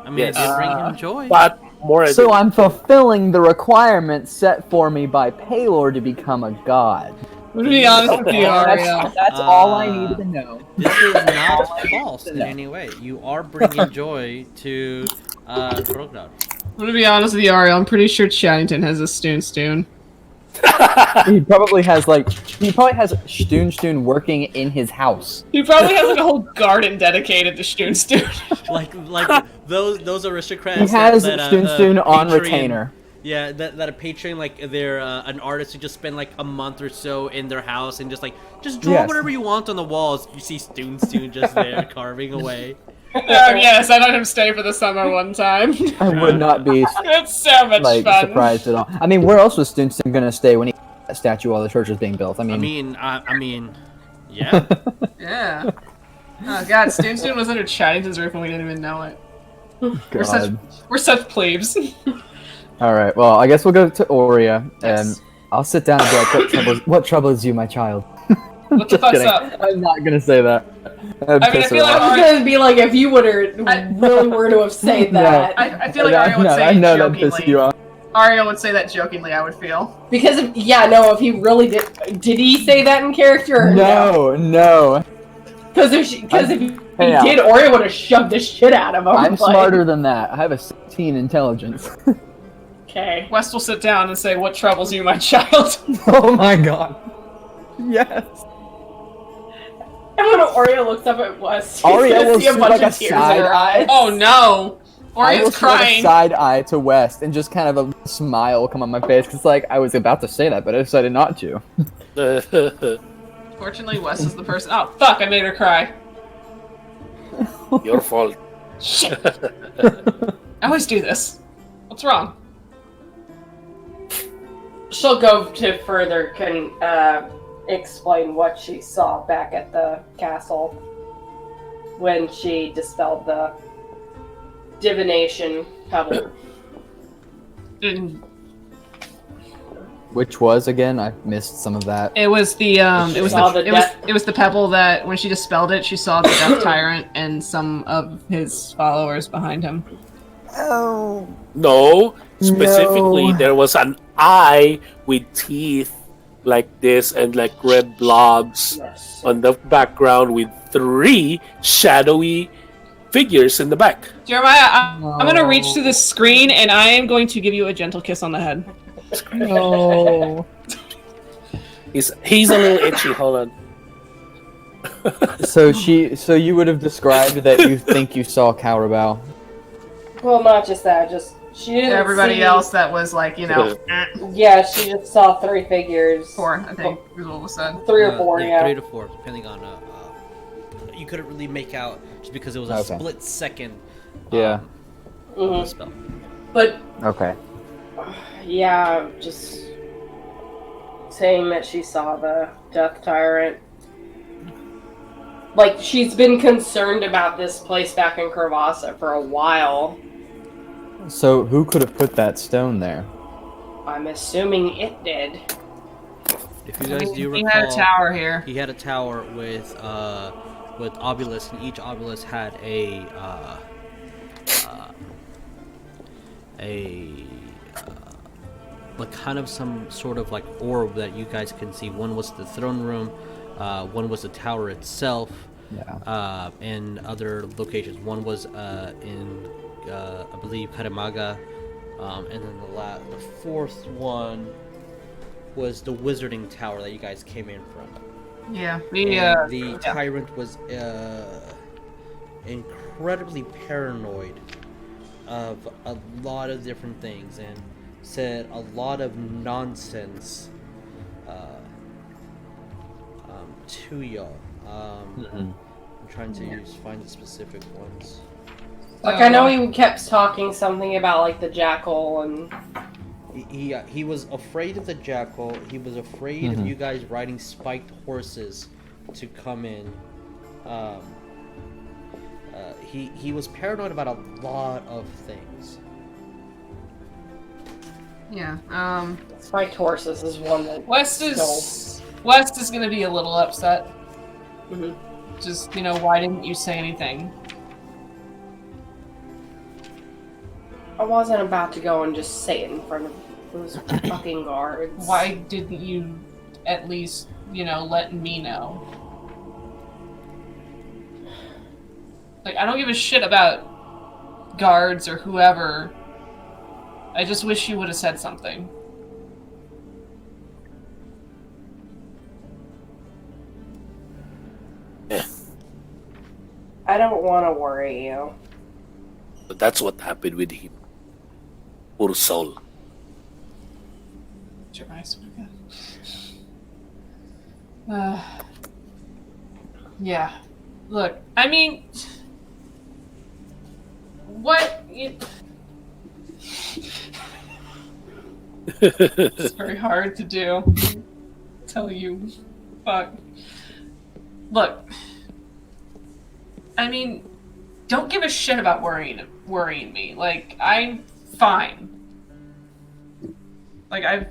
I mean, it did bring him joy. But Moradin. So I'm fulfilling the requirements set for me by Paylor to become a god. To be honest with you, That's, Ariel. that's all I needed to know. This is not false in any way. You are bringing joy to Rognar. I'm gonna be honest with you, Ariel. I'm pretty sure Chaddington has a Stune Stune. He probably has Stune Stune working in his house. He probably has like a whole garden dedicated to Stune Stune. like those aristocrats. He has that, Stune Stune on Patreon- retainer. Yeah, that a patron, like they're an artist who just spend like a month or so in their house and just draw Yes. whatever you want on the walls. You see Stune Stune just there carving away. Yes, I let him stay for the summer one time. I would not be It's so much fun. surprised at all. I mean, where else was Stune Stune gonna stay when he that statue while the church was being built? I mean, Yeah. Yeah. Oh god, Stune Stune was under Chaddington's roof and we didn't even know it. God. We're such plebes. All right. Well, I guess we'll go to Oria, and Yes. I'll sit down and be like, what troubles you, my child? What the Just fuck's kidding. up? I'm not gonna say that. That'd I mean, I piss her feel like off. I was gonna be like, if you would have really were to have said No. that. I feel like Ariel would say I it know that pisses you jokingly. off. Ariel would say that jokingly, I would feel. Because if he really did he say that in character? Or No. Because if he Hey, did, Oria would have shoved the shit out of him. I'm like, smarter than that. I have a 16 intelligence. Okay. West will sit down and say, "What troubles you, my child?" Oh my god. Yes. And when Oria looks up at West, Aria you will see a see, bunch like, of a tears side in her eyes. Oh no! I will Oria's see, like, a crying. side eye to West, and just kind of a smile come on my face, because I was about to say that, but I decided not to. Fortunately, West is the person. Oh fuck! I made her cry. Your fault. Shit! I always do this. What's wrong? She'll go to further explain what she saw back at the castle when she dispelled the divination pebble. Mm, Which was, again, I missed some of that. It was the it was saw the, the it was death- it was the pebble that when she dispelled it, she saw the death tyrant and some of his followers behind him. Oh. No, specifically No. there was an eye with teeth like this and like red blobs Yes. on the background with 3 shadowy figures in the back. Jeremiah, I'm going to reach through the screen and I am going to give you a gentle kiss on the head. No. He's a little itchy. Hold on. So you would have described that you think you saw Cowrabao. Well, not just that, just she didn't Everybody see, else that was like, Yeah, she just saw 3 figures. 4, I think, is what was said. 3 or 4, yeah. 3 to 4, depending on. You couldn't really make out just because it was a split second. Yeah. Of the spell. But Okay. yeah, just saying that she saw the Death Tyrant. Like, she's been concerned about this place back in Curvasa for a while. So who could have put that stone there? I'm assuming it did. If you guys do He recall, had a tower here. he had a tower with obelisk, and each obelisk had like kind of some sort of like orb that you guys can see. One was the throne room, one was the tower itself, and other locations. One was in I believe Karamaga, and then the fourth one was the wizarding tower that you guys came in from. Yeah. The tyrant was incredibly paranoid of a lot of different things and said a lot of nonsense to y'all. I'm trying to find the specific ones. Like, I know he kept talking something about, like, the jackal and... He was afraid of the jackal. He was afraid of you guys riding spiked horses to come in. He was paranoid about a lot of things. Yeah. Spiked horses is one that... West is gonna be a little upset. Just, why didn't you say anything? I wasn't about to go and just sit in front of those fucking guards. Why didn't you at least, let me know? Like, I don't give a shit about guards or whoever. I just wish you would have said something. I don't want to worry you. But that's what happened with him. Poor soul. Yeah. Look, I mean... What? It's very hard to do. Tell you. Fuck. Look. I mean, don't give a shit about worrying me. Like, I'm fine. Like,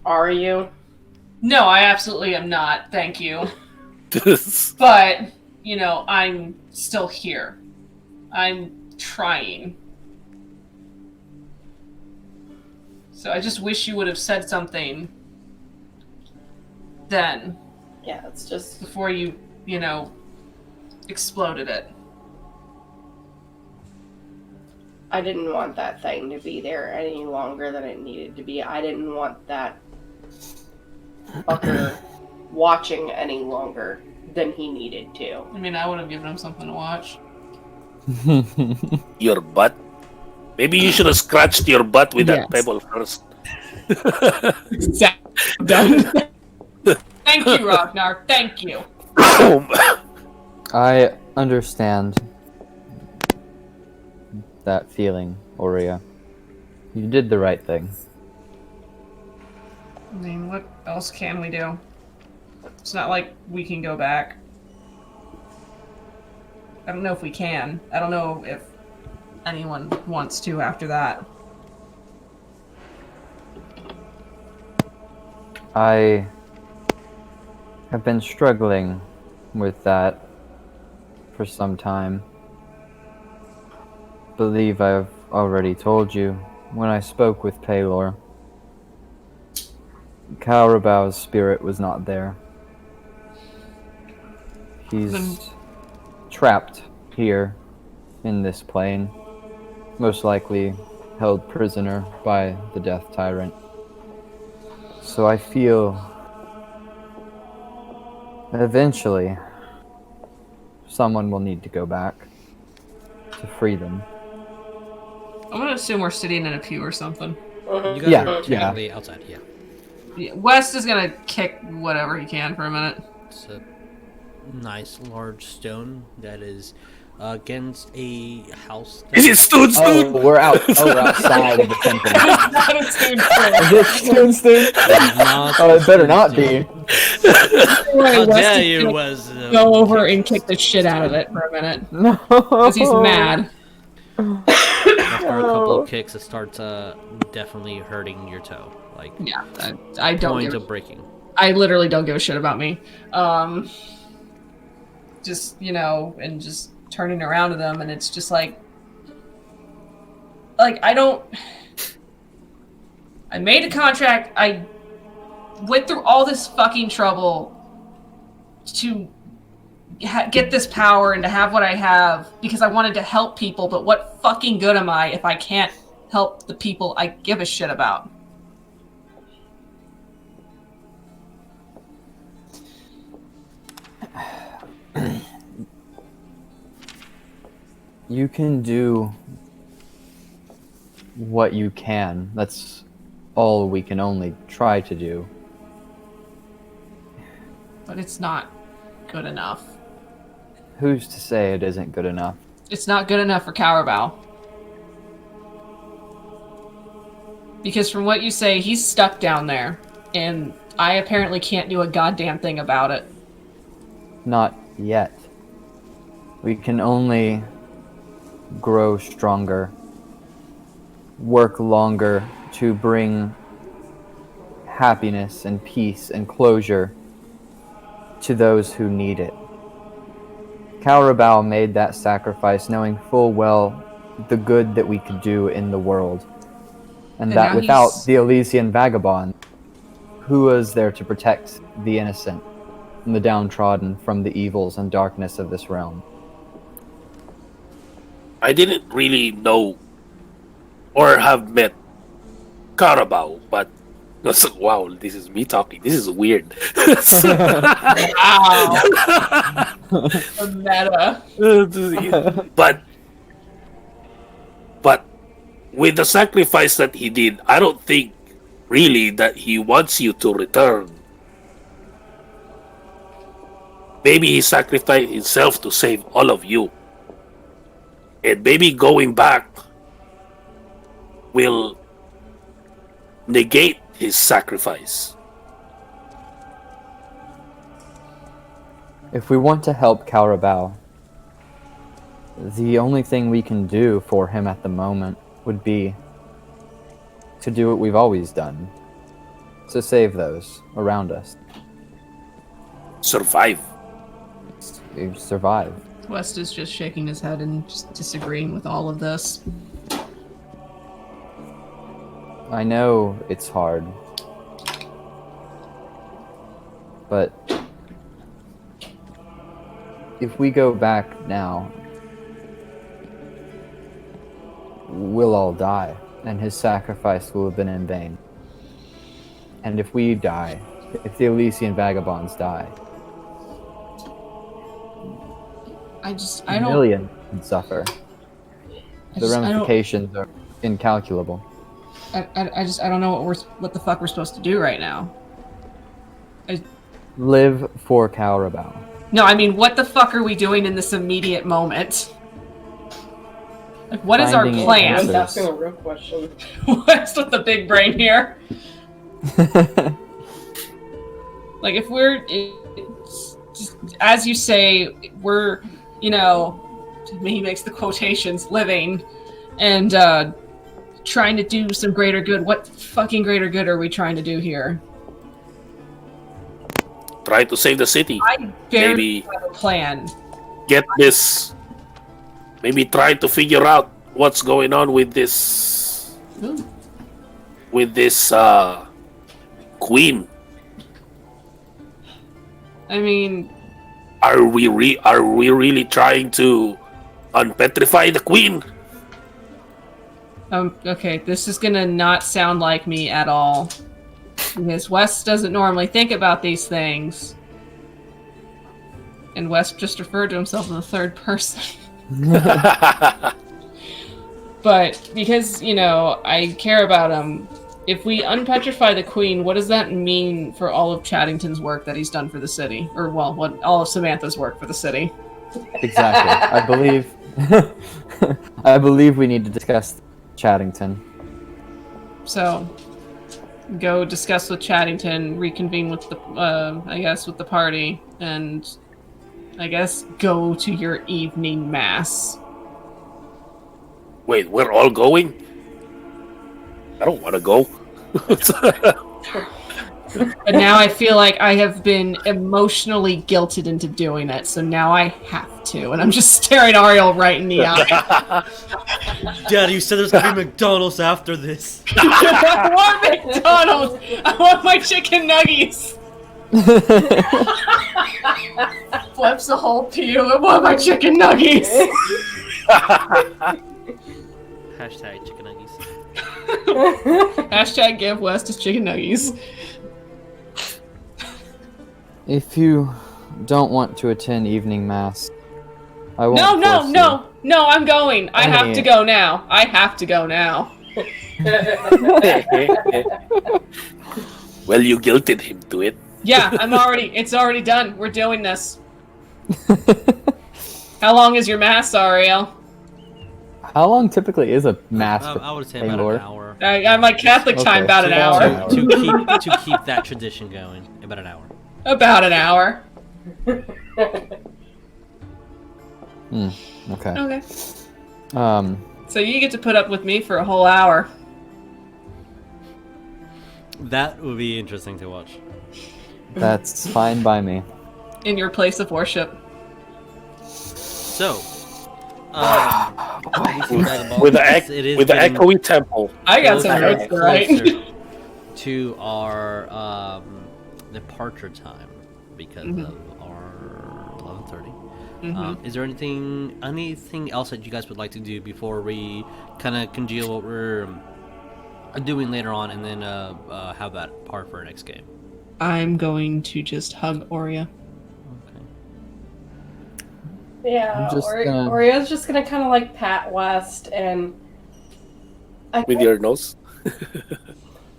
Are you? No, I absolutely am not. Thank you. But, I'm still here. I'm trying. So I just wish you would have said something then. Yeah, it's just... Before you, exploded it. I didn't want that thing to be there any longer than it needed to be. I didn't want that fucker watching any longer than he needed to. I mean, I would have given him something to watch. Your butt? Maybe you should have scratched your butt with that pebble first. Exactly. Thank you, Rognarv. Thank you. I understand that feeling, Oria. You did the right thing. I mean, what else can we do? It's not like we can go back. I don't know if we can. I don't know if anyone wants to after that. I have been struggling with that for some time. Believe I've already told you when I spoke with Paylor. Cowrabao's spirit was not there. He's trapped here in this plane, most likely held prisoner by the Death Tyrant. So I feel that eventually someone will need to go back to free them. I'm gonna assume we're sitting in a pew or something. You guys Yeah, are yeah. technically outside, yeah. Yeah, West is gonna kick whatever he can for a minute. It's a nice large stone that is against a house. Is it Stune Stune? Oh, we're outside of the temple. Not a Stune Is it Stune Stune? Oh, it better not be. How dare you, was Go over and kick the shit out of it for a minute. No. Because he's mad. After a couple of kicks, it starts definitely hurting your toe. Like, Yeah, I don't point give of breaking. I literally don't give a shit about me. Just, and just turning around to them, and it's just like I made a contract. I went through all this fucking trouble to get this power and to have what I have because I wanted to help people, but what fucking good am I if I can't help the people I give a shit about? You can do what you can. That's all we can only try to do. But it's not good enough. Who's to say it isn't good enough? It's not good enough for Carabao. Because from what you say, he's stuck down there, and I apparently can't do a goddamn thing about it. Not yet. We can only grow stronger, work longer to bring happiness and peace and closure to those who need it. Carabao made that sacrifice knowing full well the good that we could do in the world. And that now without he's- the Elision Vagabonds, who was there to protect the innocent and the downtrodden from the evils and darkness of this realm? I didn't really know or have met Carabao, but wow, this is me talking. This is weird. Wow. The meta. but with the sacrifice that he did, I don't think really that he wants you to return. Maybe he sacrificed himself to save all of you. And maybe going back will negate his sacrifice. If we want to help Carabao, the only thing we can do for him at the moment would be to do what we've always done. To save those around us. Survive. Survive. West is just shaking his head and just disagreeing with all of this. I know it's hard. But if we go back now, we'll all die, and his sacrifice will have been in vain. And if we die, if the Elision Vagabonds die, I don't. millions would suffer. I The just- I don't- ramifications are incalculable. I don't know what the fuck we're supposed to do right now. Live for Carabao. No, I mean, what the fuck are we doing in this immediate moment? Like, what is our Finding plan? answers. I'm asking a real question. What's with the big brain here? Like, if we're, just, as you say, we're, he makes the quotations, living, and trying to do some greater good. What fucking greater good are we trying to do here? Try to save the city. I barely Maybe have a plan. get this. Maybe try to figure out what's going on with this. Ooh. With this queen. I mean, Are we really trying to Unpetrify the queen. Okay, this is gonna not sound like me at all. Because Wes doesn't normally think about these things. And Wes just referred to himself in the third person. But because, I care about him, if we unpetrify the queen, what does that mean for all of Chaddington's work that he's done for the city? Or, well, what all of Samantha's work for the city? Exactly. I believe we need to discuss Chaddington. So, go discuss with Chaddington, reconvene with the, with the party, and go to your evening mass. Wait, we're all going? I don't want to go. But now I feel like I have been emotionally guilted into doing it, so now I have to. And I'm just staring Ariell right in the eye. Dad, you said there's gonna be McDonald's after this. I want McDonald's! I want my chicken nuggies! Flips the whole pew. I want my chicken nuggies! Hashtag chicken nuggies. Hashtag give West his chicken nuggies. If you don't want to attend evening mass, I won't. No, I'm going. I have to go now. Well, you guilted him to it. Yeah, it's already done. We're doing this. How long is your mass, Ariell? How long typically is a mass? I would say about an hour. I'm like Catholic time, about an hour. To keep that tradition going, about an hour. About an hour. Okay. So you get to put up with me for a whole hour. That would be interesting to watch. That's fine by me. In your place of worship. So, with the echoey temple. I got some notes right. To our departure time because of our 11:30. Is there anything else that you guys would like to do before we kind of congeal what we're doing later on, and then have that part for our next game? I'm going to just hug Oria. Yeah, Oria's just gonna kind of like pat West and. With your nose?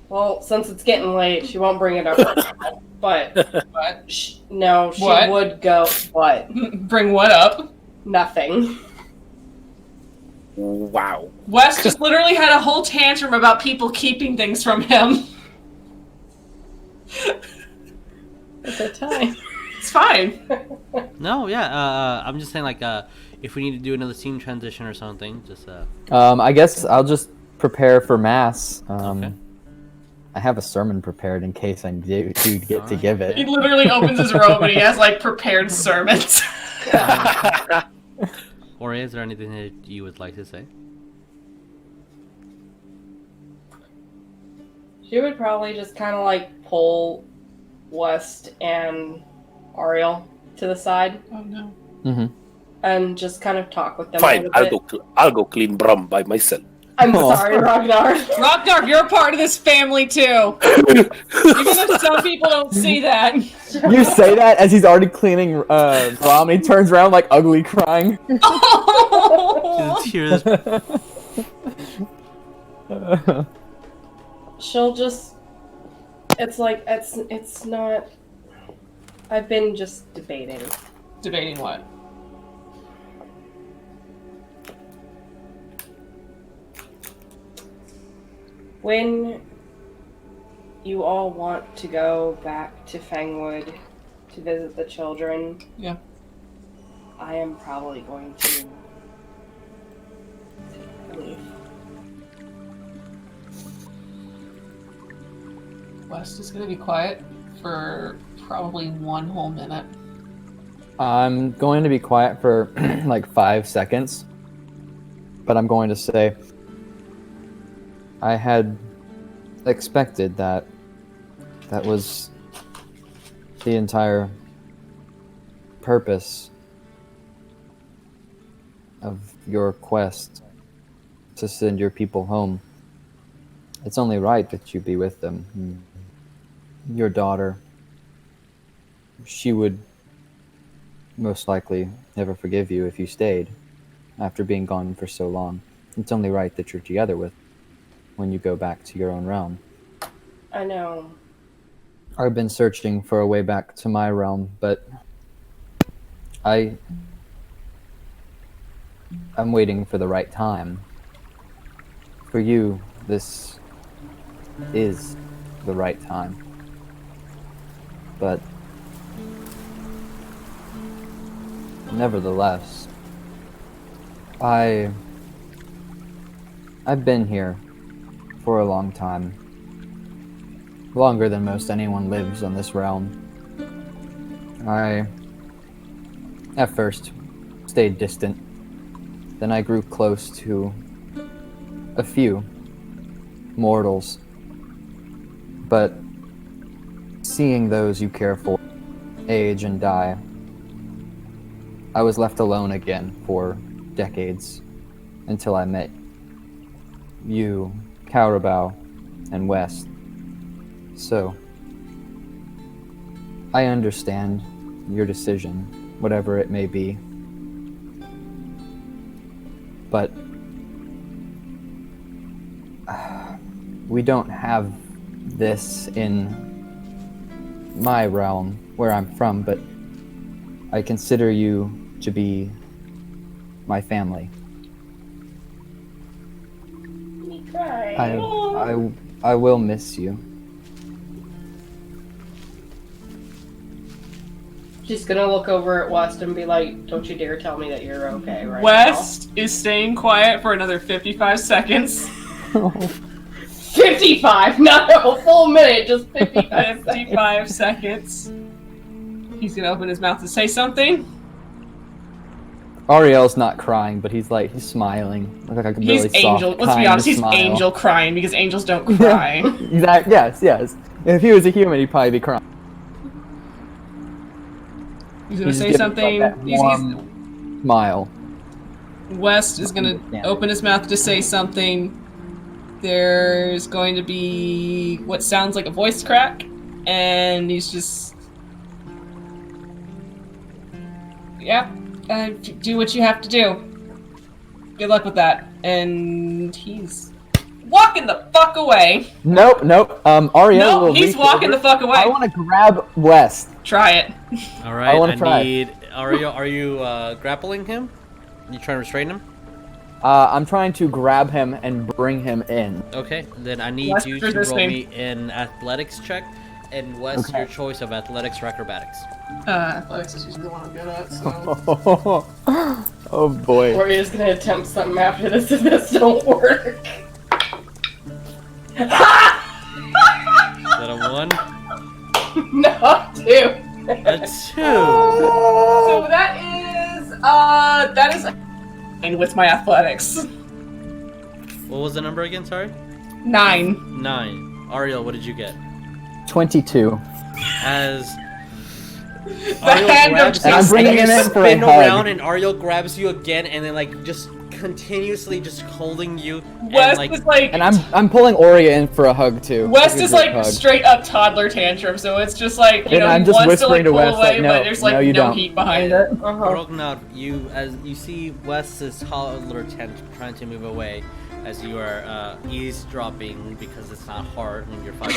Well, since it's getting late, she won't bring it up right now. But she would go. What? Bring what up? Nothing. Wow. Wes just literally had a whole tantrum about people keeping things from him. At the time. It's fine. No, yeah. I'm just saying, like, if we need to do another scene transition or something, just. I guess I'll just prepare for mass. Okay. I have a sermon prepared in case I do get to give it. He literally opens his robe and he has like prepared sermons. Oria, is there anything that you would like to say? She would probably just kind of like pull West and Ariell to the side. Oh no. And just kind of talk with them. Fine, I'll go clean Brum by myself. I'm sorry, Rognarv. Rognarv, you're a part of this family too. Even if some people don't see that. You say that as he's already cleaning Brum, and he turns around like ugly crying. Oh! Tears. She'll just. It's like it's not. I've been just debating. Debating what? When you all want to go back to Fangwood to visit the children, yeah, I am probably going to leave. West is going to be quiet for probably 1 whole minute. I'm going to be quiet for like 5 seconds, but I'm going to say I had expected that was the entire purpose of your quest to send your people home. It's only right that you be with them. Your daughter, she would most likely never forgive you if you stayed after being gone for so long. It's only right that you're together with when you go back to your own realm. I know. I've been searching for a way back to my realm, but I'm waiting for the right time. For you, this is the right time. But nevertheless, I've been here for a long time. Longer than most anyone lives on this realm. I, at first, stayed distant. Then I grew close to a few mortals. But seeing those you care for age and die, I was left alone again for decades until I met you, Carabao, and West. So, I understand your decision, whatever it may be. But we don't have this in my realm, where I'm from, but I consider you to be my family. Me cry. I will miss you. She's gonna look over at West and be like, don't you dare tell me that you're okay right West is staying quiet for another 55 seconds. 55, not a full minute, just 55 55 seconds. He's gonna open his mouth to say something. Ariel's not crying, but he's smiling. Like a really He's angel. soft, Let's be kind honest, he's smile. angel crying because angels don't cry. Exactly. Yes. If he was a human, he'd probably be crying. He's gonna He's say giving something. that warm smile. West is gonna open his mouth to say something. There's going to be what sounds like a voice crack, and he's just, yeah, do what you have to do. Good luck with that. And he's walking the fuck away. Nope. Ariel No, will he's reach walking over. the fuck away. I want to grab West. Try it. All right, wanna try. need Ariel. Are you grappling him? You trying to restrain him? I'm trying to grab him and bring him in. Okay, then I need West you to roll resisting. me an athletics check, and West, your choice of athletics or acrobatics. Athletics is usually the one I'm good at, so. Oh boy. Oria's gonna attempt something after this if this don't work. Is that a 1? No, 2. A 2. So that is with my athletics. What was the number again? Sorry. 9. 9. Ariel, what did you get? 22. As hand Ariel of grabs And I'm you, bringing you him in for a spin hug. around, and Ariel grabs you again, and then just continuously just holding you. West and, is like, And I'm pulling Oria in for a hug too. West Like a is group like hug. straight up toddler tantrum, so it's just like, And I'm he just wants to whispering to pull West, away, like, no, but there's no, you no don't. heat behind it. Rognarv, you see West's toddler tantrum trying to move away as you are eavesdropping because it's not hard when you're fighting.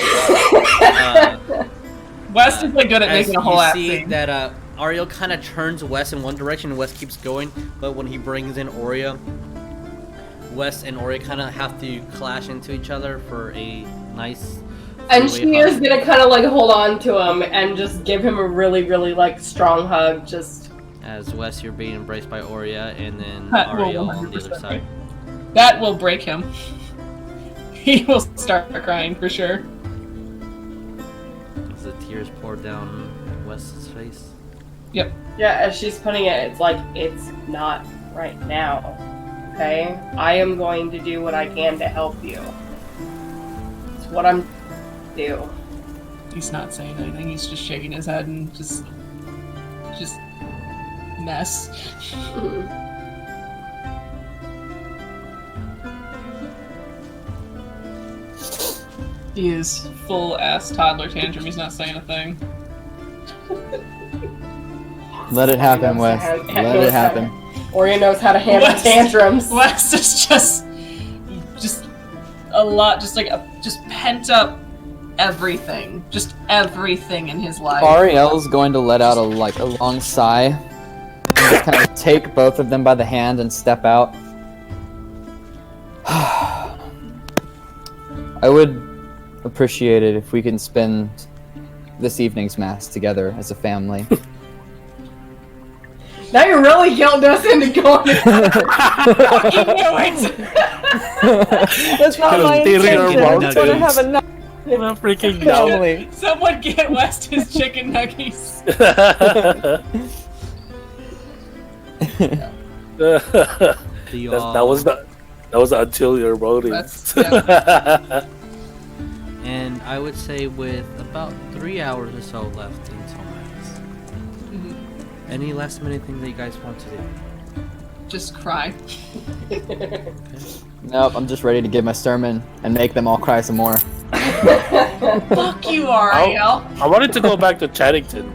West is like good at As making a whole ass you see scene. that Ariel kind of turns West in one direction, and West keeps going, but when he brings in Oria, West and Oria kind of have to clash into each other for a nice. And three-way she hug. is gonna kind of like hold on to him and just give him a really, really like strong hug. Just As West, you're being embraced by Oria, and then That will Ariel on the other 100% side. That will break him. He will start crying for sure. As the tears pour down West's face. Yep. yeah, as she's putting it, it's like it's not right now. Okay, I am going to do what I can to help you. It's what I'm do. He's not saying anything. He's just shaking his head and just mess. He is full ass toddler tantrum. He's not saying a thing. Let it happen, Wes. Let it happen. Oria knows how to handle Wes- tantrums. West is just a lot, just pent up everything, just everything in his life. Ariell's going to let out a long sigh, and just kind of take both of them by the hand and step out. I would appreciate it if we can spend this evening's mass together as a family. Now you're really guilting us into going. You knew it! That's not my intention. I just want to have a nice freaking family. Someone get West his chicken nuggets. that was the ulterior motive. That's, yeah. And I would say with about 3 hours or so left until mass. Any last minute thing that you guys want to do? Just cry. Nope, I'm just ready to give my sermon and make them all cry some more. Fuck you, Ariell. I wanted to go back to Chaddington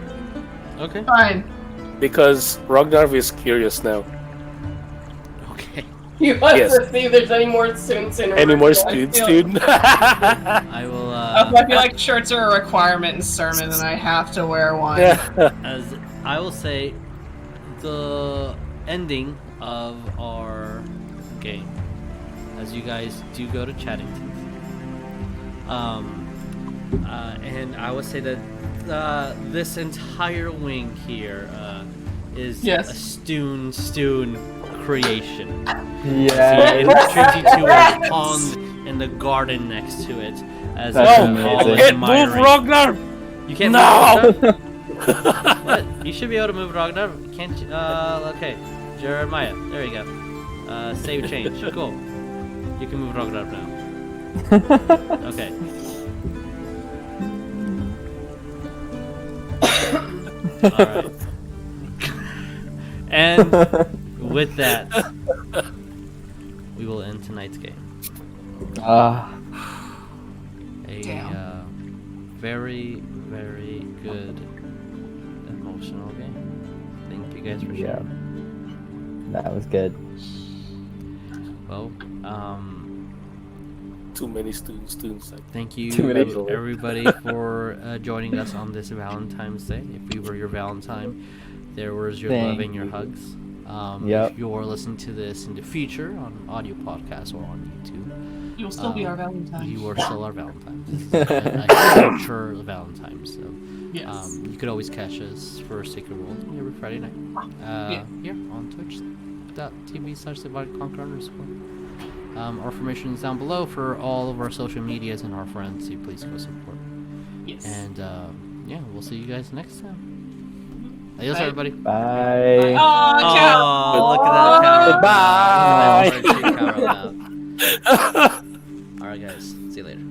Okay. Fine. because Rognarv is curious now. Okay. You want Yes. to see if there's any more Stune Stune. Any more Stune student? I will. I feel like shirts are a requirement in sermon, and I have to wear one. As I will say, the ending of our game, as you guys do go to Chaddington, and I would say that this entire wing here is a Stune Stune creation. Yeah. It turns you to a pond in the garden next to it. As That's it's amazing. all Can't move admiring. Rognarv! You can't No! move Rognarv? What? You should be able to move Rognarv. Can't you? Okay. Jeremiah. There you go. Save change. Cool. You can move Rognarv now. Okay. Alright. And with that, we will end tonight's game. A very, very good emotional game. Thank you guys for sharing. That was good. Well, Too many students. thank you Too many. everybody for joining us on this Valentine's Day. If we were your Valentine, there was your love and your hugs. Yep. If you're listening to this in the future on audio podcast or on YouTube, You'll still be our Valentine. you are still our Valentine. A culture Valentine. So Yes. you could always catch us for Sacred World every Friday night. Here on twitch.tv/divide_. Our information is down below for all of our social medias and our friends. So please go support. Yes. And we'll see you guys next time. Adios, Bye. everybody. Bye. Oh, cow. Oh, look at that power. Bye. All right, guys. See you later.